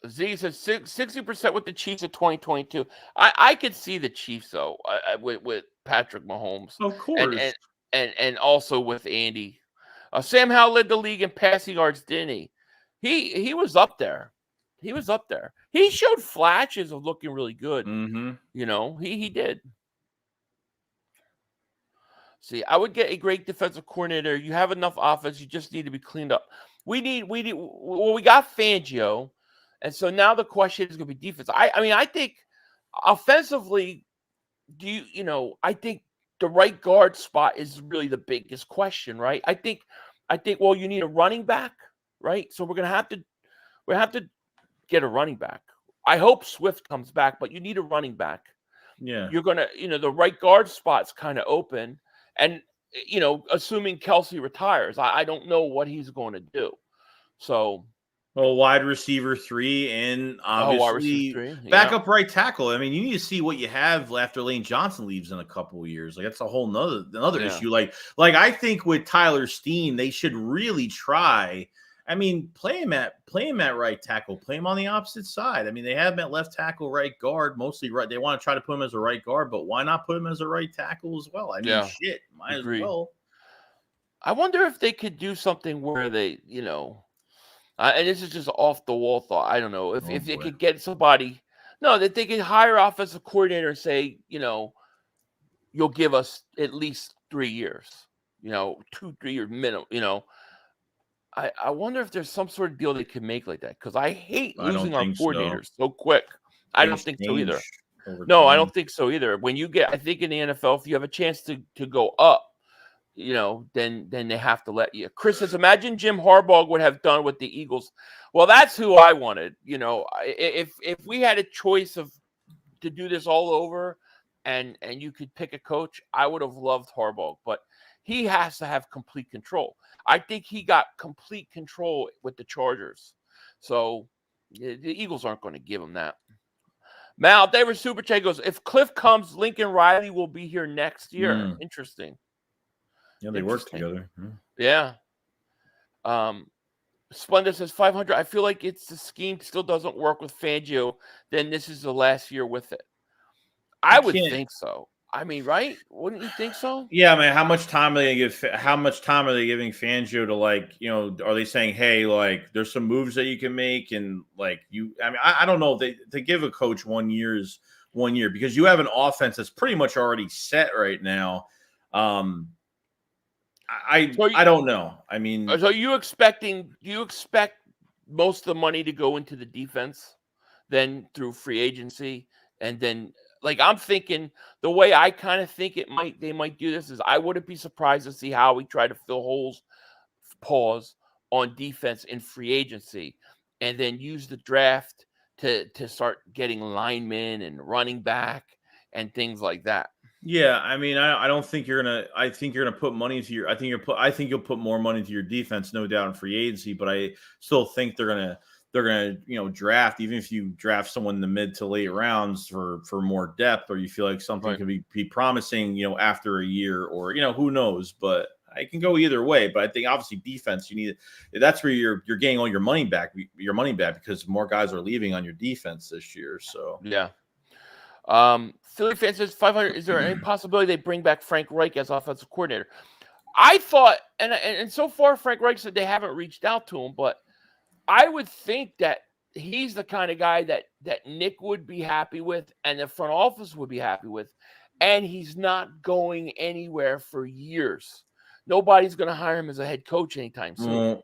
Z says 60% with the Chiefs in 2022. I could see the Chiefs though with Patrick Mahomes, of course, and also with Andy. Sam Howell led the league in passing yards, didn't he? He was up there. He was up there. He showed flashes of looking really good. Mm-hmm. He did. See, I would get a great defensive coordinator. You have enough offense. You just need to be cleaned up. We got Fangio, and so now the question is going to be defense. I think offensively, I think the right guard spot is really the biggest question, right? I think, well, you need a running back, right? So we're going to have to get a running back. I hope Swift comes back, but you need a running back. Yeah. You're going to, the right guard spot's kind of open. And, assuming Kelsey retires, I don't know what he's going to do. So Well, wide receiver 3 and wide receiver obviously 3. Yeah. backup right tackle. I mean, you need to see what you have after Lane Johnson leaves in a couple of years. Like that's a whole another Yeah. issue. Like I think with Tyler Steen, they should really try. I mean, play him at right tackle, play him on the opposite side. I mean, they have him at left tackle, right guard, mostly right. They want to try to put him as a right guard, but why not put him as a right tackle as well? I mean, shit, might Agreed. as well. I wonder if they could do something where they, and this is just off the wall thought. I don't know if they could get somebody, that they could hire offensive coordinator and say, you'll give us at least 3 years, 2-3 years minimum, I wonder if there's some sort of deal they can make like that because I hate losing our coordinators so quick. I don't think so either. No, I don't think so either. When you I think in the NFL, if you have a chance to go up, then they have to let you. Chris says, imagine Jim Harbaugh would have done with the Eagles. Well, that's who I wanted. If we had a choice to do this all over, and you could pick a coach, I would have loved Harbaugh, but he has to have complete control. I think he got complete control with the Chargers, so the Eagles aren't going to give him that. Mal, David Super Chat goes, if Cliff comes, Lincoln Riley will be here next year. Interesting. Yeah, they work together. Yeah. Splendid says 500. I feel like the scheme still doesn't work with Fangio. Then this is the last year with it. I would think so. I mean, right? Wouldn't you think so? Yeah, I mean, how much time are they giving Fangio to are they saying, hey, there's some moves that you can make and I don't know. They give a coach 1 year because you have an offense that's pretty much already set right now. I don't know. I mean, so do you expect most of the money to go into the defense then through free agency? And then I'm thinking the way I kind of think they might do this is I wouldn't be surprised to see how we try to fill holes, on defense in free agency and then use the draft to start getting linemen and running back and things like that. Yeah, I mean, I don't think you're gonna. I think you're gonna put money into your. I think you'll put more money into your defense, no doubt, in free agency. But I still think they're gonna draft, even if you draft someone in the mid to late rounds for more depth, or you feel like something could be promising, after a year, or who knows. But I can go either way. But I think obviously defense, you need. That's where you're getting all your money back. Because more guys are leaving on your defense this year. So yeah. Philly fan says 500. Is there any possibility they bring back Frank Reich as offensive coordinator? I thought, and so far Frank Reich said they haven't reached out to him, but I would think that he's the kind of guy that Nick would be happy with and the front office would be happy with, and he's not going anywhere for years. Nobody's going to hire him as a head coach anytime soon.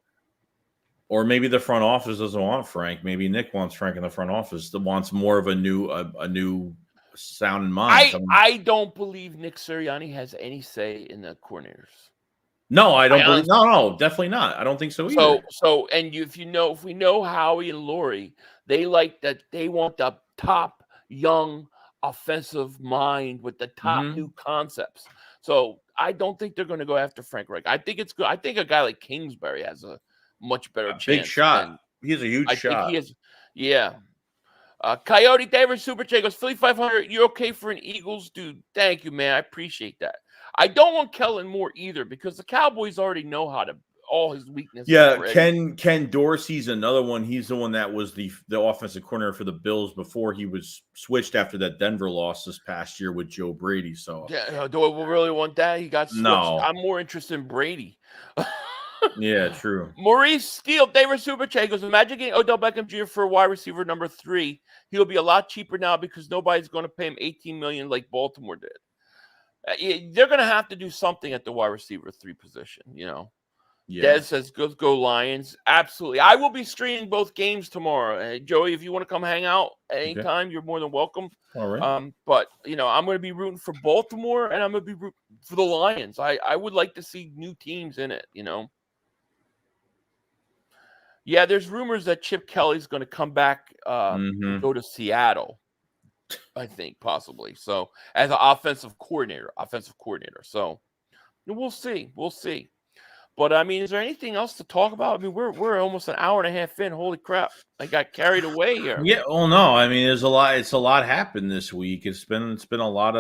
Or maybe the front office doesn't want Frank. Maybe Nick wants Frank in the front office that wants more of a new sound in mind. I don't believe Nick Sirianni has any say in the coordinators. No, I don't believe. No, definitely not. I don't think so either. So, and if we know Howie and Laurie, they want the top young offensive mind with the top new concepts. So I don't think they're going to go after Frank Reich. I think it's good. I think a guy like Kingsbury has a much better chance. Big shot. He's a huge shot. Think he is. Yeah. Coyote David Super Chat goes, Philly 500, you're okay for an Eagles dude. Thank you, man. I appreciate that. I don't want Kellen Moore either because the Cowboys already know how to all his weaknesses. Yeah, Ken Dorsey's another one. He's the one that was the offensive coordinator for the Bills before he was switched after that Denver loss this past year with Joe Brady. So yeah, do I really want that? He got switched. No. I'm more interested in Brady. Yeah, true. Maurice Steele, David Super Chat goes, imagine getting Odell Beckham Jr. for wide receiver number 3. He'll be a lot cheaper now because nobody's going to pay him $18 million like Baltimore did. They're going to have to do something at the wide receiver 3 position, Yeah. Des says, go Lions. Absolutely. I will be streaming both games tomorrow. Joey, if you want to come hang out at any time, you're more than welcome. All right. But, I'm going to be rooting for Baltimore, and I'm going to be rooting for the Lions. I would like to see new teams in it, Yeah, there's rumors that Chip Kelly's going to come back and go to Seattle, I think, possibly. So, as an offensive coordinator. So, we'll see. But I mean, is there anything else to talk about? I mean, we're almost an hour and a half in. Holy crap! I got carried away here. Yeah, well, no, I mean, there's a lot. It's a lot happened this week. It's been a lot.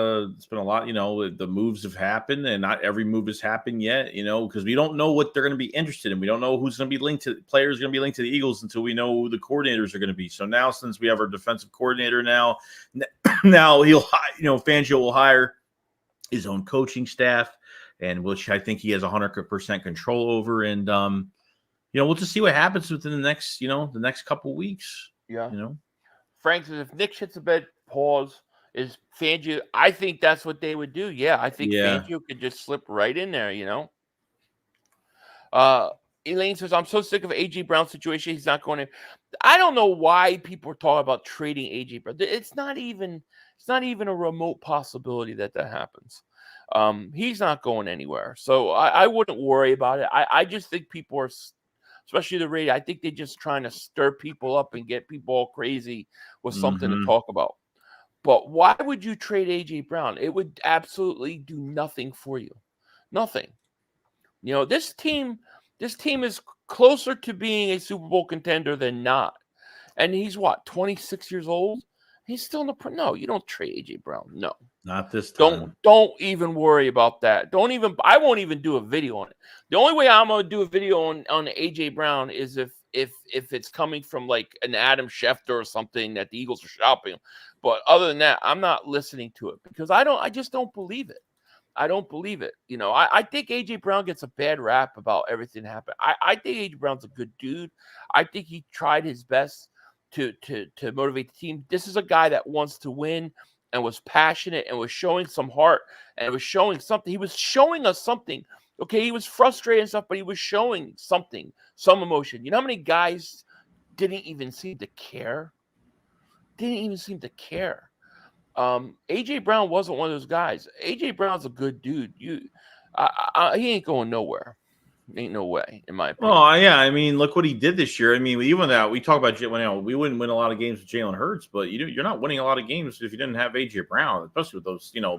You know, the moves have happened, and not every move has happened yet. You know, because we don't know what they're going to be interested in. We don't know who's going to be linked to players going to be linked to the Eagles until we know who the coordinators are going to be. So now, since we have our defensive coordinator now Fangio will hire his own coaching staff, and which I think he has 100% control over. And we'll just see what happens within the next couple of weeks. Yeah. You know, Frank says if Nick shits the bed, pause. Is Fangio? I think that's what they would do. Yeah, I think Fangio could just slip right in there. Elaine says I'm so sick of AJ Brown's situation. He's not going to. I don't know why people are talking about trading AJ Brown. It's not even a remote possibility that happens. He's not going anywhere. So I wouldn't worry about it. I just think people are, especially the radio, I think they're just trying to stir people up and get people all crazy with something to talk about. But why would you trade AJ Brown? It would absolutely do nothing for you. Nothing. This team is closer to being a Super Bowl contender than not. And he's 26 years old? He's still in the no, you don't trade AJ Brown. No. Not this time. Don't even worry about that. I won't even do a video on it. The only way I'm gonna do a video on AJ Brown is if it's coming from like an Adam Schefter or something that the Eagles are shopping. But other than that, I'm not listening to it because I just don't believe it. I don't believe it. I think AJ Brown gets a bad rap about everything that happened. I think AJ Brown's a good dude. I think he tried his best to motivate the team. This is a guy that wants to win and was passionate and was showing some heart and was showing something. He was showing us something. Okay, he was frustrated and stuff, but he was showing something, some emotion. You know how many guys didn't even seem to care? AJ Brown wasn't one of those guys. AJ Brown's a good dude. He ain't going nowhere. Ain't no way, in my opinion. Oh yeah, I mean, look what he did this year. I mean, even that we talk about we wouldn't win a lot of games with Jalen Hurts, but you're not winning a lot of games if you didn't have AJ Brown, especially with those, a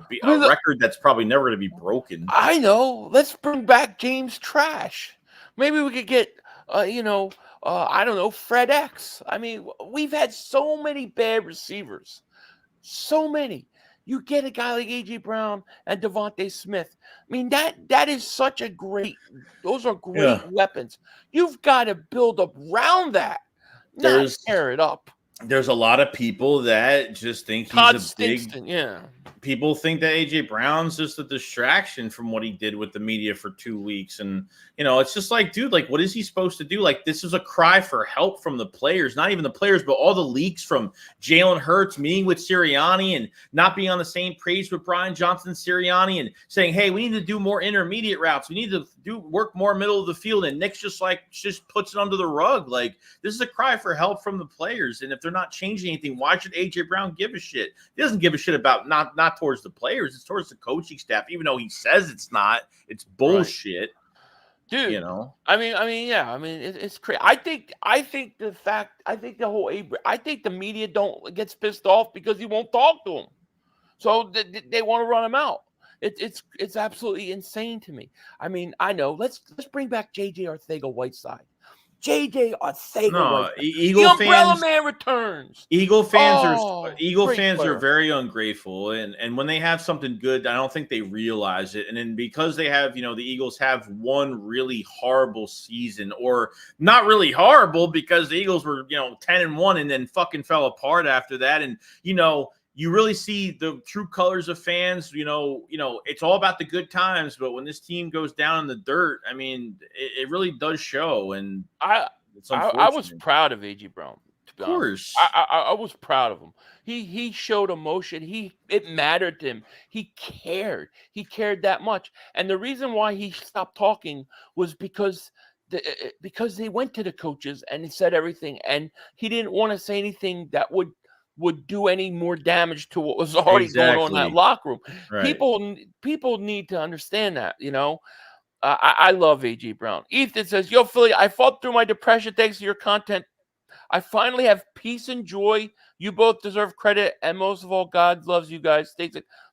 record that's probably never going to be broken. I know. Let's bring back James Trash. Maybe we could get, I don't know, Fred X. I mean, we've had so many bad receivers, so many. You get a guy like AJ Brown and Devontae Smith. I mean, that is such a great. Those are great weapons. You've got to build up around that, not tear it up. There's a lot of people that just think he's a big. People think that AJ Brown's just a distraction from what he did with the media for 2 weeks. And, it's just like, dude, like, what is he supposed to do? Like, this is a cry for help from the players, not even the players, but all the leaks from Jalen Hurts meeting with Sirianni and not being on the same page with Brian Johnson Sirianni and saying, hey, we need to do more intermediate routes. We need to work more middle of the field. And Nick's just puts it under the rug. Like, this is a cry for help from the players. And if they're not changing anything, why should AJ Brown give a shit? He doesn't give a shit about not towards the players, it's towards the coaching staff, even though he says it's not. It's bullshit. Dude, it's crazy. I think the media gets pissed off because he won't talk to them, so they want to run him out. It's absolutely insane to me. I mean, I know. Let's bring back JJ Arcega-Whiteside. JJ Arcega. The Umbrella Man returns. Eagle fans are very ungrateful, and when they have something good, I don't think they realize it. And then because they have, the Eagles have one really horrible season, or not really horrible because the Eagles were 10-1 and then fucking fell apart after that, and you really see the true colors of fans. It's all about the good times, but when this team goes down in the dirt, I mean, it really does show. And I was proud of AJ Brown. Of course, I was proud of him. He showed emotion. It mattered to him. He cared. He cared that much. And the reason why he stopped talking was because they went to the coaches and he said everything, and he didn't want to say anything that would do any more damage to what was already going on in that locker room. Right. People need to understand that, I love AJ Brown. Ethan says, yo, Philly, I fought through my depression thanks to your content. I finally have peace and joy. You both deserve credit, and most of all, God loves you guys.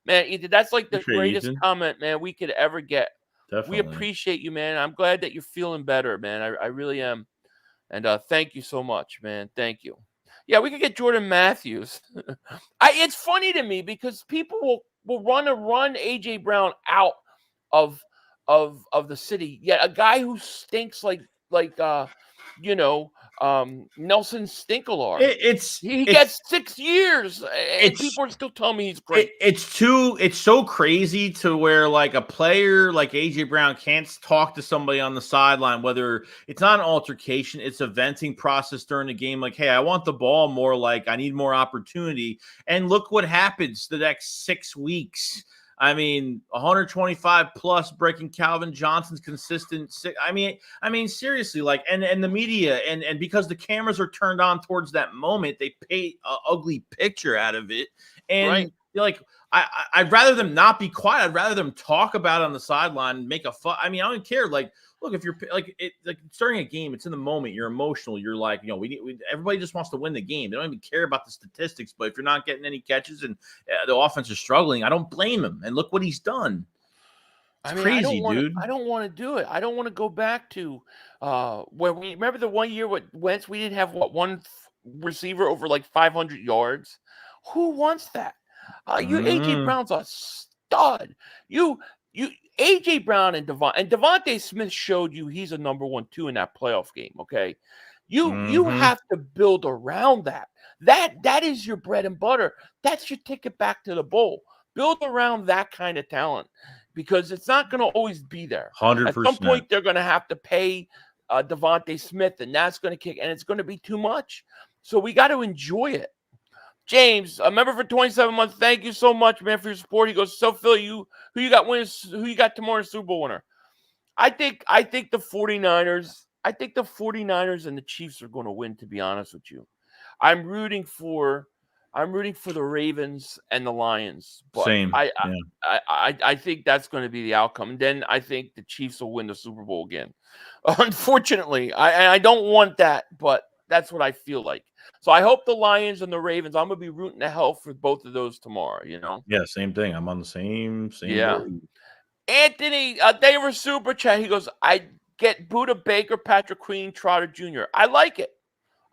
Man, Ethan, that's like the greatest comment, man, we could ever get. We appreciate you, man. I'm glad that you're feeling better, man. I really am. And thank you so much, man. Thank you. Yeah, we could get Jordan Matthews. It's funny to me because people will run AJ Brown out of the city. Yet a guy who stinks like Nelson Stinkelar. He gets 6 years, and people are still telling me he's great. It's so crazy to where like a player like AJ Brown can't talk to somebody on the sideline, whether it's not an altercation, it's a venting process during the game. Like, hey, I want the ball more. Like, I need more opportunity. And look what happens the next 6 weeks. I mean, 125 plus breaking Calvin Johnson's consistent. I mean, seriously, like, and the media and because the cameras are turned on towards that moment, they paint an ugly picture out of it. And like, I'd rather them not be quiet. I'd rather them talk about it on the sideline and make a fun. I mean, I don't care. Like, look, if you're like starting a game, it's in the moment. You're emotional. You're like, everybody just wants to win the game. They don't even care about the statistics. But if you're not getting any catches and the offense is struggling, I don't blame him. And look what he's done. It's crazy, dude. I don't want to do it. I don't want to go back to where we remember the 1 year with Wentz. We didn't have one receiver over like 500 yards. Who wants that? AJ Brown's a stud. You AJ Brown and Devontae Smith showed you he's a number 1-2 in that playoff game. Okay, you have to build around that. That is your bread and butter. That's your ticket back to the bowl. Build around that kind of talent because it's not going to always be there. 100%. At some point, they're going to have to pay Devontae Smith, and that's going to kick, and it's going to be too much. So we got to enjoy it. James, a member for 27 months. Thank you so much, man, for your support. He goes, so Phil, who you got tomorrow in Super Bowl winner? I think the 49ers. I think the 49ers and the Chiefs are going to win, to be honest with you. I'm rooting for the Ravens and the Lions. But Same. I think that's going to be the outcome. And then I think the Chiefs will win the Super Bowl again. Unfortunately, I don't want that, but that's what I feel like. So I hope the Lions and the Ravens, I'm going to be rooting to hell for both of those tomorrow, Yeah, same thing. I'm on the same yeah. boat. Anthony, David Super Chat, he goes, I get Buda Baker, Patrick Queen, Trotter Jr. I like it.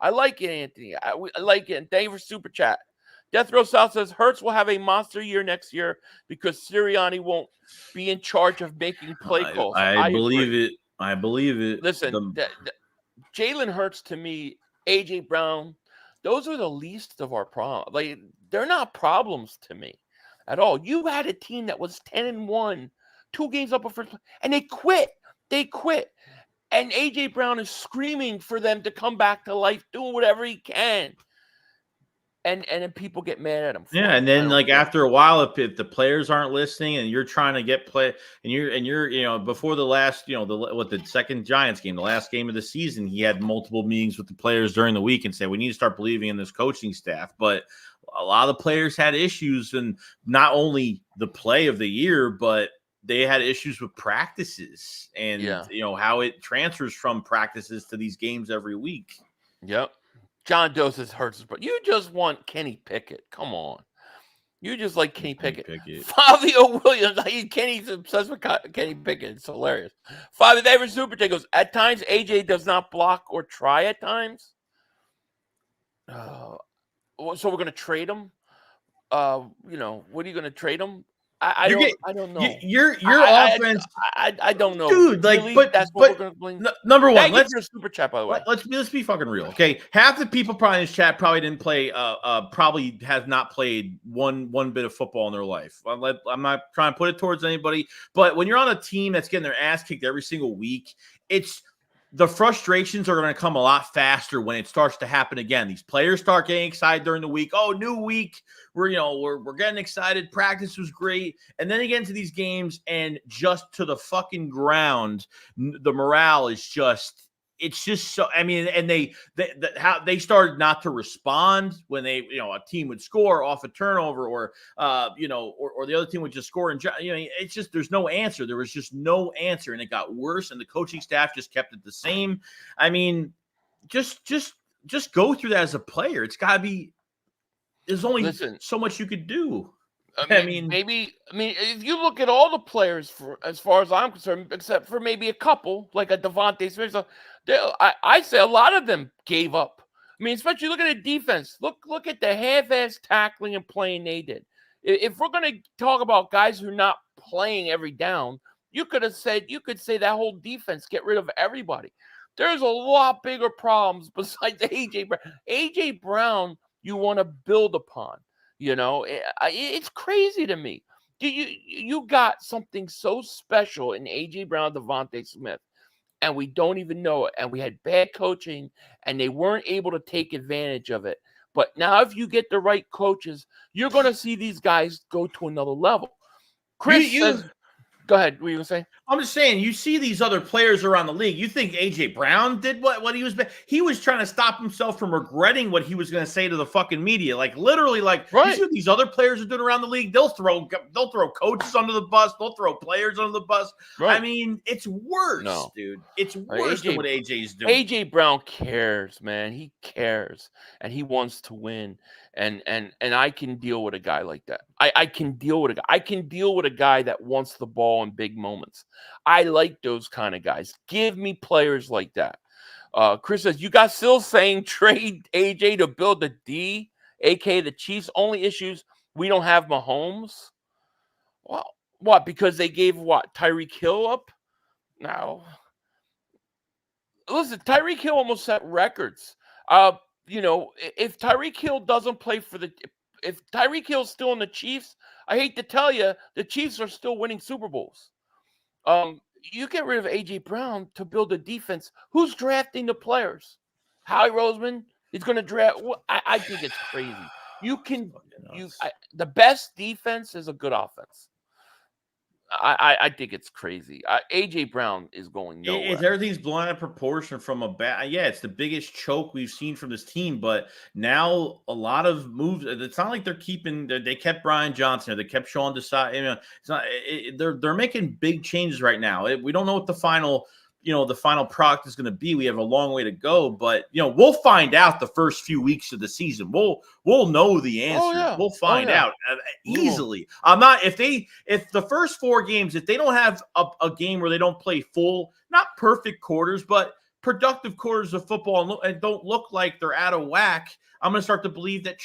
Anthony. I like it. And thank you for Super Chat. Death Row South says, Hurts will have a monster year next year because Sirianni won't be in charge of making play calls. I believe it. I believe it. Listen, Jalen Hurts to me, AJ Brown, those are the least of our problems. Like, they're not problems to me at all. You had a team that was 10-1, 2 games up of first, and they quit. And AJ Brown is screaming for them to come back to life, doing whatever he can. And then people get mad at him. Yeah, and then like after a while, if the players aren't listening and you're trying to get play, and you're before the last the second Giants game, the last game of the season, he had multiple meetings with the players during the week and said we need to start believing in this coaching staff. But a lot of the players had issues, and not only the play of the year, but they had issues with practices and how it transfers from practices to these games every week. Yep. John Doe says Hurts, but you just want Kenny Pickett. Come on. You just like Kenny Pickett. Fabio Williams. Kenny's obsessed with Kenny Pickett. It's hilarious. Fabio David Super Chat goes, at times AJ does not block or try at times. So we're going to trade him? What are you going to trade him? I don't know. Your offense. I don't know, dude. Like, really? but that's what we're going to blame. Number one, let's do a super chat. By the way, let's be fucking real. Okay, half the people probably in this chat probably didn't play. Probably has not played one bit of football in their life. I'm not trying to put it towards anybody, but when you're on a team that's getting their ass kicked every single week, the frustrations are going to come a lot faster when it starts to happen again. These players start getting excited during the week. Oh, new week. We're getting excited. Practice was great. And then they get into these games and just to the fucking ground, the morale is just, it's just so, I mean, and how they started not to respond when a team would score off a turnover or the other team would just score and, it's just, there's no answer. There was just no answer and it got worse and the coaching staff just kept it the same. I mean, just go through that as a player. It's gotta be, there's only so much you could do. I mean, maybe. I mean, if you look at all the players, as far as I'm concerned, except for maybe a couple, like a Devontae Smith, I say a lot of them gave up. I mean, especially look at the defense. Look at the half-ass tackling and playing they did. If we're going to talk about guys who are not playing every down, you could say that whole defense, get rid of everybody. There's a lot bigger problems besides A.J. Brown. A.J. Brown, you want to build upon. It's crazy to me. You got something so special in A.J. Brown, Devontae Smith, and we don't even know it. And we had bad coaching, and they weren't able to take advantage of it. But now if you get the right coaches, you're going to see these guys go to another level. Chris says, go ahead. What were you going to say? I'm just saying, you see these other players around the league. You think A.J. Brown did what he was? He was trying to stop himself from regretting what he was going to say to the fucking media. Like literally, you see what these other players are doing around the league. They'll throw coaches under the bus. They'll throw players under the bus. Right. I mean, it's worse, dude. It's worse than what A.J.'s doing. A.J. Brown cares, man. He cares, and he wants to win. And I can deal with a guy like that. I can deal with a guy. I can deal with a guy that wants the ball in big moments. I like those kind of guys. Give me players like that. Chris says, you guys still saying trade AJ to build the D, aka the Chiefs. Only issues, we don't have Mahomes. Well, what? Because they gave Tyreek Hill up? No. Listen, Tyreek Hill almost set records. If Tyreek Hill doesn't play if Tyreek Hill's still in the Chiefs, I hate to tell you, the Chiefs are still winning Super Bowls. You get rid of A.J. Brown to build a defense. Who's drafting the players? Howie Roseman is going to draft. I think it's crazy. The best defense is a good offense. I think it's crazy. A.J. Brown is going nowhere. Everything's blown out of proportion from a bad. Yeah, it's the biggest choke we've seen from this team. But now a lot of moves. It's not like they're keeping. They kept Brian Johnson. Or they kept Sean Desai. It's not. They're making big changes right now. We don't know what the final product is going to be. We have a long way to go, but we'll find out the first few weeks of the season. We'll know the answer. Oh, yeah. We'll find out easily. If the first 4 games, if they don't have a game where they don't play full, not perfect quarters, but productive quarters of football and don't look like they're out of whack, I'm going to start to believe that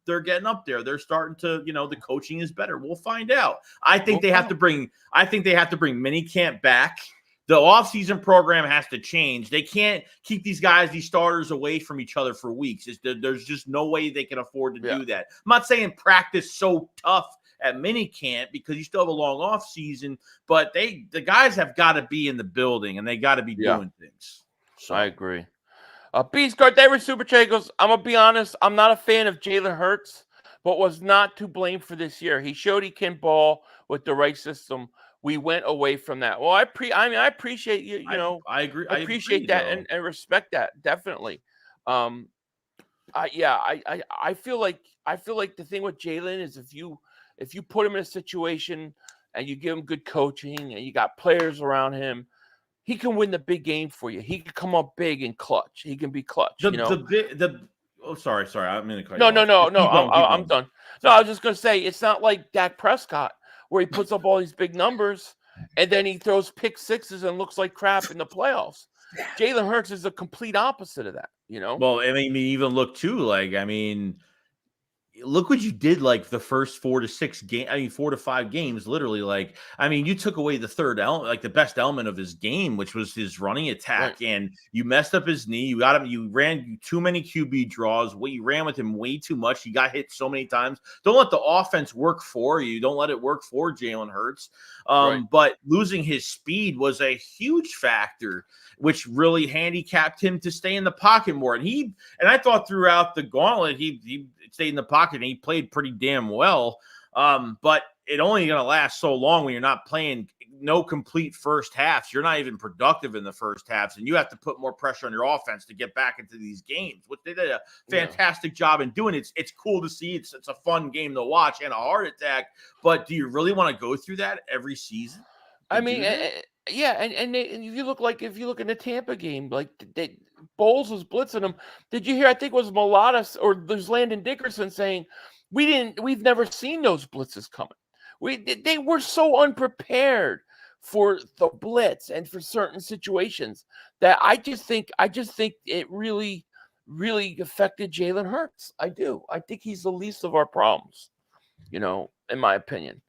they're getting up there. They're starting to, the coaching is better. We'll find out. I think they have to bring minicamp back. The offseason program has to change. They can't keep these starters away from each other for weeks. There's just no way they can afford to do that. I'm not saying practice so tough at minicamp because you still have a long off season, but the guys have got to be in the building and they got to be doing things. So I agree. Beast Guard David Super Chat goes, I'm going to be honest, I'm not a fan of Jalen Hurts, but was not to blame for this year. He showed he can ball with the right system. We went away from that. Well, I appreciate you, I agree. I appreciate that and respect that, definitely. I feel like the thing with Jalen is if you put him in a situation and you give him good coaching and you got players around him, he can win the big game for you. He can come up big and clutch. He can be clutch. Sorry. I'm in the No. I'm done. No, I was just going to say, it's not like Dak Prescott where he puts up all these big numbers and then he throws pick sixes and looks like crap in the playoffs. Jalen Hurts is the complete opposite of that, Well, I mean, even look too, look what you did the first 4 to 5 games, literally. You took away the third element, the best element of his game, which was his running attack, right. And you messed up his knee. You got him. You ran too many QB draws. You ran with him way too much. He got hit so many times. Don't let the offense work for you. Don't let it work for Jalen Hurts. Right. But losing his speed was a huge factor, which really handicapped him to stay in the pocket more. And I thought throughout the gauntlet, he stayed in the pocket and he played pretty damn well. But it only going to last so long when you're not playing no complete first halves. You're not even productive in the first halves, and you have to put more pressure on your offense to get back into these games, which they did a fantastic job in doing. It's cool to see. It's a fun game to watch and a heart attack. But do you really want to go through that every season? And if you look in the Tampa game, Bowles was blitzing them. Did you hear? I think it was Malatas or there's Landon Dickerson saying we've never seen those blitzes coming. They were so unprepared for the blitz and for certain situations that I just think it really, really affected Jalen Hurts. I do. I think he's the least of our problems, in my opinion.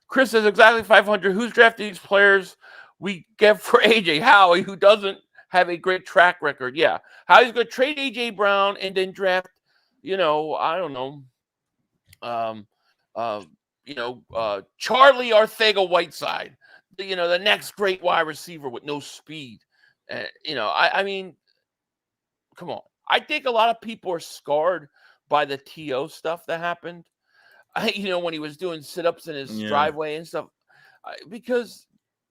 Chris says exactly 500. Who's drafting these players we get for AJ? Howie, who doesn't have a great track record. Yeah. Howie's going to trade AJ Brown and then draft, I don't know, Charlie Arcega-Whiteside, the next great wide receiver with no speed. I mean, come on. I think a lot of people are scarred by the TO stuff that happened. When he was doing sit-ups in his driveway and stuff,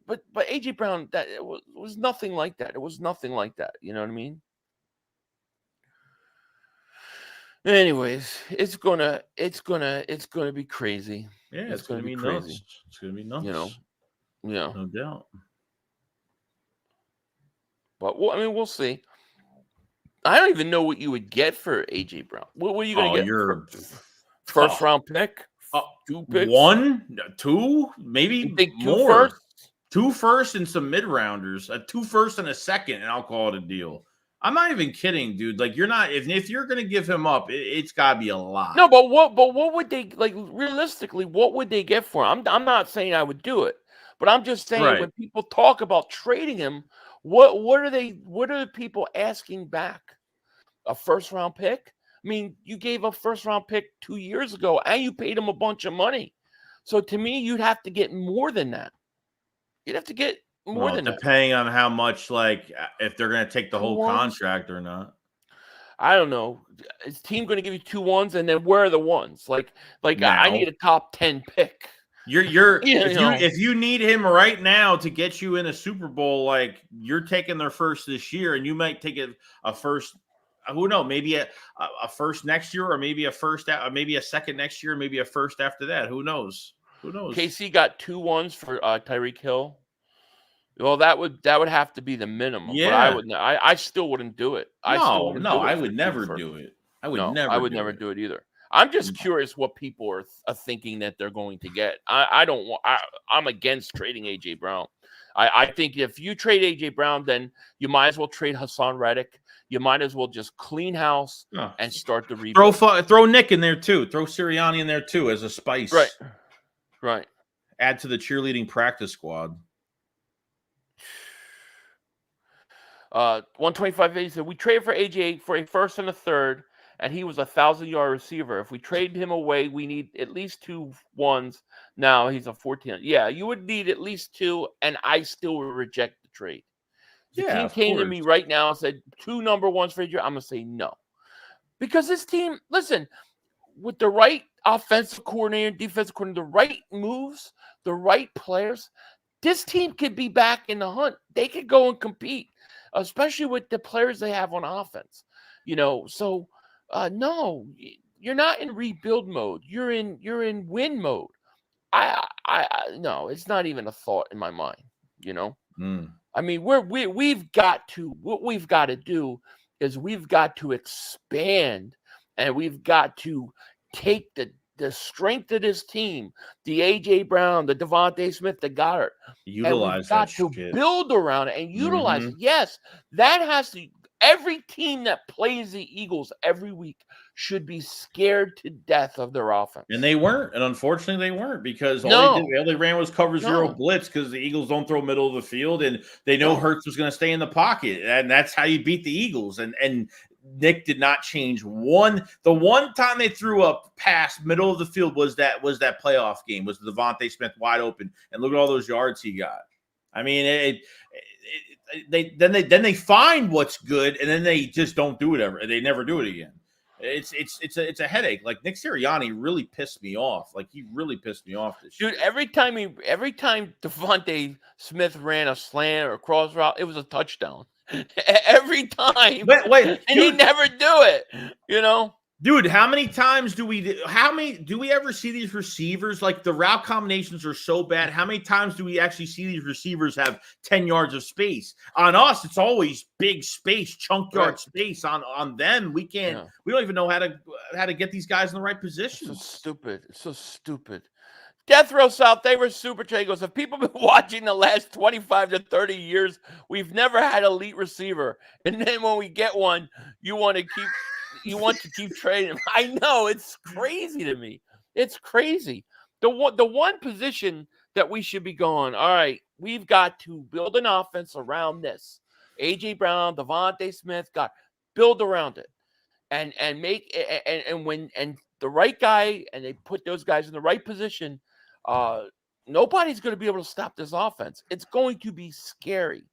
but AJ Brown, that it was nothing like that. It was nothing like that. You know what I mean? Anyways, it's gonna be crazy. Yeah, it's gonna be crazy. Nuts. It's gonna be nuts. Yeah, no doubt. But we'll see. I don't even know what you would get for AJ Brown. What are you gonna get? First round pick? 2 picks? 1, 2, maybe you think more. 2 firsts and some mid-rounders. 2 firsts and a second, and I'll call it a deal. I'm not even kidding, dude. Like, you're not. If you're gonna give him up, it's got to be a lot. No, but what would they like? Realistically, what would they get for him? I'm not saying I would do it, but I'm just saying when people talk about trading him, what are the people asking back? A first round pick? I mean, you gave a first-round pick 2 years ago, and you paid him a bunch of money. So, to me, you'd have to get more than that. You'd have to get more than that. Depending on how much, if they're going to take the whole contract or not. I don't know. Is team going to give you 2 ones, and then where are the ones? I need a top 10 pick. If you need him right now to get you in a Super Bowl, you're taking their first this year, and you might take a first. Who knows? Maybe a first next year, or maybe maybe a second next year, maybe a first after that. Who knows? KC got 2 ones for Tyreek Hill. Well, that would have to be the minimum. Yeah, but I still wouldn't do it. I would never do it. I would never do it either. I'm just curious what people are thinking that they're going to get. I'm against trading AJ Brown. I think if you trade AJ Brown, then you might as well trade Hassan Reddick. You might as well just clean house and start the rebuild. Throw Nick in there too. Throw Sirianni in there too as a spice. Right. Add to the cheerleading practice squad. 125 said we traded for AJ for a first and a third, and he was 1,000-yard receiver. If we trade him away, we need at least 2 ones. Now he's a 14. Yeah, you would need at least 2, and I still would reject the trade. The team came to me right now and said 2 number 1s for AJ. I'm going to say no. Because this team, listen, with the right offensive coordinator, defensive coordinator, the right moves, the right players, this team could be back in the hunt. They could go and compete, especially with the players they have on offense. So no, you're not in rebuild mode. You're in win mode. No, it's not even a thought in my mind. I mean, we've got to. What we've got to do is we've got to expand, and we've got to take the strength of this team, the AJ Brown, the Devontae Smith, the Goddard, utilize got to build around it and utilize it. Yes, that has to. Every team that plays the Eagles every week should be scared to death of their offense. And they weren't. And unfortunately, they weren't, because all they ran was cover zero blitz, because the Eagles don't throw middle of the field, and they know Hurts was going to stay in the pocket. And that's how you beat the Eagles. And Nick did not change one. The one time they threw a pass middle of the field was that playoff game, was the Devontae Smith wide open. And look at all those yards he got. I mean, they find what's good, and then they just don't do it ever. They never do it again. It's a headache. Like, Nick Sirianni really pissed me off. Like, he really pissed me off this year. Dude, every time Devontae Smith ran a slant or a cross route, it was a touchdown. Every time. Wait, and he never do it. Dude, how many times do we ever see these receivers? Like, the route combinations are so bad. How many times do we actually see these receivers have 10 yards of space? On us, it's always big space, chunk yard space. On them, we don't even know how to get these guys in the right position. It's so stupid. Death Row South, they were super chat. He goes, if people have been watching the last 25 to 30 years, we've never had an elite receiver. And then when we get one, you want to keep trading him. I know, it's crazy to me. It's crazy. The one position that we should be going, all right, we've got to build an offense around this. A.J. Brown, Devontae Smith, build around it. And when the right guy, and they put those guys in the right position, nobody's going to be able to stop this offense. It's going to be scary.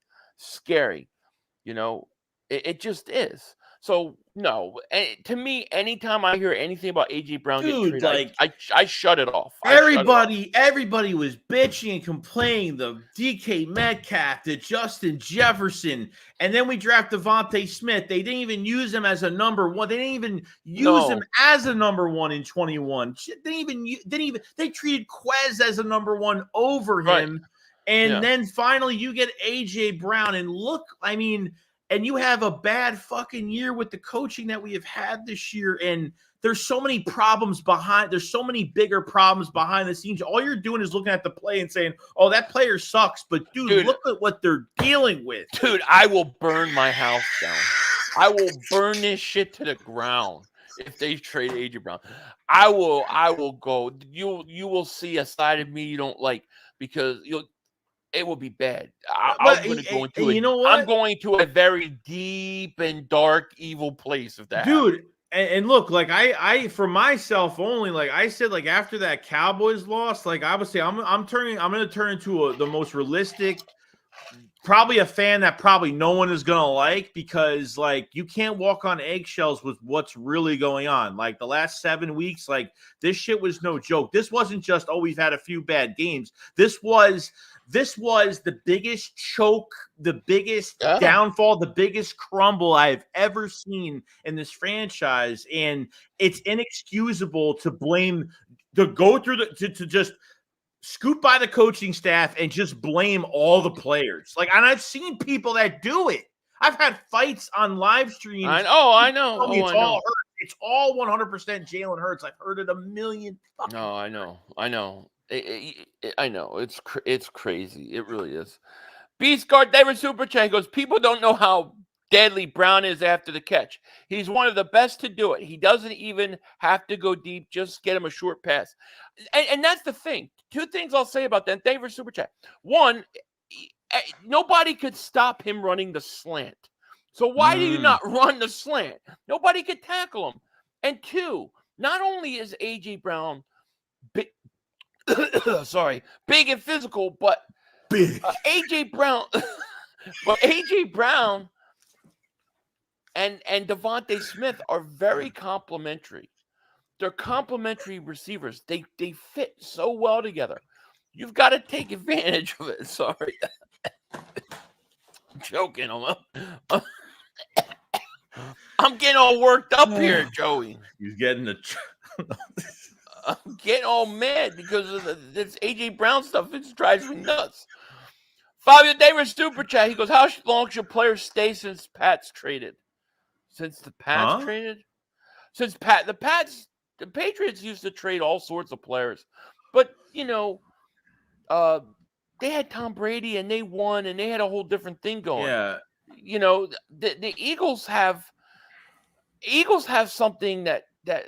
It just is. So no, to me, anytime I hear anything about A.J. Brown getting traded, I shut it off. Everybody was bitching and complaining. The DK Metcalf, the Justin Jefferson, and then we draft Devontae Smith. They didn't even use him as a number one. They didn't even use him as a number one in 21. They treated Quez as a number one over him. And then finally you get A.J. Brown, and look, I mean. And you have a bad fucking year with the coaching that we have had this year. And there's so many problems there's so many bigger problems behind the scenes. All you're doing is looking at the play and saying, oh, that player sucks. But dude, look at what they're dealing with. Dude, I will burn my house down. I will burn this shit to the ground if they trade A.J. Brown. I will go. You will see a side of me you don't like, because it will be bad. I'm going to go into I'm going to a very deep and dark, evil place if that happens. And look, like I for myself only, like I said, like after that Cowboys loss, like I would say I'm going to turn into the most realistic, probably a fan that probably no one is going to like, because like you can't walk on eggshells with what's really going on. Like the last 7 weeks, like this shit was no joke. This wasn't just, oh, we've had a few bad games. This was the biggest choke, the biggest downfall, the biggest crumble I've ever seen in this franchise. And it's inexcusable to go through to just scoot by the coaching staff and just blame all the players. Like, and I've seen people that do it. I've had fights on live streams. I know. It's all 100% Jalen Hurts. I've heard it a million. No, I know. I know. It's crazy. It really is. Beast Guard David Superchan goes, people don't know how deadly Brown is after the catch. He's one of the best to do it. He doesn't even have to go deep. Just get him a short pass. And that's the thing. Two things I'll say about that. Thank you for Superchat. One, nobody could stop him running the slant. So why do you not run the slant? Nobody could tackle him. And two, not only is A.J. Brown big and physical, but A.J. Brown and Devontae Smith are very complementary. They're complementary receivers. They fit so well together. You've got to take advantage of it. Sorry. I'm joking. I'm getting all worked up here, Joey. He's getting I'm getting all mad because of this A.J. Brown stuff. It drives me nuts. Fabio Davis Super Chat. He goes, how long should players stay since Pat's traded? Since the Pats traded? Since the Patriots used to trade all sorts of players. But, they had Tom Brady and they won and they had a whole different thing going. Yeah. The Eagles have something that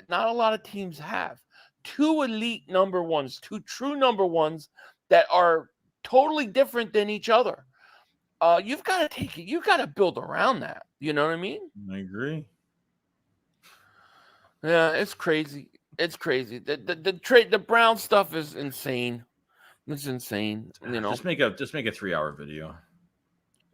not a lot of teams have. Two elite number ones, two true number ones that are totally different than each other. You've got to build around that. You know what I mean? I agree. Yeah, it's crazy. It's crazy. The Brown stuff is insane. It's insane. Just make a 3-hour video.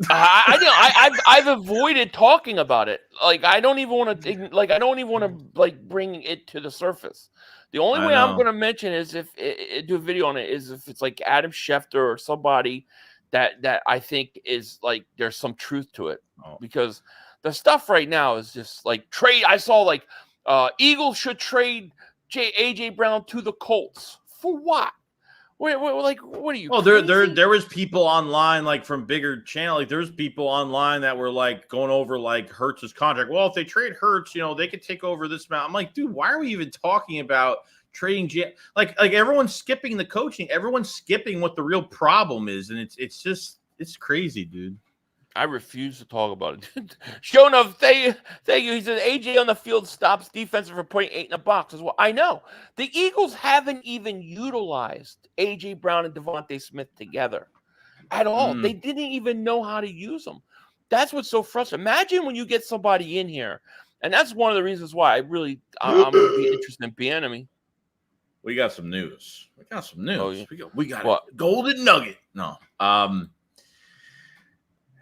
I've avoided talking about it. Like I don't even want to bring it to the surface. The only way I'm going to mention is if do a video on it is if it's like Adam Schefter or somebody that I think is like there's some truth to it, because the stuff right now is just like trade. I saw like Eagles should trade AJ Brown to the Colts. For what? What are you? Oh, crazy? there was people online like from bigger channel. Like there's people online that were like going over like Hurts' contract. Well, if they trade Hurts, they could take over this amount. I'm like, dude, why are we even talking about trading? Like everyone's skipping the coaching. Everyone's skipping what the real problem is, and it's crazy, dude. I refuse to talk about it. Sure enough, thank you. He said AJ on the field stops defensive for putting 8 in a box as well. I know. The Eagles haven't even utilized AJ Brown and Devontae Smith together at all. They didn't even know how to use them. That's what's so frustrating. Imagine when you get somebody in here, and that's one of the reasons why I'm going to be interested in Bieniemy. We got some news. Oh, yeah. We got what? A golden nugget. No.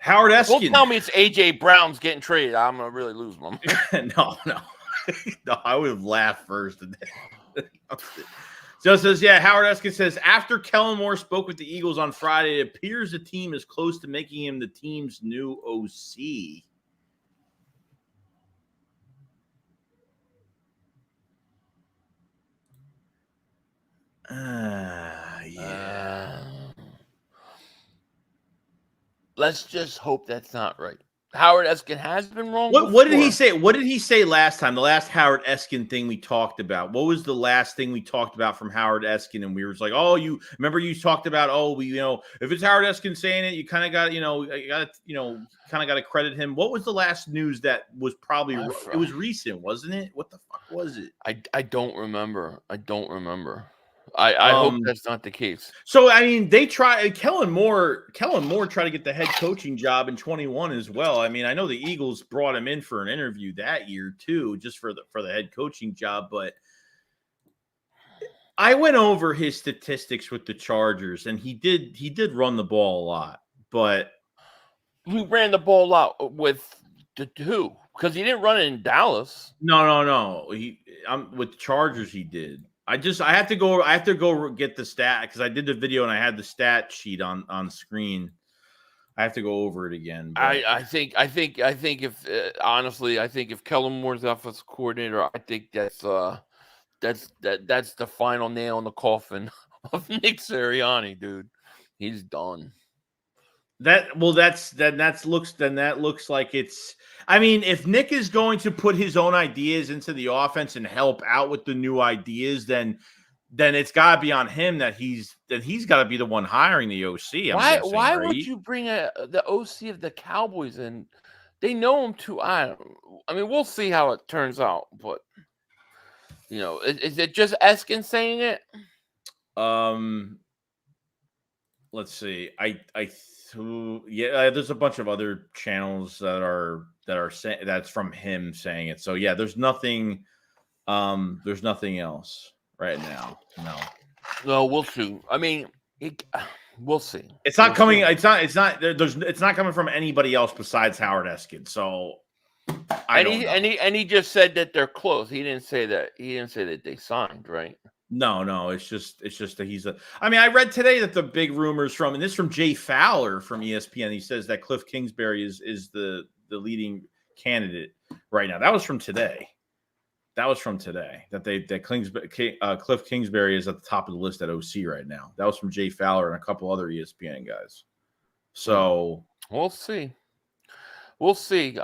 Howard Eskin. Don't tell me it's AJ Brown's getting traded. I'm gonna really lose my mind. No. No, I would have laughed first. So it says, Howard Eskin says, after Kellen Moore spoke with the Eagles on Friday, it appears the team is close to making him the team's new OC. Let's just hope that's not right. Howard Eskin has been wrong. What did he say? What did he say last time? The last Howard Eskin thing we talked about. What was the last thing we talked about from Howard Eskin? And we were like, oh, you remember you talked about, if it's Howard Eskin saying it, you kind of got, kind of got to credit him. What was the last news that was probably it was recent, wasn't it? What the fuck was it? I don't remember. I hope that's not the case. So I mean, they Kellen Moore tried to get the head coaching job in 21 as well. I mean, I know the Eagles brought him in for an interview that year too, just for the head coaching job. But I went over his statistics with the Chargers, and he did run the ball a lot. But he ran the ball out with who? Because he didn't run it in Dallas. No. With the Chargers, he did. I have to go get the stat because I did the video and I had the stat sheet on screen. I have to go over it again. But... I think if honestly, I think if Kellen Moore's offensive coordinator, I think that's the final nail in the coffin of Nick Sirianni, dude. He's done. That looks like it's. I mean, if Nick is going to put his own ideas into the offense and help out with the new ideas, then it's got to be on him that he's got to be the one hiring the OC. Why would you bring the OC of the Cowboys in? They know him too. I mean, we'll see how it turns out, but is it just Eskin saying it? Let's see. There's a bunch of other channels that are saying that's from him saying it. So yeah, there's nothing else right now. No, we'll see. I mean, we'll see. It's not coming. It's not coming from anybody else besides Howard Eskin. So he just said that they're close. He didn't say that they signed, right? No, it's just that I read today that the big rumors and this from Jay Fowler from ESPN, he says that Cliff Kingsbury is the leading candidate right now. That was from today. That Cliff Kingsbury is at the top of the list at OC right now. That was from Jay Fowler and a couple other ESPN guys. So we'll see. Listen.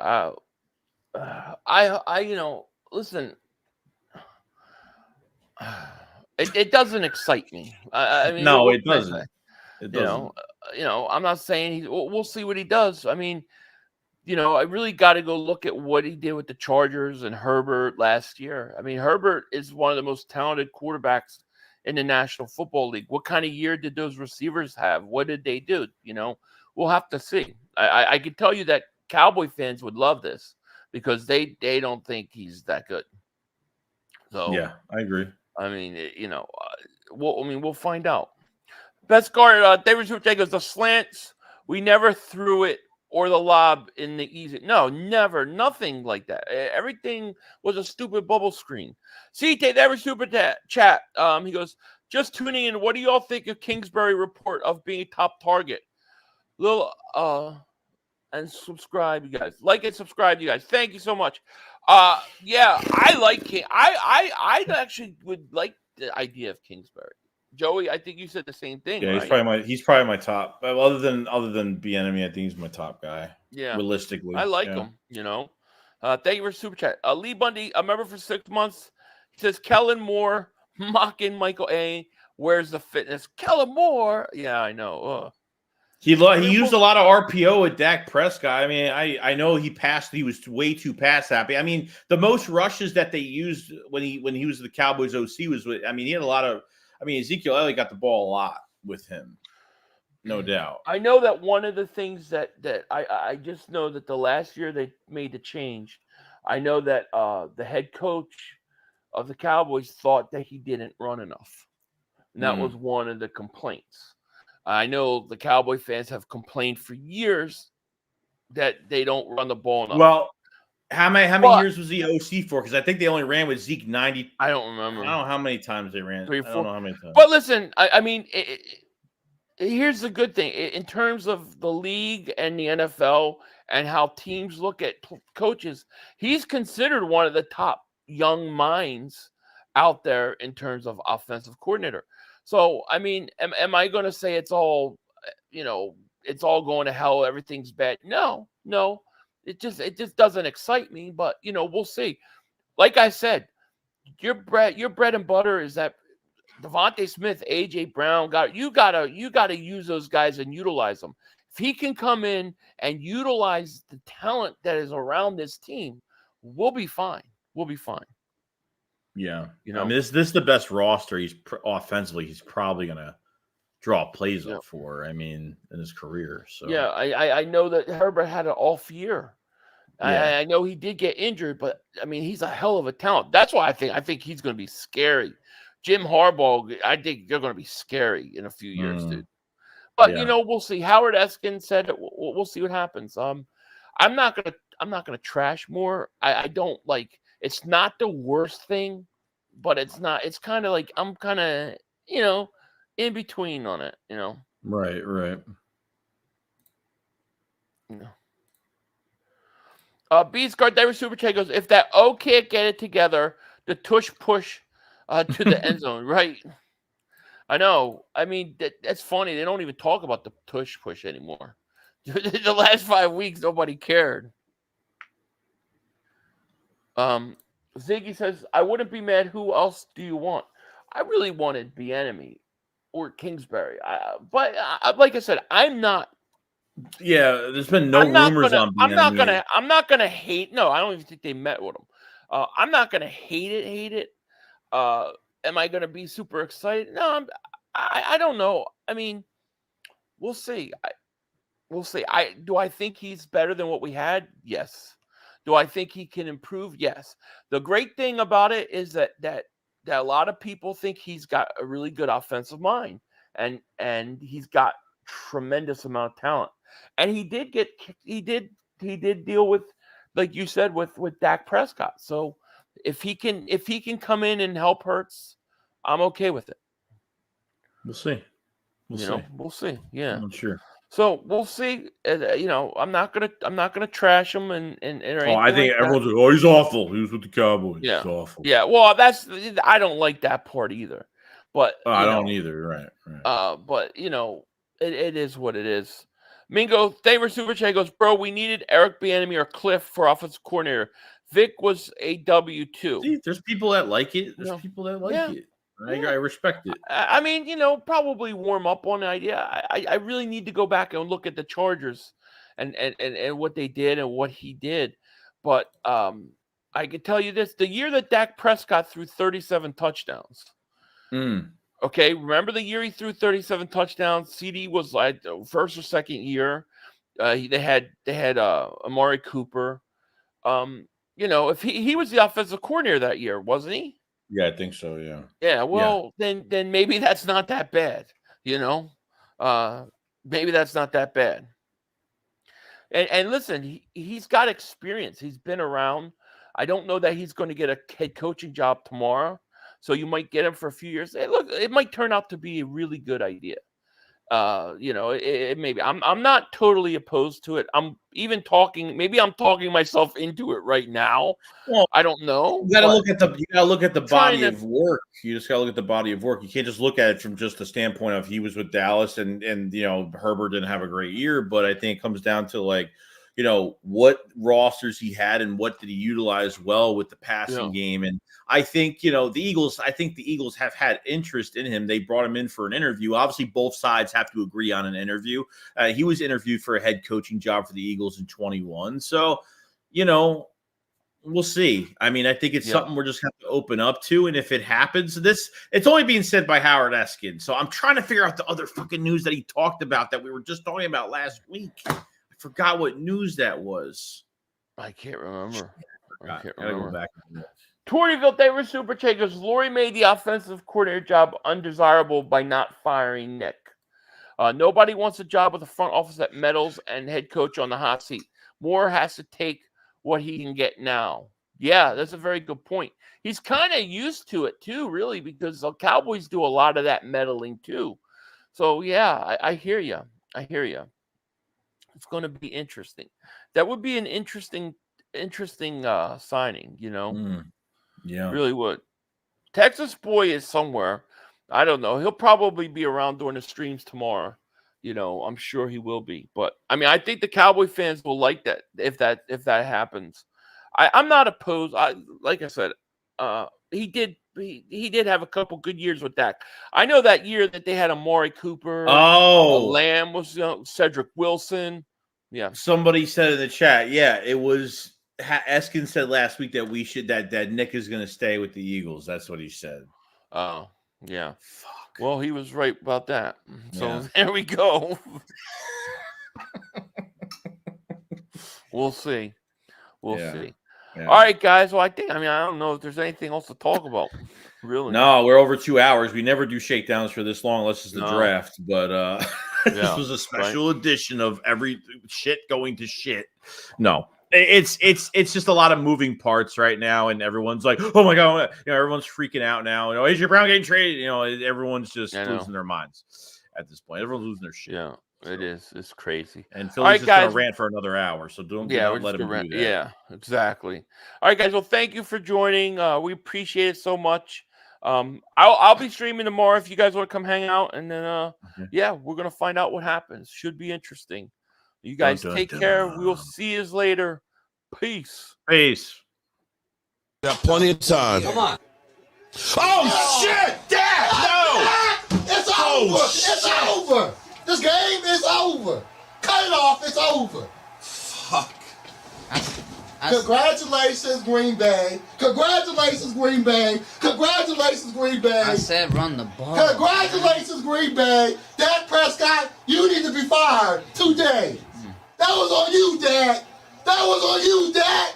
It doesn't excite me. I mean, no, it doesn't. It doesn't. I'm not saying we'll see what he does. I mean, I really got to go look at what he did with the Chargers and Herbert last year. I mean, Herbert is one of the most talented quarterbacks in the National Football League. What kind of year did those receivers have? What did they do? We'll have to see. I can tell you that Cowboy fans would love this because they don't think he's that good. So yeah, I agree. I mean, we'll find out. Best guard, David Suchet goes, the slants, we never threw it or the lob in the easy. No, never. Nothing like that. Everything was a stupid bubble screen. CT, David Super Chat. He goes, just tuning in. What do y'all think of Kingsbury report of being a top target? And subscribe, you guys. Like and subscribe, you guys. Thank you so much. Yeah, I like King. I actually would like the idea of Kingsbury. Joey, I think you said the same thing, Yeah, right? he's probably my top. Other than Bieniemy, I think he's my top guy. Yeah, I Realistically, like yeah. him. Thank you for super chat. Lee Bundy, a member for 6 months. He says Kellen Moore mocking Michael A. Where's the fitness? Kellen Moore. Yeah, I know. He used a lot of RPO with Dak Prescott. I mean, I know he was way too pass happy. I mean, the most rushes that they used when he was the Cowboys OC was with. I mean, he had a lot of. I mean, Ezekiel Elliott got the ball a lot with him, no doubt. I know that one of the things that I just know that the last year they made the change. I know that the head coach of the Cowboys thought that he didn't run enough. And that was one of the complaints. I know the Cowboy fans have complained for years that they don't run the ball enough. Well, how many years was he OC for? Because I think they only ran with Zeke 90. I don't remember. I don't know how many times they ran. 3 or 4. I don't know how many times. But listen, I mean, here's the good thing. In terms of the league and the NFL and how teams look at coaches, he's considered one of the top young minds out there in terms of offensive coordinator. So, I mean, am I going to say it's all, it's all going to hell, everything's bad? No. It just doesn't excite me, but we'll see. Like I said, your bread and butter is that Devontae Smith, AJ Brown, you gotta use those guys and utilize them. If he can come in and utilize the talent that is around this team, we'll be fine. Yeah, I mean, this is the best roster. Offensively, he's probably gonna draw plays up for. I mean, in his career. So yeah, I know that Herbert had an off year. Yeah. I know he did get injured, but I mean, he's a hell of a talent. That's why I think he's going to be scary. Jim Harbaugh, I think they're going to be scary in a few years, dude. But we'll see. Howard Eskin said it. We'll see what happens. I'm not gonna trash Moore. I don't like. It's not the worst thing, but it's not. It's kind of like I'm kind of in between on it. Right. Beast Guard David Super Chat goes, if that can't get it together, the tush push to the end zone, right? I know. I mean, that's funny. They don't even talk about the tush push anymore. The last 5 weeks, nobody cared. Ziggy says, I wouldn't be mad. Who else do you want? I really wanted Bieniemy or Kingsbury. But like I said, I'm not. Yeah, there's been no rumors on Bieniemy. I'm not gonna hate. No, I don't even think they met with him. I'm not gonna hate it. Am I gonna be super excited? No, I don't know. I mean, we'll see. We'll see. Do I think he's better than what we had? Yes. Do I think he can improve? Yes. The great thing about it is that a lot of people think he's got a really good offensive mind, and he's got tremendous amount of talent. And he did deal with, like you said, with Dak Prescott. So if he can come in and help Hurts, I'm okay with it. We'll see. We'll see. Yeah, I'm sure. So we'll see. I'm not gonna trash him and I think everyone's like, he's awful. He was with the Cowboys. Yeah. He's awful. Yeah. Well, I don't like that part either. But I don't either. Right. But it is what it is. Mingo, Thamer Super Chat goes, bro, we needed Eric Bieniemy or Cliff for offensive coordinator. Vic was a W-2. See, there's people that like it. There's people that like it. I respect it. I mean, probably warm up on the idea. I really need to go back and look at the Chargers and what they did and what he did. But I can tell you this. The year that Dak Prescott threw 37 touchdowns. Okay, remember the year he threw 37 touchdowns? CD was like the first or second year. They had Amari Cooper. If he was the offensive coordinator that year, wasn't he? Yeah, I think so. Yeah. Yeah. Well, then maybe that's not that bad. Maybe that's not that bad. And listen, he's got experience. He's been around. I don't know that he's going to get a head coaching job tomorrow. So you might get him for a few years. Hey, look, it might turn out to be a really good idea. maybe I'm not totally opposed to it. I'm even talking. Maybe I'm talking myself into it right now. Well, I don't know. You gotta look at the body to- of work. You just gotta look at the body of work. You can't just look at it from just the standpoint of he was with Dallas and Herbert didn't have a great year. But I think it comes down to what rosters he had and what did he utilize well with the passing game. And I think the Eagles have had interest in him. They brought him in for an interview. Obviously, both sides have to agree on an interview. He was interviewed for a head coaching job for the Eagles in 21. So, we'll see. I mean, I think it's something we're just going to open up to. And if it happens, it's only being said by Howard Eskin. So I'm trying to figure out the other fucking news that he talked about that we were just talking about last week. I forgot what news that was. I can't remember. I can't remember. Go back. Torreyville David Super Chat goes, Laurie made the offensive coordinator job undesirable by not firing Nick. Nobody wants a job with the front office that meddles and head coach on the hot seat. Moore has to take what he can get now. Yeah, that's a very good point. He's kind of used to it too, really, because the Cowboys do a lot of that meddling too. So yeah, I hear you. It's going to be interesting. That would be an interesting signing. Yeah, really would. Texas boy is somewhere. I don't know. He'll probably be around during the streams tomorrow. I'm sure he will be. But I mean, I think the Cowboy fans will like that if that happens. I'm not opposed. Like I said, he did have a couple good years with Dak. I know that year that they had Amari Cooper. Lamb was Cedric Wilson. Yeah. Somebody said in the chat, it was Eskin said last week that that Nick is going to stay with the Eagles. That's what he said. Oh, yeah. Fuck. Well, he was right about that. So there we go. We'll see. We'll see. Yeah. All right, guys. Well, I don't know if there's anything else to talk about. Really? No, we're over 2 hours. We never do shakedowns for this long unless it's the draft. But this was a special edition of every shit going to shit. No. It's just a lot of moving parts right now, and everyone's like, "Oh my god!" Everyone's freaking out now. AJ Brown getting traded. Everyone's just losing their minds at this point. Everyone's losing their shit. Yeah, it is. It's crazy. And Philly's just gonna rant for another hour, so don't let him do that. Yeah, exactly. All right, guys. Well, thank you for joining. We appreciate it so much. I'll be streaming tomorrow if you guys want to come hang out, and then we're gonna find out what happens. Should be interesting. You guys take care. We will see you later. Peace. Got plenty of time. Come on. Oh, shit! Dad! No! It's over! It's over! This game is over! Cut it off! It's over! Fuck. Congratulations, Green Bay. Congratulations, Green Bay. Congratulations, Green Bay. I said run the ball. Congratulations, Green Bay. Dak Prescott, you need to be fired today. That was on you, Dak. That was on you, Dak.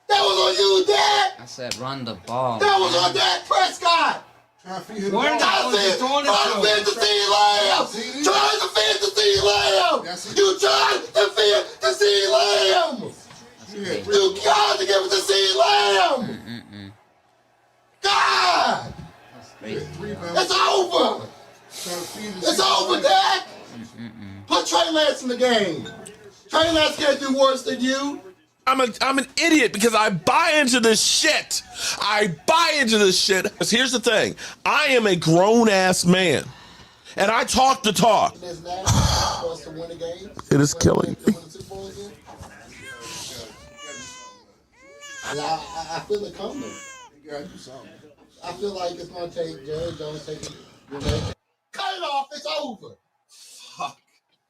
That was on you, Dak. I said run the ball. That was on Dak Prescott. Trying to feed the Lamb. You tried to feed the CeeDee Lamb. You got to give it to CeeDee Lamb. God. It's over. It's over, Dak. Put Trey Lance in the game. Trey Lance can't do worse than you. I'm an idiot because I buy into this shit. Here's the thing. I am a grown-ass man. And I talk the talk. It is killing me. I feel it coming. I feel like it's going to take Jerry Jones taking. Cut it off. It's over.